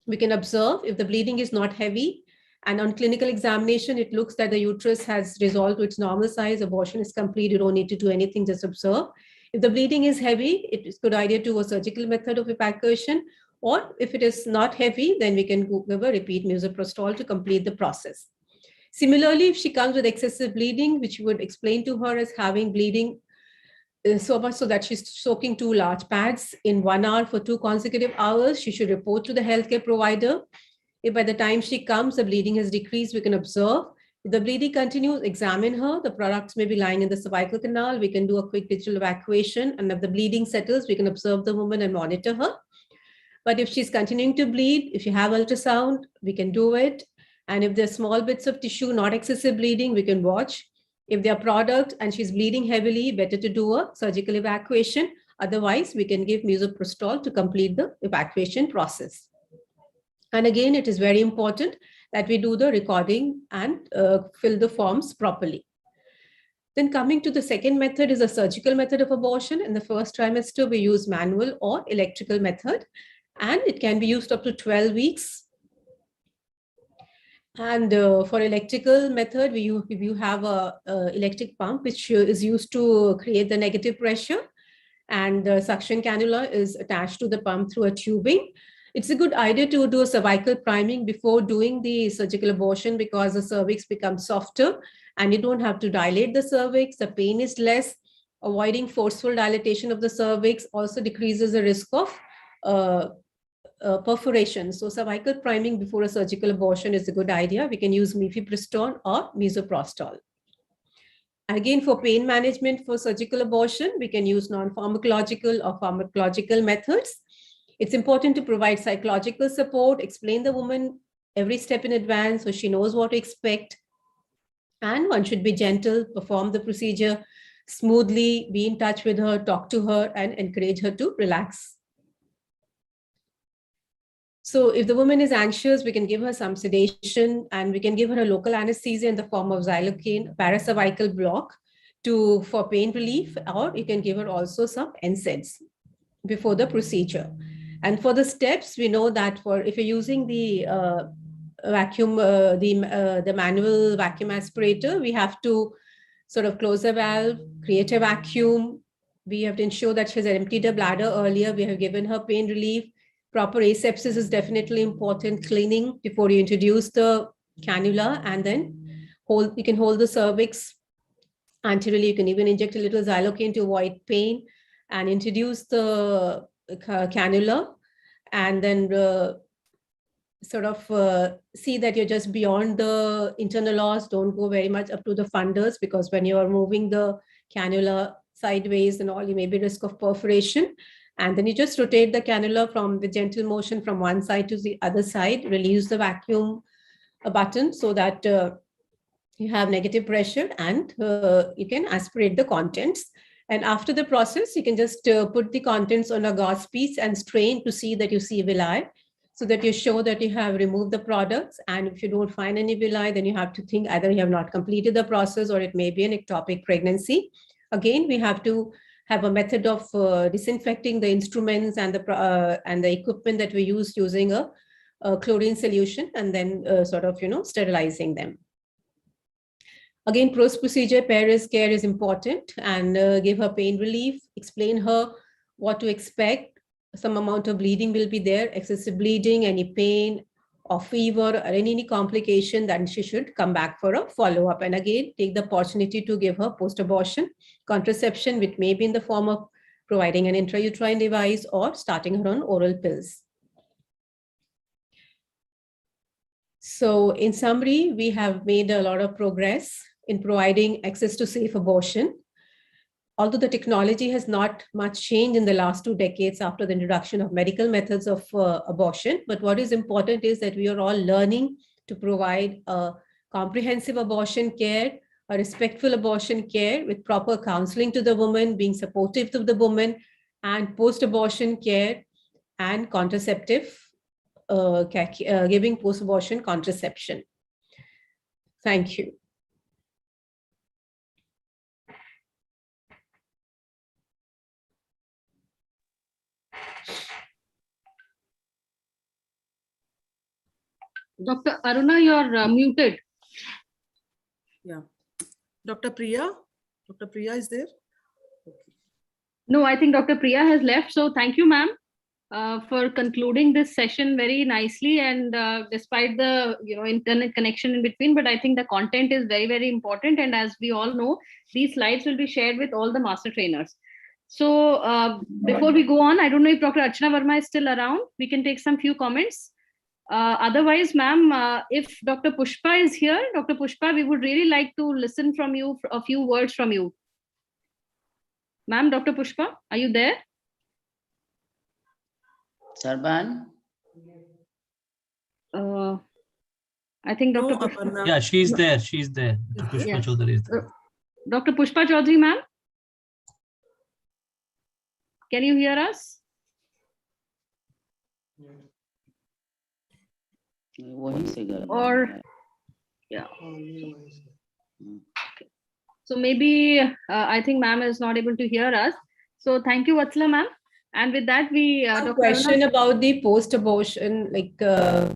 we can observe if the bleeding is not heavy, and on clinical examination, it looks that the uterus has resolved to its normal size, abortion is complete, you don't need to do anything, just observe. If the bleeding is heavy, it is a good idea to do a surgical method of evacuation, or if it is not heavy, then we can give a repeat Mesoprestol to complete the process. Similarly, if she comes with excessive bleeding, which we would explain to her as having bleeding so much so that she's soaking 2 large pads in 1 hour for 2 consecutive hours, she should report to the healthcare provider. If by the time she comes, the bleeding has decreased, we can observe. If the bleeding continues, examine her. The products may be lying in the cervical canal. We can do a quick digital evacuation. And if the bleeding settles, we can observe the woman and monitor her. But if she's continuing to bleed, if you have ultrasound, we can do it. And if there's small bits of tissue, not excessive bleeding, we can watch. If there are products and she's bleeding heavily, better to do a surgical evacuation. Otherwise, we can give Mesoprestol to complete the evacuation process. And again, it is very important that we do the recording and fill the forms properly. Then coming to the second method is a surgical method of abortion. In the first trimester, we use manual or electrical method, and it can be used up to 12 weeks. And for electrical method, you have a electric pump, which is used to create the negative pressure, and the suction cannula is attached to the pump through a tubing. It's a good idea to do a cervical priming before doing the surgical abortion because the cervix becomes softer and you don't have to dilate the cervix. The pain is less. Avoiding forceful dilatation of the cervix also decreases the risk of perforation. So cervical priming before a surgical abortion is a good idea. We can use mifepristone or Mesoprestol. Again, for pain management for surgical abortion, we can use non-pharmacological or pharmacological methods. It's important to provide psychological support, explain the woman every step in advance so she knows what to expect. And one should be gentle, perform the procedure smoothly, be in touch with her, talk to her, and encourage her to relax. So if the woman is anxious, we can give her some sedation and we can give her a local anesthesia in the form of xylocaine, paracervical block for pain relief, or you can give her also some NSAIDs before the procedure. And for the steps, we know that if you're using the vacuum, the manual vacuum aspirator, we have to sort of close the valve, create a vacuum. We have to ensure that she has emptied her bladder earlier. We have given her pain relief. Proper asepsis is definitely important. Cleaning before you introduce the cannula, and then you can hold the cervix anteriorly. You can even inject a little xylocaine to avoid pain and introduce the cannula, and then see that you're just beyond the internal os. Don't go very much up to the fundus, because when you are moving the cannula sideways and all, you may be risk of perforation. And then you just rotate the cannula from the gentle motion from one side to the other side, release the vacuum button so that you have negative pressure, and you can aspirate the contents. And after the process, you can just put the contents on a gauze piece and strain to see that you see villi, so that you show that you have removed the products. And if you don't find any villi, then you have to think either you have not completed the process or it may be an ectopic pregnancy. Again, we have to have a method of disinfecting the instruments and the equipment that we use using a chlorine solution, and then sterilizing them. Again, post-procedure pair-risk care is important, and give her pain relief, explain her what to expect. Some amount of bleeding will be there, excessive bleeding, any pain or fever or any complication, then she should come back for a follow-up. And again, take the opportunity to give her post-abortion contraception, which may be in the form of providing an intrauterine device or starting her on oral pills. So in summary, we have made a lot of progress in providing access to safe abortion. Although the technology has not much changed in the last 2 decades after the introduction of medical methods of abortion, but what is important is that we are all learning to provide a comprehensive abortion care, a respectful abortion care with proper counseling to the woman, being supportive to the woman, and post-abortion care and contraceptive, giving post-abortion contraception. Thank you. Dr. Aruna, you're muted. Yeah. Dr. Priya? Dr. Priya is there? No, I think Dr. Priya has left. So thank you, ma'am, for concluding this session very nicely. And despite the internet connection in between, but I think the content is very, very important. And as we all know, these slides will be shared with all the master trainers. So before we go on, I don't know if Dr. Archana Verma is still around. We can take some few comments. Otherwise, ma'am, if Dr. Pushpa is here, Dr. Pushpa, we would really like to listen from you, a few words from you. Ma'am, Dr. Pushpa, are you there? Sarban? I think Dr. Pushpa. Yeah, she's there. She's there. Dr. Pushpa Chaudhary is there. Dr. Pushpa Chaudhary, ma'am? Can you hear us? Or yeah. Okay. So maybe I think ma'am is not able to hear us. So thank you, Vatsala ma'am. And with that, we a question about the post-abortion, like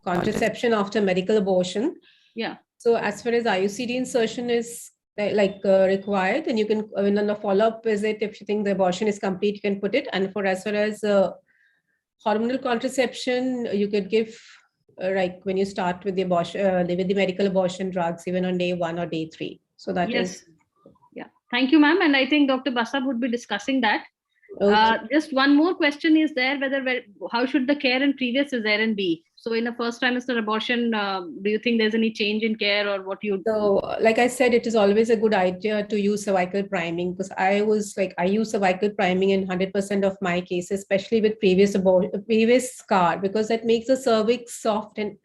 contraception after medical abortion. Yeah. So as far as IUCD insertion is required, then you can, when on a follow-up visit, if you think the abortion is complete, you can put it. And for as far as hormonal contraception, you could give when you start with the abortion, with the medical abortion drugs, even on day 1 or day 3. So that is. Yeah. Thank you, ma'am. And I think Dr. Basab would be discussing that. Okay. Just one more question is there, how should the care in previous cesarean be? So in a first trimester abortion, do you think there's any change in care, or what you? So like I said, it is always a good idea to use cervical priming, because I use cervical priming in 100% of my cases, especially with previous scar, because that makes the cervix soft, and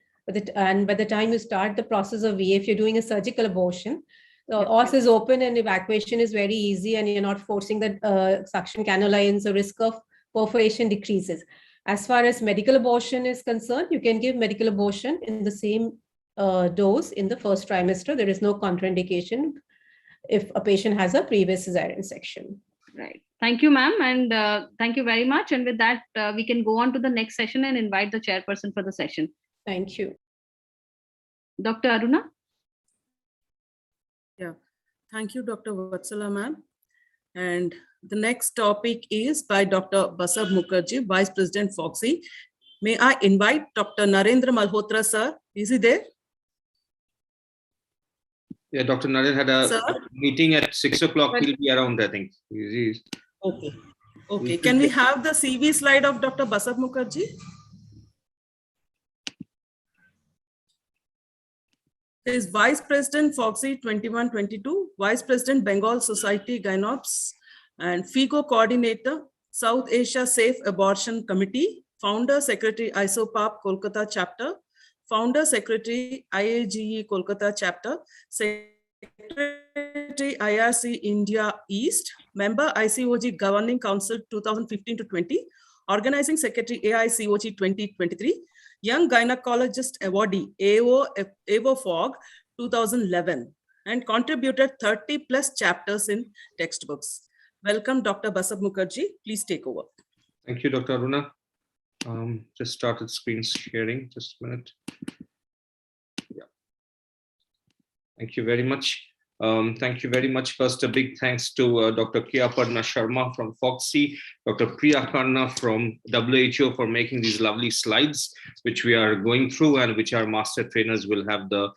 by the time you start the process of VA, if you're doing a surgical abortion, the os is open and evacuation is very easy, and you're not forcing the suction cannula in, so risk of perforation decreases. As far as medical abortion is concerned, you can give medical abortion in the same dose in the first trimester. There is no contraindication if a patient has a previous cesarean section. Right. Thank you, ma'am. And thank you very much. And with that, we can go on to the next session and invite the chairperson for the session. Thank you. Dr. Aruna? Yeah. Thank you, Dr. Vatsala, ma'am. And the next topic is by Dr. Basab Mukherjee, Vice President Foxy. May I invite Dr. Narendra Malhotra, sir? Is he there? Yeah, Dr. Narendra had a meeting at 6 o'clock. He'll be around, I think. Okay. Okay. Can we have the CV slide of Dr. Basab Mukherjee? He is Vice President Foxy 2122, Vice President Bengal Society Gynops, and FIGO Coordinator, South Asia Safe Abortion Committee, Founder Secretary ISOPAP Kolkata Chapter, Founder Secretary IAGE Kolkata Chapter, Secretary IRC India East, Member ICOG Governing Council 2015 to 20, Organizing Secretary AICOG 2023, Young Gynecologist Awardee AVO FOG 2011, and contributed 30 plus chapters in textbooks. Welcome, Dr. Basab Mukherjee. Please take over. Thank you, Dr. Aruna. Just started screen sharing, just a minute. Yeah. Thank you very much. Thank you very much. First, a big thanks to Dr. Kiyaparna Sharma from Foxy, Dr. Priya Khanna from WHO for making these lovely slides, which we are going through and which our master trainers will have the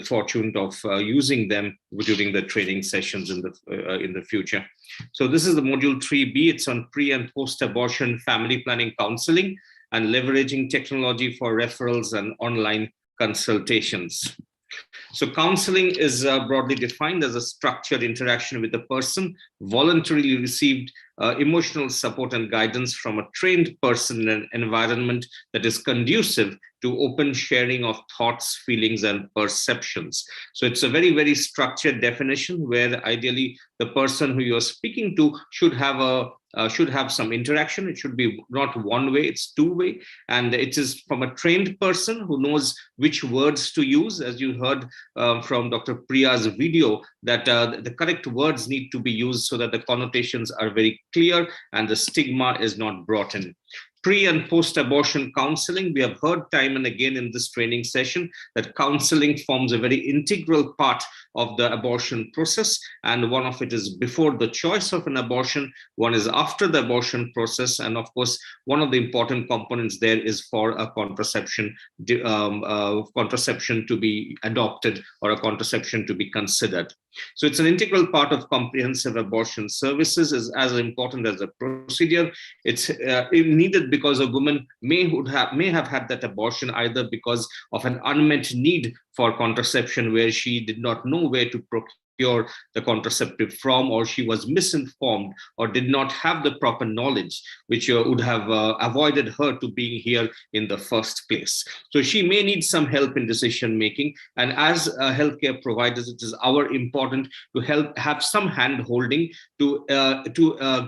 fortune of using them during the training sessions in the future. So this is the module 3B. It's on pre and post-abortion family planning counseling and leveraging technology for referrals and online consultations. So counseling is broadly defined as a structured interaction with a person, voluntarily received emotional support and guidance from a trained person in an environment that is conducive to open sharing of thoughts, feelings, and perceptions. So it's a very, very structured definition where ideally the person who you're speaking to should have some interaction. It should be not one way, it's two-way. And it is from a trained person who knows which words to use. As you heard from Dr. Priya's video, that the correct words need to be used so that the connotations are very clear and the stigma is not brought in. Pre and post-abortion counseling, we have heard time and again in this training session that counseling forms a very integral part of the abortion process. And one of it is before the choice of an abortion, one is after the abortion process. And of course, one of the important components there is for a contraception to be adopted or a contraception to be considered. So it's an integral part of comprehensive abortion services, is as important as the procedure. It's needed because a woman may have had that abortion either because of an unmet need for contraception where she did not know where to procure the contraceptive from, or she was misinformed or did not have the proper knowledge, which would have avoided her to being here in the first place. So she may need some help in decision making, and as healthcare providers, it is important to have some hand holding to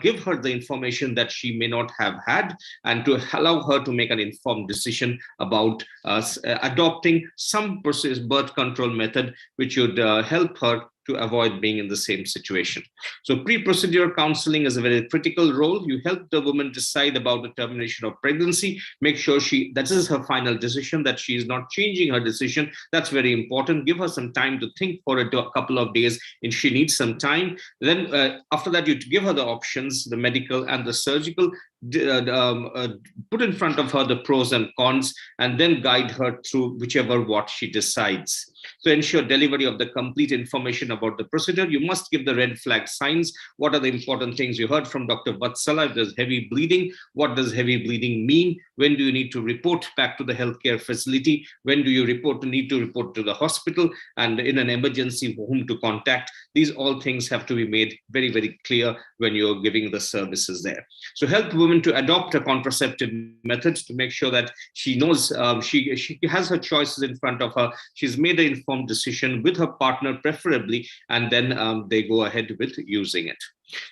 give her the information that she may not have had, and to allow her to make an informed decision about adopting some birth control method which would help her to avoid being in the same situation. So pre-procedural counseling is a very critical role. You help the woman decide about the termination of pregnancy, make sure that is her final decision, that she is not changing her decision. That's very important. Give her some time to think for a couple of days if she needs some time. Then after that, you give her the options, the medical and the surgical, put in front of her the pros and cons, and then guide her through what she decides. So ensure delivery of the complete information about the procedure. You must give the red flag signs. What are the important things? You heard from Dr. Vatsala. If there's heavy bleeding, what does heavy bleeding mean? When do you need to report back to the healthcare facility? When do you need to report to the hospital? And in an emergency, whom to contact? These all things have to be made very, very clear when you're giving the services there. So help women to adopt a contraceptive method to make sure that she knows she has her choices in front of her. She's made an informed decision with her partner preferably, and then they go ahead with using it.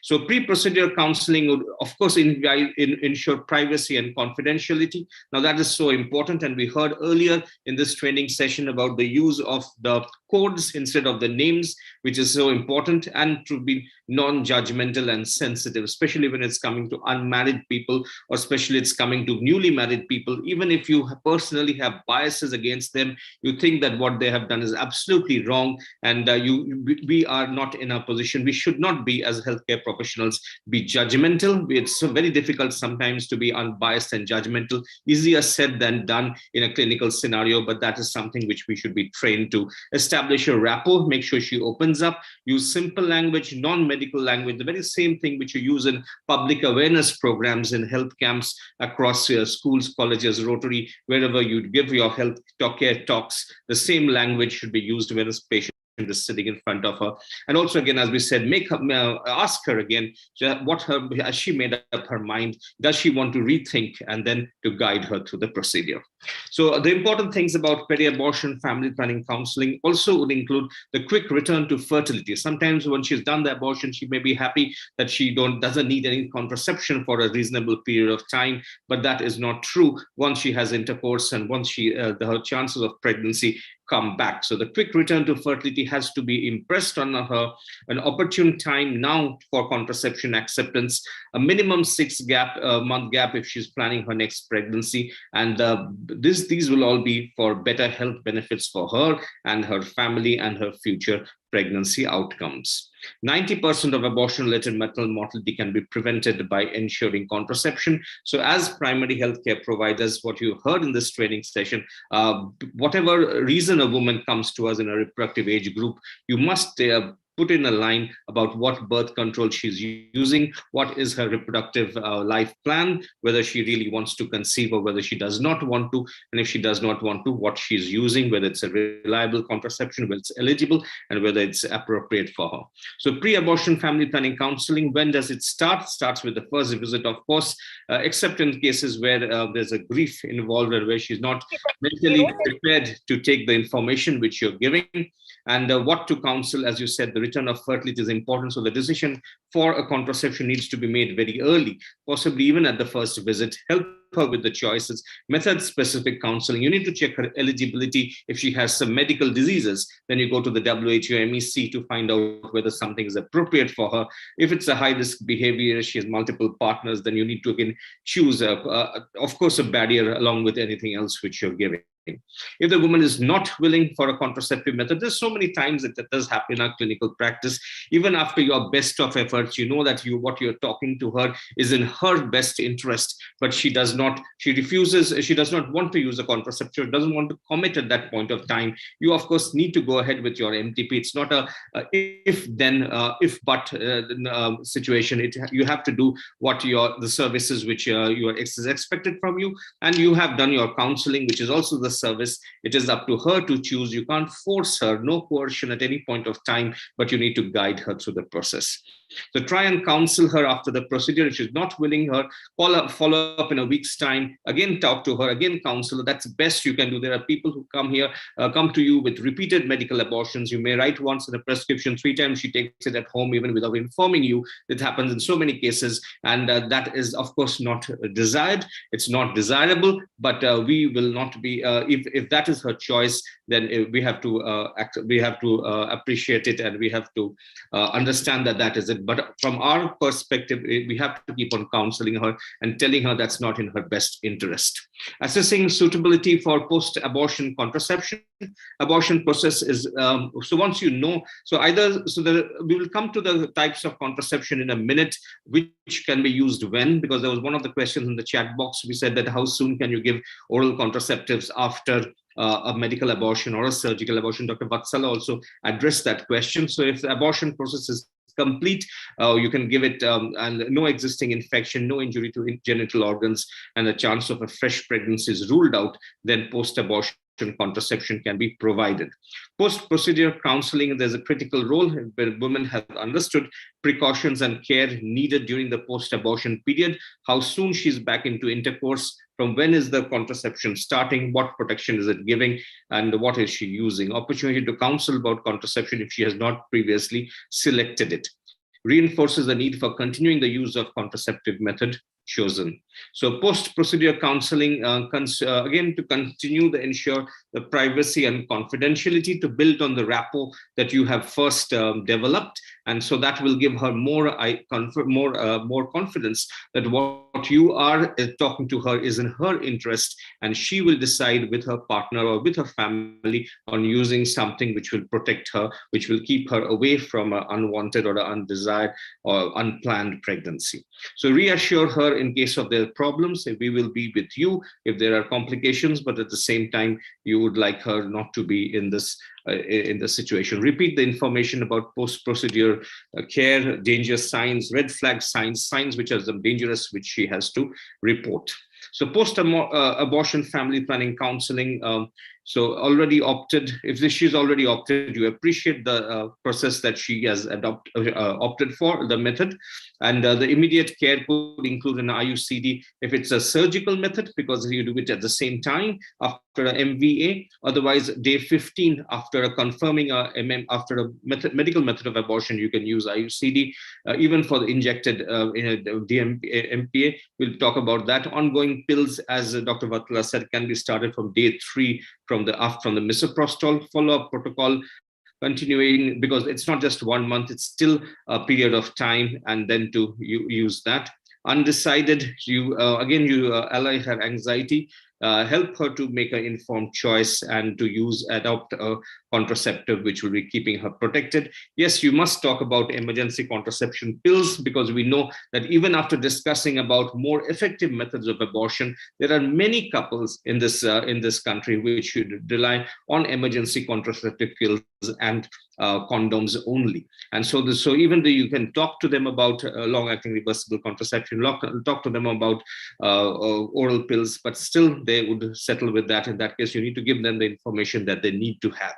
So pre-procedural counseling would, of course, ensure privacy and confidentiality. Now that is so important. And we heard earlier in this training session about the use of the codes instead of the names, which is so important, and to be non-judgmental and sensitive, especially when it's coming to unmarried people, or especially it's coming to newly married people. Even if you personally have biases against them, you think that what they have done is absolutely wrong, and we are not in a position, we should not be as healthcare professionals, be judgmental. It's so very difficult sometimes to be unbiased and judgmental, easier said than done in a clinical scenario, but that is something which we should be trained to. Establish a rapport, make sure she opens up, use simple language, non-medical language, the very same thing which you use in public awareness programs in health camps across schools, colleges, Rotary, wherever you give your health care talks, the same language should be used when a patient is sitting in front of her. And also, again, as we said, ask her again has she made up her mind, does she want to rethink, and then to guide her through the procedure. So the important things about peri-abortion family planning counseling also would include the quick return to fertility. Sometimes when she's done the abortion, she may be happy that she doesn't need any contraception for a reasonable period of time, but that is not true. Once she has intercourse and once her chances of pregnancy come back. So the quick return to fertility has to be impressed on her, an opportune time now for contraception acceptance, a minimum 6 month gap if she's planning her next pregnancy. And these will all be for better health benefits for her and her family and her future pregnancy outcomes. 90% of abortion-related maternal mortality can be prevented by ensuring contraception. So as primary healthcare providers, what you heard in this training session, whatever reason a woman comes to us in a reproductive age group, you must put in a line about what birth control she's using, what is her reproductive life plan, whether she really wants to conceive or whether she does not want to, and if she does not want to, what she's using, whether it's a reliable contraception, whether it's eligible, and whether it's appropriate for her. So pre-abortion family planning counseling, when does it start? Starts with the first visit, of course, except in cases where there's a grief involved and where she's not mentally prepared to take the information which you're giving. And what to counsel, as you said, the return of fertility is important. So the decision for a contraception needs to be made very early, possibly even at the first visit. Help her with the choices, method-specific counseling. You need to check her eligibility. If she has some medical diseases, then you go to the WHO MEC to find out whether something is appropriate for her. If it's a high-risk behavior, she has multiple partners, then you need to again choose, of course, a barrier along with anything else which you're giving. If the woman is not willing for a contraceptive method, there's so many times that does happen in our clinical practice. Even after your best of efforts, you know that what you're talking to her is in her best interest, but she does not want to use a contraception, doesn't want to commit at that point of time. You, of course, need to go ahead with your MTP. It's not a if-but situation. You have to do what the services which is expected from you, and you have done your counseling, which is also the service. It is up to her to choose. You can't force her, no coercion at any point of time, but you need to guide her through the process. So try and counsel her after the procedure. If she's not willing, follow up in a week's time, again talk to her, again counsel her. That's the best you can do. There are people who come to you with repeated medical abortions. You may write once in a prescription, 3 times she takes it at home even without informing you. It happens in so many cases, and that is, of course, not desired. It's not desirable, but we will not be, if that is her choice, then we have to appreciate it, and we have to understand that is it. But from our perspective, we have to keep on counseling her and telling her that's not in her best interest. Assessing suitability for post-abortion contraception. Abortion process is, so once you know, we will come to the types of contraception in a minute, which can be used when, because there was one of the questions in the chat box. We said that how soon can you give oral contraceptives after a medical abortion or a surgical abortion. Dr. Vatsala also addressed that question. So if the abortion process is complete, you can give it, and no existing infection, no injury to genital organs, and the chance of a fresh pregnancy is ruled out, then post-abortion contraception can be provided. Post-procedure counseling, there's a critical role where women have understood precautions and care needed during the post-abortion period, how soon she's back into intercourse, from when is the contraception starting, what protection is it giving, and what is she using. Opportunity to counsel about contraception if she has not previously selected it. reinforces the need for continuing the use of contraceptive method chosen. So post-procedure counseling, again, to continue to ensure the privacy and confidentiality, to build on the rapport that you have first developed. And so that will give her more confidence that what you are talking to her is in her interest, and she will decide with her partner or with her family on using something which will protect her, which will keep her away from an unwanted or undesired or unplanned pregnancy. So reassure her in case of their problems, we will be with you if there are complications, but at the same time, you would like her not to be in this situation. Repeat the information about post-procedure care, danger signs, red flag signs, signs which are dangerous, which she has to report. So post-abortion family planning counseling. So already opted, if she's already opted, you appreciate the process that she has opted for, the method. And the immediate care could include an IUCD if it's a surgical method, because you do it at the same time after a MVA. Otherwise, day 15 after confirming after a medical method of abortion, you can use IUCD. Even for the injected MPA, we'll talk about that. Ongoing pills, as Dr. Vatla said, can be started from day 3 from the Mesoprestol follow-up protocol, continuing, because it's not just 1 month, it's still a period of time, and then to use that. Undecided, you allay her anxiety, help her to make an informed choice and to adopt a contraceptive which will be keeping her protected. Yes, you must talk about emergency contraception pills, because we know that even after discussing about more effective methods of abortion, there are many couples in this country which should rely on emergency contraceptive pills and condoms only. And so even though you can talk to them about long-acting reversible contraception, talk to them about oral pills, but still they would settle with that. In that case, you need to give them the information that they need to have.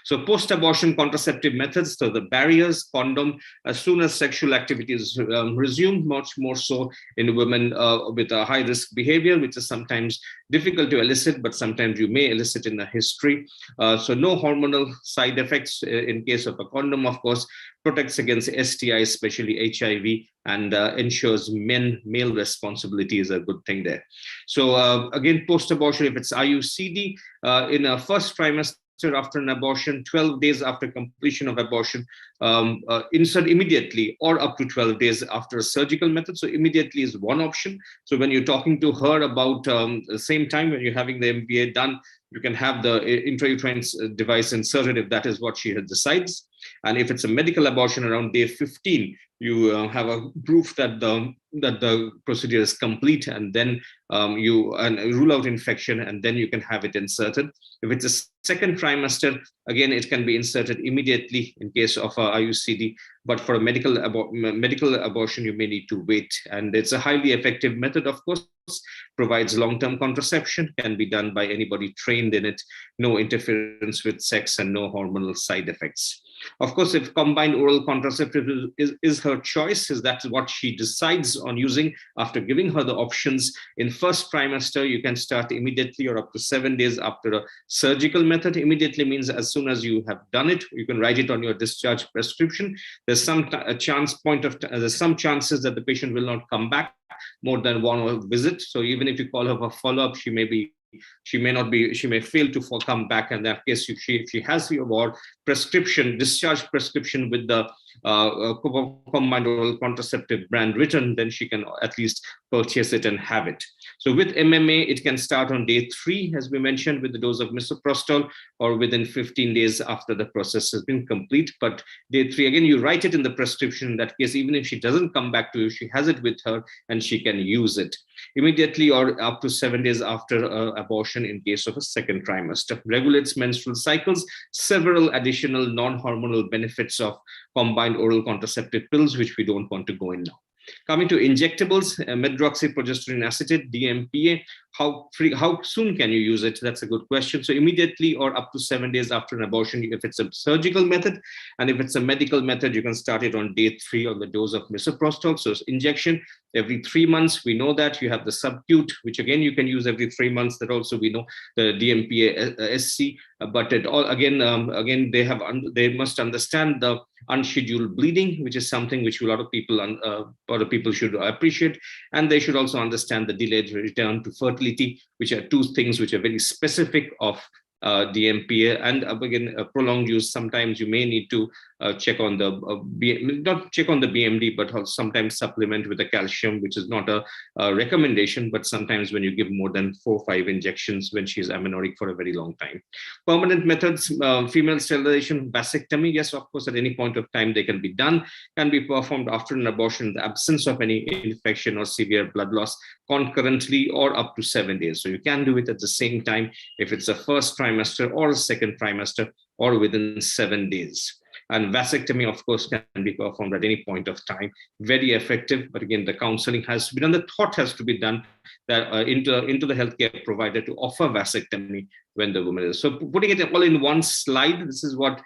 So post-abortion contraceptive methods, so the barriers, condom, as soon as sexual activity is resumed, much more so in women with a high-risk behavior, which is sometimes difficult to elicit, but sometimes you may elicit in the history. So no hormonal side effects in case of a condom, of course, protects against STI, especially HIV, and ensures male responsibility is a good thing there. So again, post-abortion, if it's IUCD, in a first trimester, after an abortion, 12 days after completion of abortion, insert immediately, or up to 12 days after a surgical method. So immediately is one option. So when you're talking to her about the same time when you're having the MBA done, you can have the intrauterine device inserted if that is what she decides. And if it's a medical abortion around day 15, you have a proof that the procedure is complete, and then you rule out infection, and then you can have it inserted. If it's a second trimester, again, it can be inserted immediately in case of a IUCD, but for a medical abortion, you may need to wait. And it's a highly effective method, of course, provides long-term contraception, can be done by anybody trained in it, no interference with sex, and no hormonal side effects. Of course, if combined oral contraceptive is her choice, is that what she decides on using after giving her the options in first trimester, you can start immediately or up to 7 days after a surgical method. Immediately means as soon as you have done it, you can write it on your discharge prescription. There's some chances that the patient will not come back more than one visit. So even if you call her for follow-up, she may fail to come back. In that case, if she has your discharge prescription with the combined oral contraceptive brand written, then she can at least purchase it and have it. So with MMA, it can start on day 3, as we mentioned, with the dose of Mesoprestol, or within 15 days after the process has been complete. But day 3, again, you write it in the prescription. In that case, even if she doesn't come back to you, she has it with her and she can use it immediately or up to 7 days after abortion in case of a second trimester. Regulates menstrual cycles, several additional non-hormonal benefits of combined oral contraceptive pills, which we don't want to go in now. Coming to injectables, medroxyprogesterone acetate, DMPA, how soon can you use it? That's a good question. So immediately or up to 7 days after an abortion, if it's a surgical method, and if it's a medical method, you can start it on day 3 on the dose of Mesoprestol. So injection every 3 months. We know that you have the subcute, which again you can use every 3 months. That also we know the DMPA SC, but it all again they must understand the unscheduled bleeding, which is something which a lot of people should appreciate. And they should also understand the delayed return to fertility, which are two things which are very specific of DMPA. And again, prolonged use, sometimes you may need to check on the not check on the BMD, but sometimes supplement with the calcium, which is not a recommendation, but sometimes when you give more than 4 or 5 injections when she is amenorrheic for a very long time. Permanent methods, female sterilization, vasectomy, yes, of course, at any point of time they can be done, can be performed after an abortion in the absence of any infection or severe blood loss, concurrently or up to 7 days. So you can do it at the same time if it's a first trimester or a second trimester or within 7 days. And vasectomy, of course, can be performed at any point of time. Very effective, but again, the counseling has to be done. The thought has to be done that into the healthcare provider to offer vasectomy when the woman is. So putting it all in one slide, this is what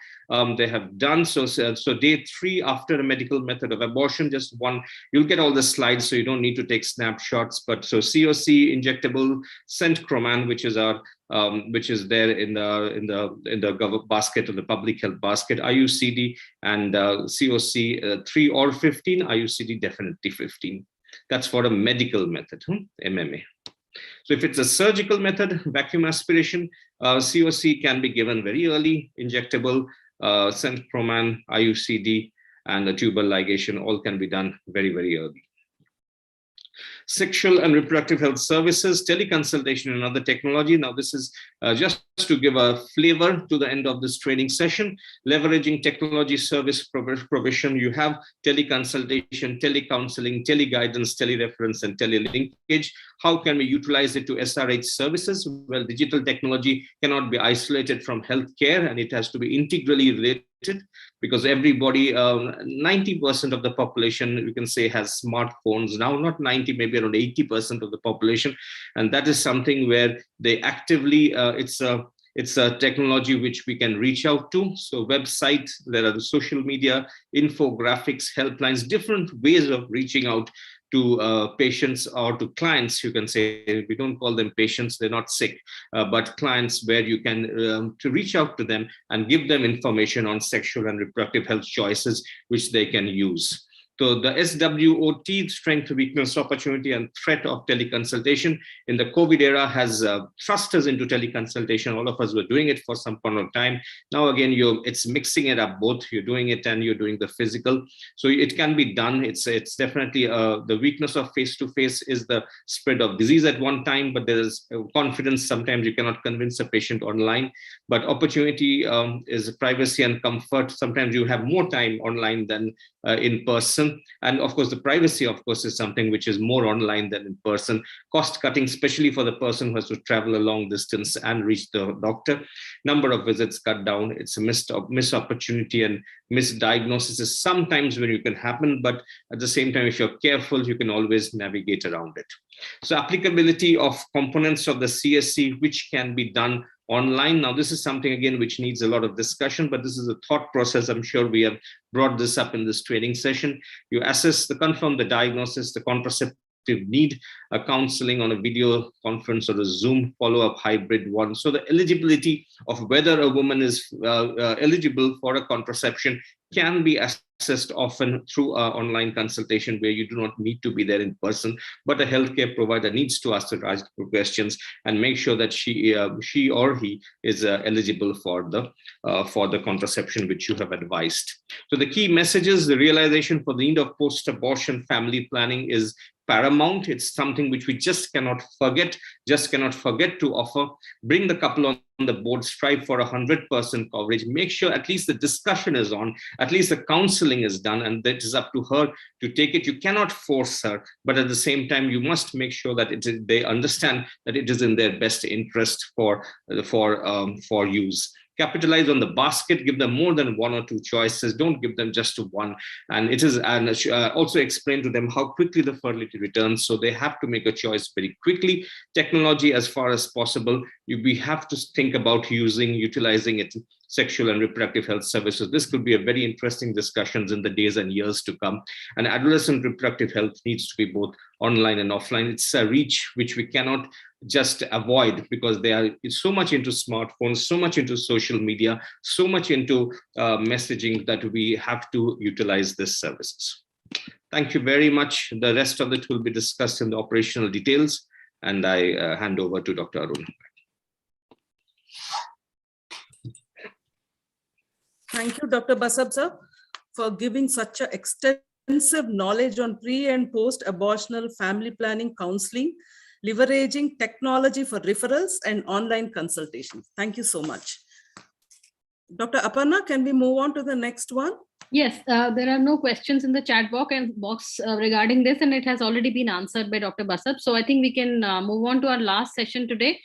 they have done. So day 3 after a medical method of abortion, just one, you'll get all the slides, so you don't need to take snapshots. But so COC, injectable, Centroman, which is our which is there in the basket of the public health basket, IUCD, and COC 3 or 15, IUCD definitely 15. That's for a medical method, MMA. So if it's a surgical method, vacuum aspiration, COC can be given very early, injectable, Centroman, IUCD, and the tubal ligation, all can be done very, very early. Sexual and reproductive health services, teleconsultation, another technology. Now, this is just to give a flavor to the end of this training session. Leveraging technology service provision, you have teleconsultation, telecounseling, teleguidance, telereference, and telelinkage. How can we utilize it to SRH services? Well, digital technology cannot be isolated from healthcare, and it has to be integrally related, because everybody, 90% of the population, you can say, has smartphones now, not 90, maybe around 80% of the population. And that is something where they actively, it's a technology which we can reach out to. So websites, there are the social media, infographics, helplines, different ways of reaching out to patients or to clients, you can say. We don't call them patients, they're not sick, but clients, where you can to reach out to them and give them information on sexual and reproductive health choices which they can use. So the SWOT, strength, weakness, opportunity, and threat of teleconsultation in the COVID era has thrust us into teleconsultation. All of us were doing it for some point of time. Now again, it's mixing it up both. You're doing it and you're doing the physical. So it can be done. It's definitely the weakness of face-to-face is the spread of disease at one time, but there is confidence. Sometimes you cannot convince a patient online, but opportunity is privacy and comfort. Sometimes you have more time online than in person. And of course, the privacy, of course, is something which is more online than in person. Cost cutting, especially for the person who has to travel a long distance and reach the doctor. Number of visits cut down. It's a missed opportunity, and misdiagnosis is sometimes when you can happen, but at the same time, if you're careful, you can always navigate around it. So applicability of components of the CSC, which can be done online. Now, this is something, again, which needs a lot of discussion, but this is a thought process. I'm sure we have brought this up in this training session. You confirm the diagnosis, the contraceptive need, a counseling on a video conference or a Zoom follow-up hybrid one. So the eligibility of whether a woman is eligible for a contraception can be assessed often through an online consultation, where you do not need to be there in person, but a healthcare provider needs to ask the right questions and make sure that she or he is eligible for the contraception which you have advised. So the key messages: the realization for the need of post-abortion family planning is paramount. It's something which we just cannot forget to offer. Bring the couple on the board, strive for 100% coverage. Make sure at least the discussion is on, at least the counseling is done, and that is up to her to take it. You cannot force her, but at the same time, you must make sure that they understand that it is in their best interest for use. Capitalize on the basket, give them more than 1 or 2 choices. Don't give them just one. And also explain to them how quickly the fertility returns. So they have to make a choice very quickly. Technology as far as possible. we have to think about utilizing it, sexual and reproductive health services. This could be a very interesting discussions in the days and years to come. And adolescent reproductive health needs to be both online and offline. It's a reach which we cannot just avoid, because they are so much into smartphones, so much into social media, so much into messaging, that we have to utilize these services. Thank you very much. The rest of it will be discussed in the operational details, and I hand over to Dr. Arun. Thank you, Dr. Basab sir, for giving such an extensive knowledge on pre and post-abortional family planning counseling, leveraging technology for referrals and online consultations. Thank you so much. Dr. Aparna, can we move on to the next one? Yes, there are no questions in the chat box regarding this, and it has already been answered by Dr. Basab. So I think we can move on to our last session today.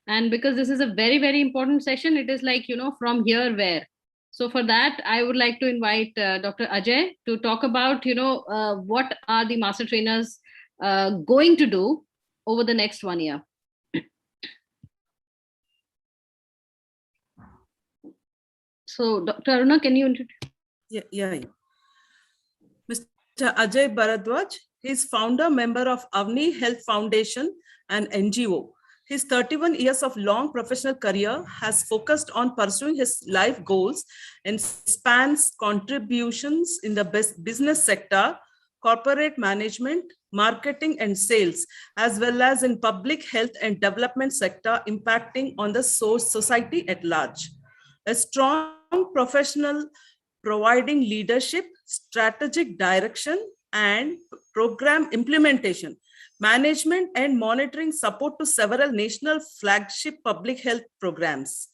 And because this is a very, very important session, it is like, from here where. So for that, I would like to invite Dr. Ajay to talk about, what are the master trainers going to do over the next 1 year. So Dr. Aruna, can you introduce? Yeah. Mr. Ajay Bharadwaj, he is founder member of Avni Health Foundation and NGO. His 31 years of long professional career has focused on pursuing his life goals and spans contributions in the business sector, corporate management, marketing and sales, as well as in public health and development sector, impacting on the society at large. A strong professional providing leadership, strategic direction, and program implementation, management and monitoring support to several national flagship public health programs.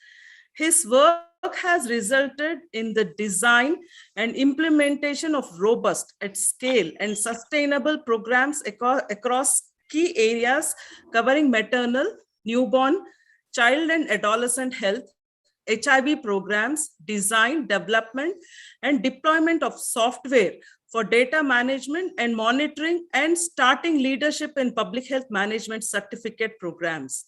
His work has resulted in the design and implementation of robust, at scale, and sustainable programs across key areas covering maternal, newborn, child and adolescent health, HIV programs, design, development, and deployment of software for data management and monitoring, and starting leadership in public health management certificate programs.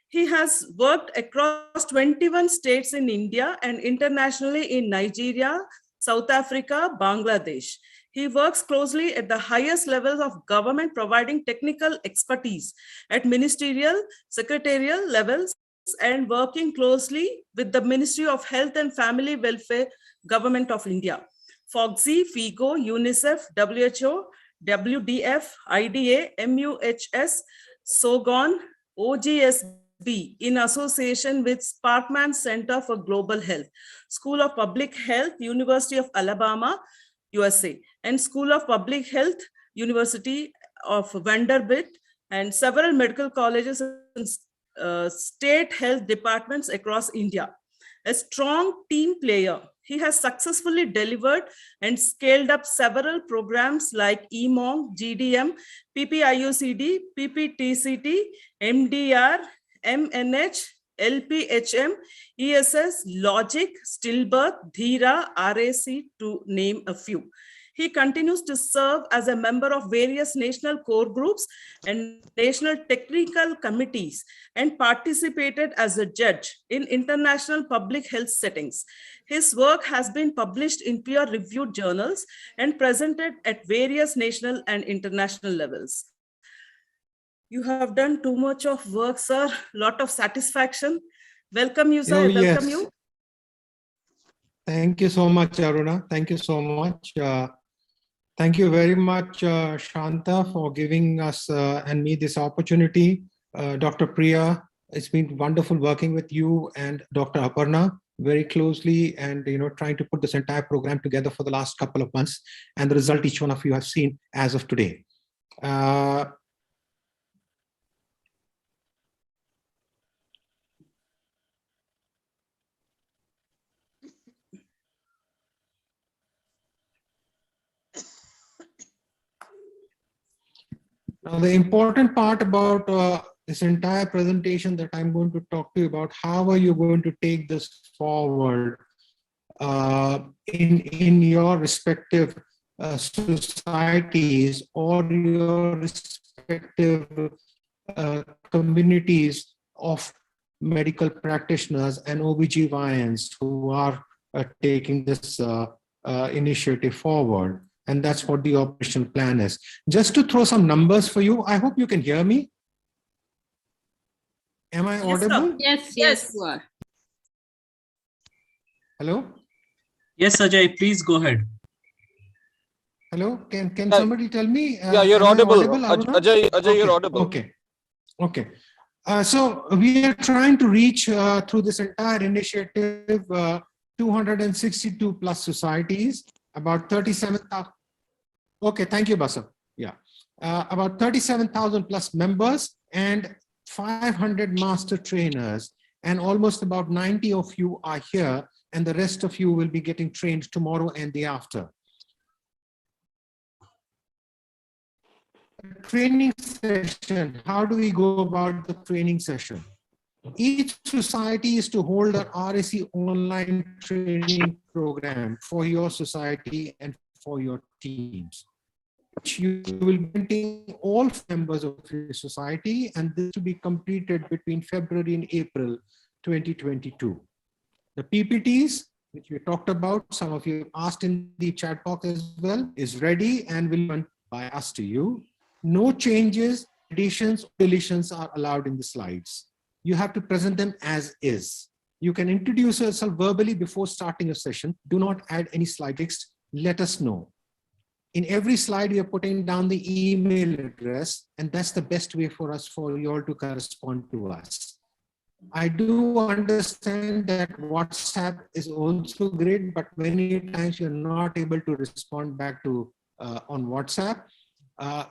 He has worked across 21 states in India and internationally in Nigeria, South Africa, Bangladesh. He works closely at the highest levels of government, providing technical expertise at ministerial, secretarial levels, and working closely with the Ministry of Health and Family Welfare, Government of India, FOGSI, FIGO, UNICEF, WHO, WDF, IDA, MUHS, SOGON, OGSB, in association with Sparkman Center for Global Health, School of Public Health, University of Alabama, USA, and School of Public Health, University of Vanderbilt, and several medical colleges and state health departments across India. A strong team player, he has successfully delivered and scaled up several programs like EMONG, GDM, PPIUCD, PPTCT, MDR, MNH, LPHM, ESS, Logic, Stillbirth, Dhira, RAC, to name a few. He continues to serve as a member of various national core groups and national technical committees, and participated as a judge in international public health settings. His work has been published in peer-reviewed journals and presented at various national and international levels. You have done too much of work, sir. Lot of satisfaction. Welcome you, sir. Welcome you. Thank you so much, Aruna. Thank you so much. Thank you very much, Shanta, for giving us and me this opportunity. Dr. Priya, it's been wonderful working with you and Dr. Aparna very closely, and trying to put this entire program together for the last couple of months, and the result each one of you have seen as of today. Now, the important part about this entire presentation that I'm going to talk to you about, how are you going to take this forward in your respective societies or your respective communities of medical practitioners and OBGYNs who are taking this initiative forward. And that's what the operational plan is. Just to throw some numbers for you, I hope you can hear me. Am I audible? Yes, yes, you are. Hello? Yes, Ajay, please go ahead. Hello, can somebody tell me? Yeah, you're am I audible. Aruna? Ajay, Okay, you're audible. Okay. So we are trying to reach through this entire initiative 262 plus societies, about 37,000. Okay, thank you, Basa. Yeah, about 37,000 plus members and 500 master trainers, and almost about 90 of you are here, and the rest of you will be getting trained tomorrow and the after. Training session, how do we go about the training session? Each society is to hold an RAC online training program for your society and for your teams. You will be meeting all members of your society, and this will be completed between February and April 2022. The PPTs, which we talked about, some of you asked in the chat box as well, is ready and will be run by us to you. No changes, additions, deletions are allowed in the slides. You have to present them as is. You can introduce yourself verbally before starting a session. Do not add any slide text. Let us know. In every slide, we are putting down the email address, and that's the best way for us, for you all to correspond to us. I do understand that WhatsApp is also great, but many times you're not able to respond back to on WhatsApp.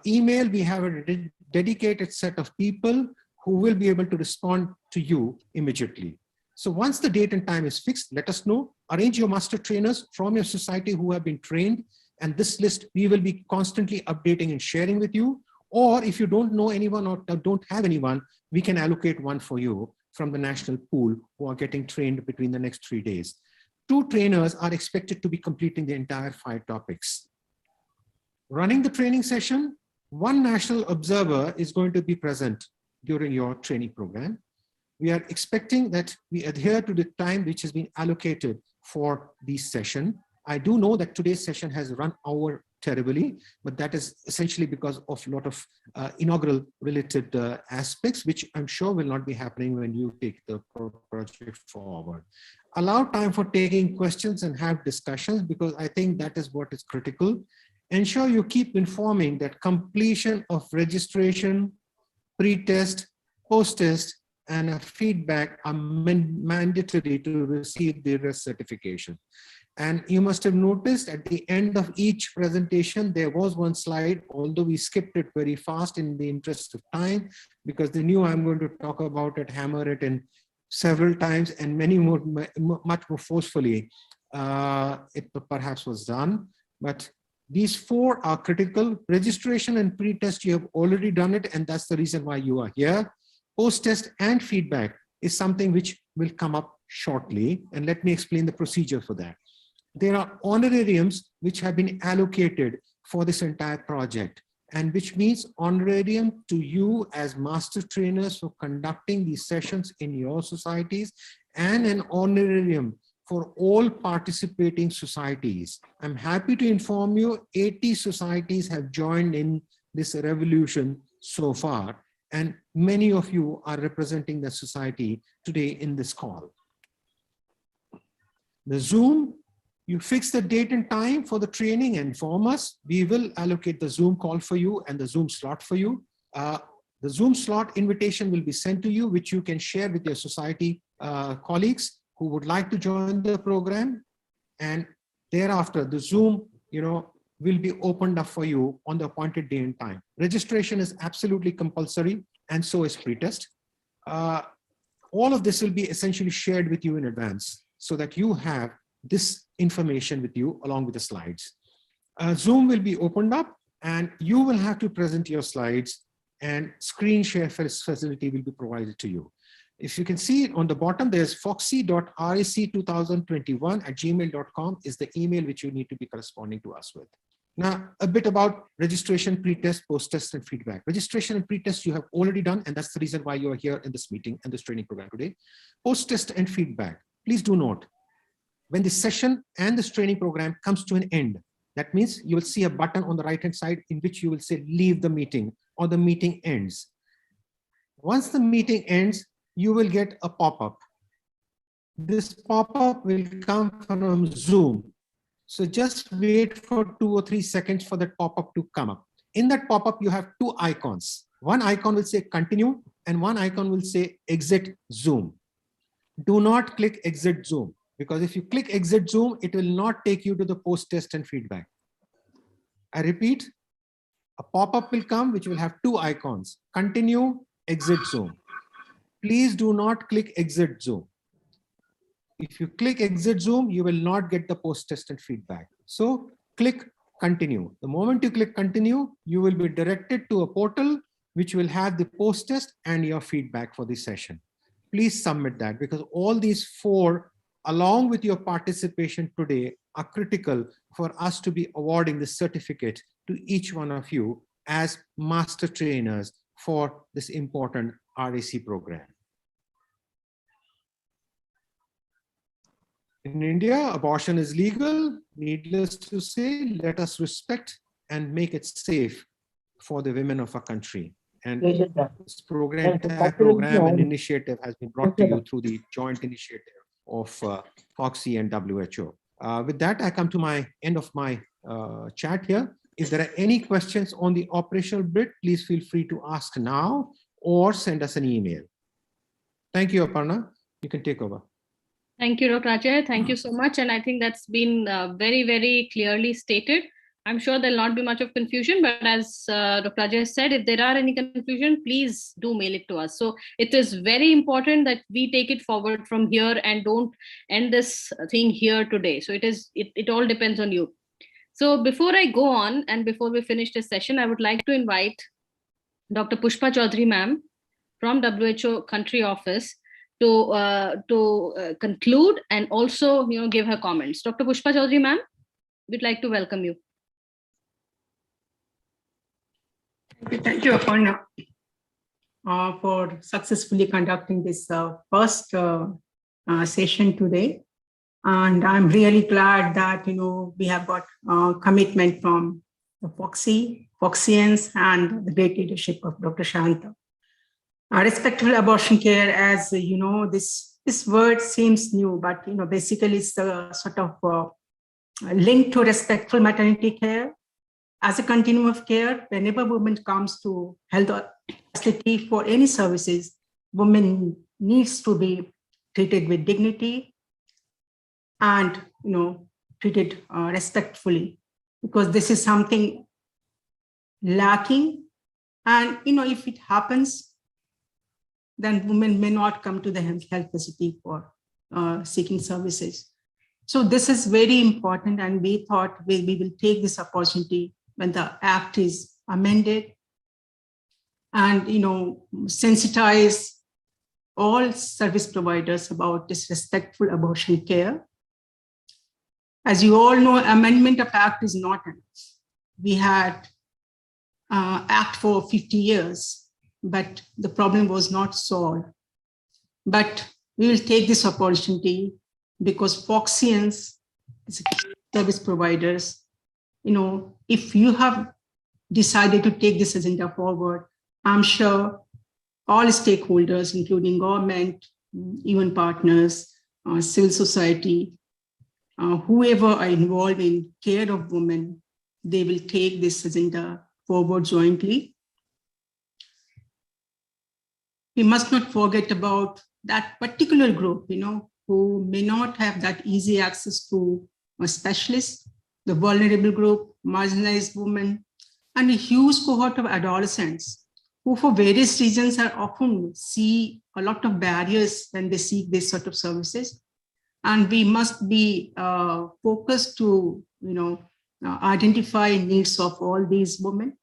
Email, we have a dedicated set of people who will be able to respond to you immediately. So once the date and time is fixed, let us know. Arrange your master trainers from your society who have been trained, and this list we will be constantly updating and sharing with you. Or if you don't know anyone or don't have anyone, we can allocate one for you from the national pool who are getting trained between the next 3 days. 2 trainers are expected to be completing the entire 5 topics. Running the training session, 1 national observer is going to be present during your training program. We are expecting that we adhere to the time which has been allocated for this session. I do know that today's session has run over terribly, but that is essentially because of a lot of inaugural related aspects, which I'm sure will not be happening when you take the project forward. Allow time for taking questions and have discussions, because I think that is what is critical. Ensure you keep informing that completion of registration, pre-test, post-test, and a feedback are mandatory to receive the REST certification. And you must have noticed at the end of each presentation, there was one slide, although we skipped it very fast in the interest of time, because they knew I'm going to talk about it, hammer it in several times and many more, much more forcefully. It perhaps was done, but these 4 are critical. Registration and pre-test, you have already done it, and that's the reason why you are here. Post-test and feedback is something which will come up shortly, and let me explain the procedure for that. There are honorariums which have been allocated for this entire project, and which means honorarium to you as master trainers for conducting these sessions in your societies, and an honorarium for all participating societies. I'm happy to inform you 80 societies have joined in this revolution so far, and many of you are representing the society today in this call. The Zoom, you fix the date and time for the training and inform us. We will allocate the Zoom call for you and the Zoom slot for you. The Zoom slot invitation will be sent to you, which you can share with your society colleagues who would like to join the program. And thereafter, the Zoom, will be opened up for you on the appointed day and time. Registration is absolutely compulsory, and so is pre-test. All of this will be essentially shared with you in advance so that you have this information with you along with the slides. Zoom will be opened up, and you will have to present your slides, and screen share facility will be provided to you. If you can see on the bottom, there's foxy.rac2021@gmail.com is the email which you need to be corresponding to us with. Now, a bit about registration, pre-test, post-test, and feedback. Registration and pre-test you have already done, and that's the reason why you are here in this meeting and this training program today. Post-test and feedback. Please do note, when the session and this training program comes to an end, that means you will see a button on the right-hand side in which you will say, leave the meeting, or the meeting ends. Once the meeting ends, you will get a pop-up. This pop-up will come from Zoom. So just wait for 2 or 3 seconds for that pop-up to come up. In that pop-up, you have 2 icons. One icon will say continue, and one icon will say exit Zoom. Do not click exit Zoom, because if you click exit Zoom, it will not take you to the post-test and feedback. I repeat, a pop-up will come which will have 2 icons, continue, exit Zoom. Please do not click exit Zoom. If you click exit Zoom, you will not get the post-test and feedback. So click continue. The moment you click continue, you will be directed to a portal which will have the post-test and your feedback for the session. Please submit that, because all these 4, along with your participation today, are critical for us to be awarding the certificate to each one of you as master trainers for this important RAC program. In India, abortion is legal. Needless to say, let us respect and make it safe for the women of our country. And this program and initiative has been brought to you through the joint initiative of FOXI and WHO. With that, I come to my end of my chat here. If there are any questions on the operational bit, please feel free to ask now or send us an email. Thank you, Aparna. You can take over. Thank you, Dr. Ajay. Thank you so much. And I think that's been very, very clearly stated. I'm sure there'll not be much of confusion, but as Dr. Ajay said, if there are any confusion, please do mail it to us. So it is very important that we take it forward from here and don't end this thing here today. So it all depends on you. So before I go on and before we finish this session, I would like to invite Dr. Pushpa Chaudhary ma'am from WHO country office to conclude and also give her comments. Dr. Pushpa Chaudhary ma'am, we'd like to welcome you. Thank you, Aparna, for successfully conducting this first session today. And I'm really glad that we have got commitment from the FOXians and the great leadership of Dr. Shanta. Respectful abortion care, as you know, this word seems new, but basically it's the sort of link to respectful maternity care as a continuum of care. Whenever women comes to health facility for any services, women needs to be treated with dignity and treated respectfully, because this is something lacking. And if it happens, then women may not come to the health facility for seeking services. So this is very important, and we thought we will take this opportunity when the Act is amended and sensitize all service providers about this respectful abortion care. As you all know, amendment of Act is not enough. We had Act for 50 years, but the problem was not solved. But we will take this opportunity because FOXians, service providers, if you have decided to take this agenda forward, I'm sure all stakeholders, including government, even partners, civil society, whoever are involved in care of women, they will take this agenda forward jointly. We must not forget about that particular group, who may not have that easy access to a specialist, the vulnerable group, marginalized women, and a huge cohort of adolescents who for various reasons are often see a lot of barriers when they seek this sort of services. And we must be focused to, identify needs of all these women.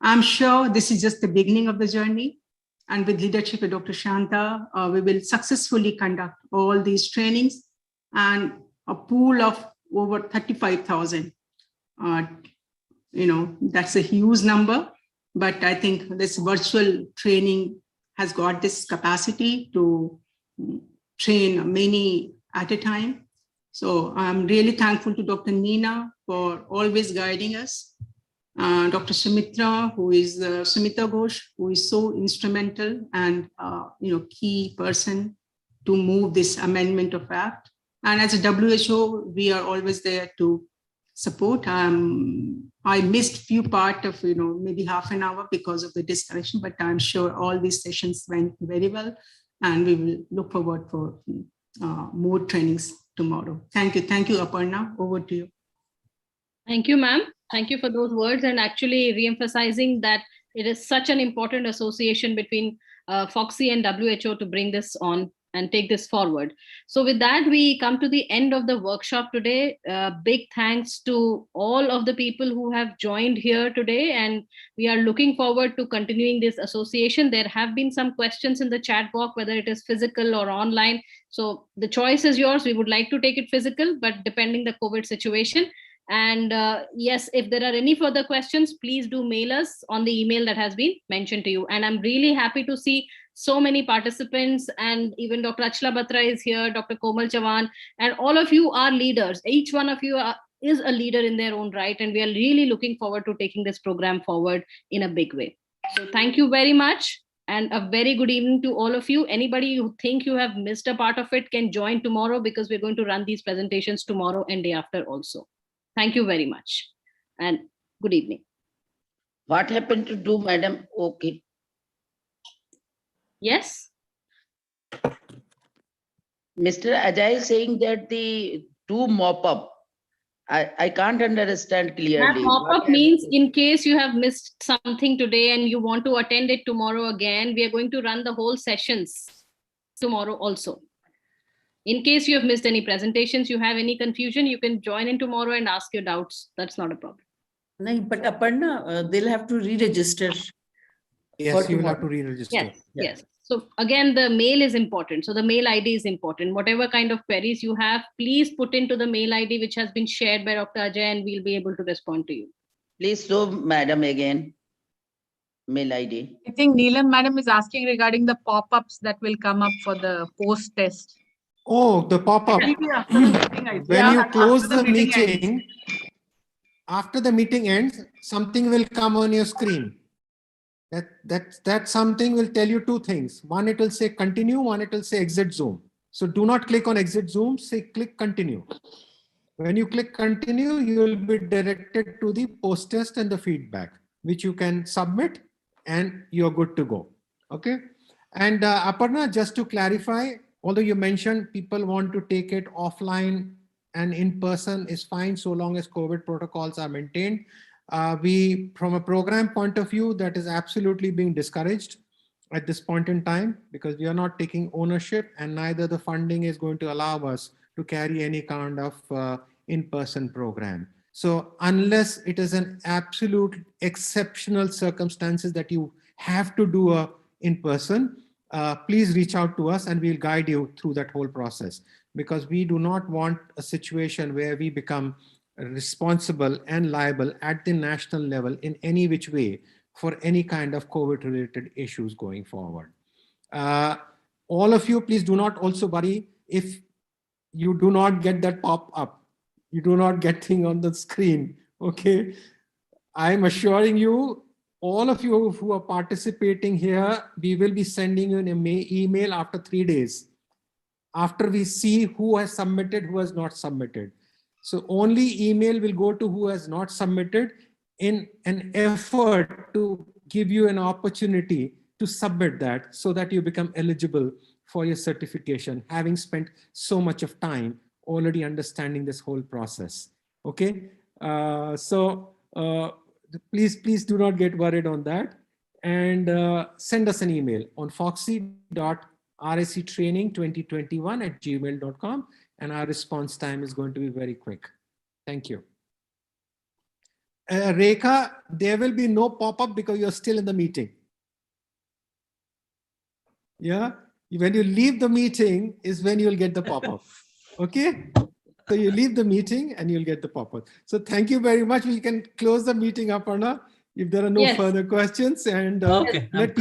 I'm sure this is just the beginning of the journey. And with leadership of Dr. Shanta, we will successfully conduct all these trainings, and a pool of over 35,000 that's a huge number. But I think this virtual training has got this capacity to train many at a time. So I'm really thankful to Dr. Neena for always guiding us. Dr. Sumitra, Sumita Ghosh, who is so instrumental and key person to move this amendment of Act. And as a WHO, we are always there to support. I missed few part of maybe half an hour because of the disconnection, but I'm sure all these sessions went very well, and we will look forward for more trainings tomorrow. Thank you, Aparna. Over to you. Thank you, ma'am. Thank you for those words, and actually re-emphasizing that it is such an important association between FOXI and WHO to bring this on and take this forward. So with that, we come to the end of the workshop today. Big thanks to all of the people who have joined here today, and we are looking forward to continuing this association. There have been some questions in the chat box, whether it is physical or online. So the choice is yours. We would like to take it physical, but depending the COVID situation. And yes, if there are any further questions, please do mail us on the email that has been mentioned to you. And I'm really happy to see so many participants, and even Dr. Achla Batra is here, Dr. Komal Chavan, and all of you are leaders. Each one of you is a leader in their own right, and we are really looking forward to taking this program forward in a big way. So thank you very much, and a very good evening to all of you. Anybody who think you have missed a part of it can join tomorrow, because we're going to run these presentations tomorrow and day after also. Thank you very much, and good evening. What happened to do, madam? Okay. Yes. Mr. Ajay is saying that the two mop up. I can't understand clearly. That mop up means in case you have missed something today and you want to attend it tomorrow again, we are going to run the whole sessions tomorrow also. In case you have missed any presentations, you have any confusion, you can join in tomorrow and ask your doubts. That's not a problem. No, but Aparna, they'll have to re-register. Yes, you will have to re-register. Yes, yes. So again, the mail is important. So the mail ID is important. Whatever kind of queries you have, please put into the mail ID which has been shared by Dr. Ajay, and we'll be able to respond to you. Please show madam again. Mail ID. I think Neelam madam is asking regarding the pop-ups that will come up for the post-test. Oh, the pop-up. When you close the meeting, after the meeting ends, something will come on your screen. That something will tell you two things. One, it will say continue. One, it will say exit Zoom. So do not click on exit Zoom. Say click continue. When you click continue, you will be directed to the post-test and the feedback, which you can submit, and you're good to go. Okay. And Aparna, just to clarify, although you mentioned people want to take it offline and in person is fine so long as COVID protocols are maintained. From a program point of view, that is absolutely being discouraged at this point in time, because we are not taking ownership, and neither the funding is going to allow us to carry any kind of in-person program. So unless it is an absolute exceptional circumstances that you have to do a in-person, please reach out to us and we'll guide you through that whole process, because we do not want a situation where we become responsible and liable at the national level in any which way for any kind of COVID related issues going forward. All of you, please do not also worry if you do not get that pop up, you do not get thing on the screen. Okay. I'm assuring you, all of you who are participating here, we will be sending you an email after 3 days, after we see who has submitted, who has not submitted. So only email will go to who has not submitted, in an effort to give you an opportunity to submit that, so that you become eligible for your certification, having spent so much of time already understanding this whole process. Okay. Please do not get worried on that, and send us an email on foxy.ractraining2021@gmail.com, and our response time is going to be very quick. Thank you. Rekha, there will be no pop-up because you're still in the meeting. Yeah, when you leave the meeting is when you'll get the pop-up. Okay. So you leave the meeting and you'll get the pop-up. So thank you very much. We can close the meeting, Aparna, if there are no Yes. further questions, and Okay, let people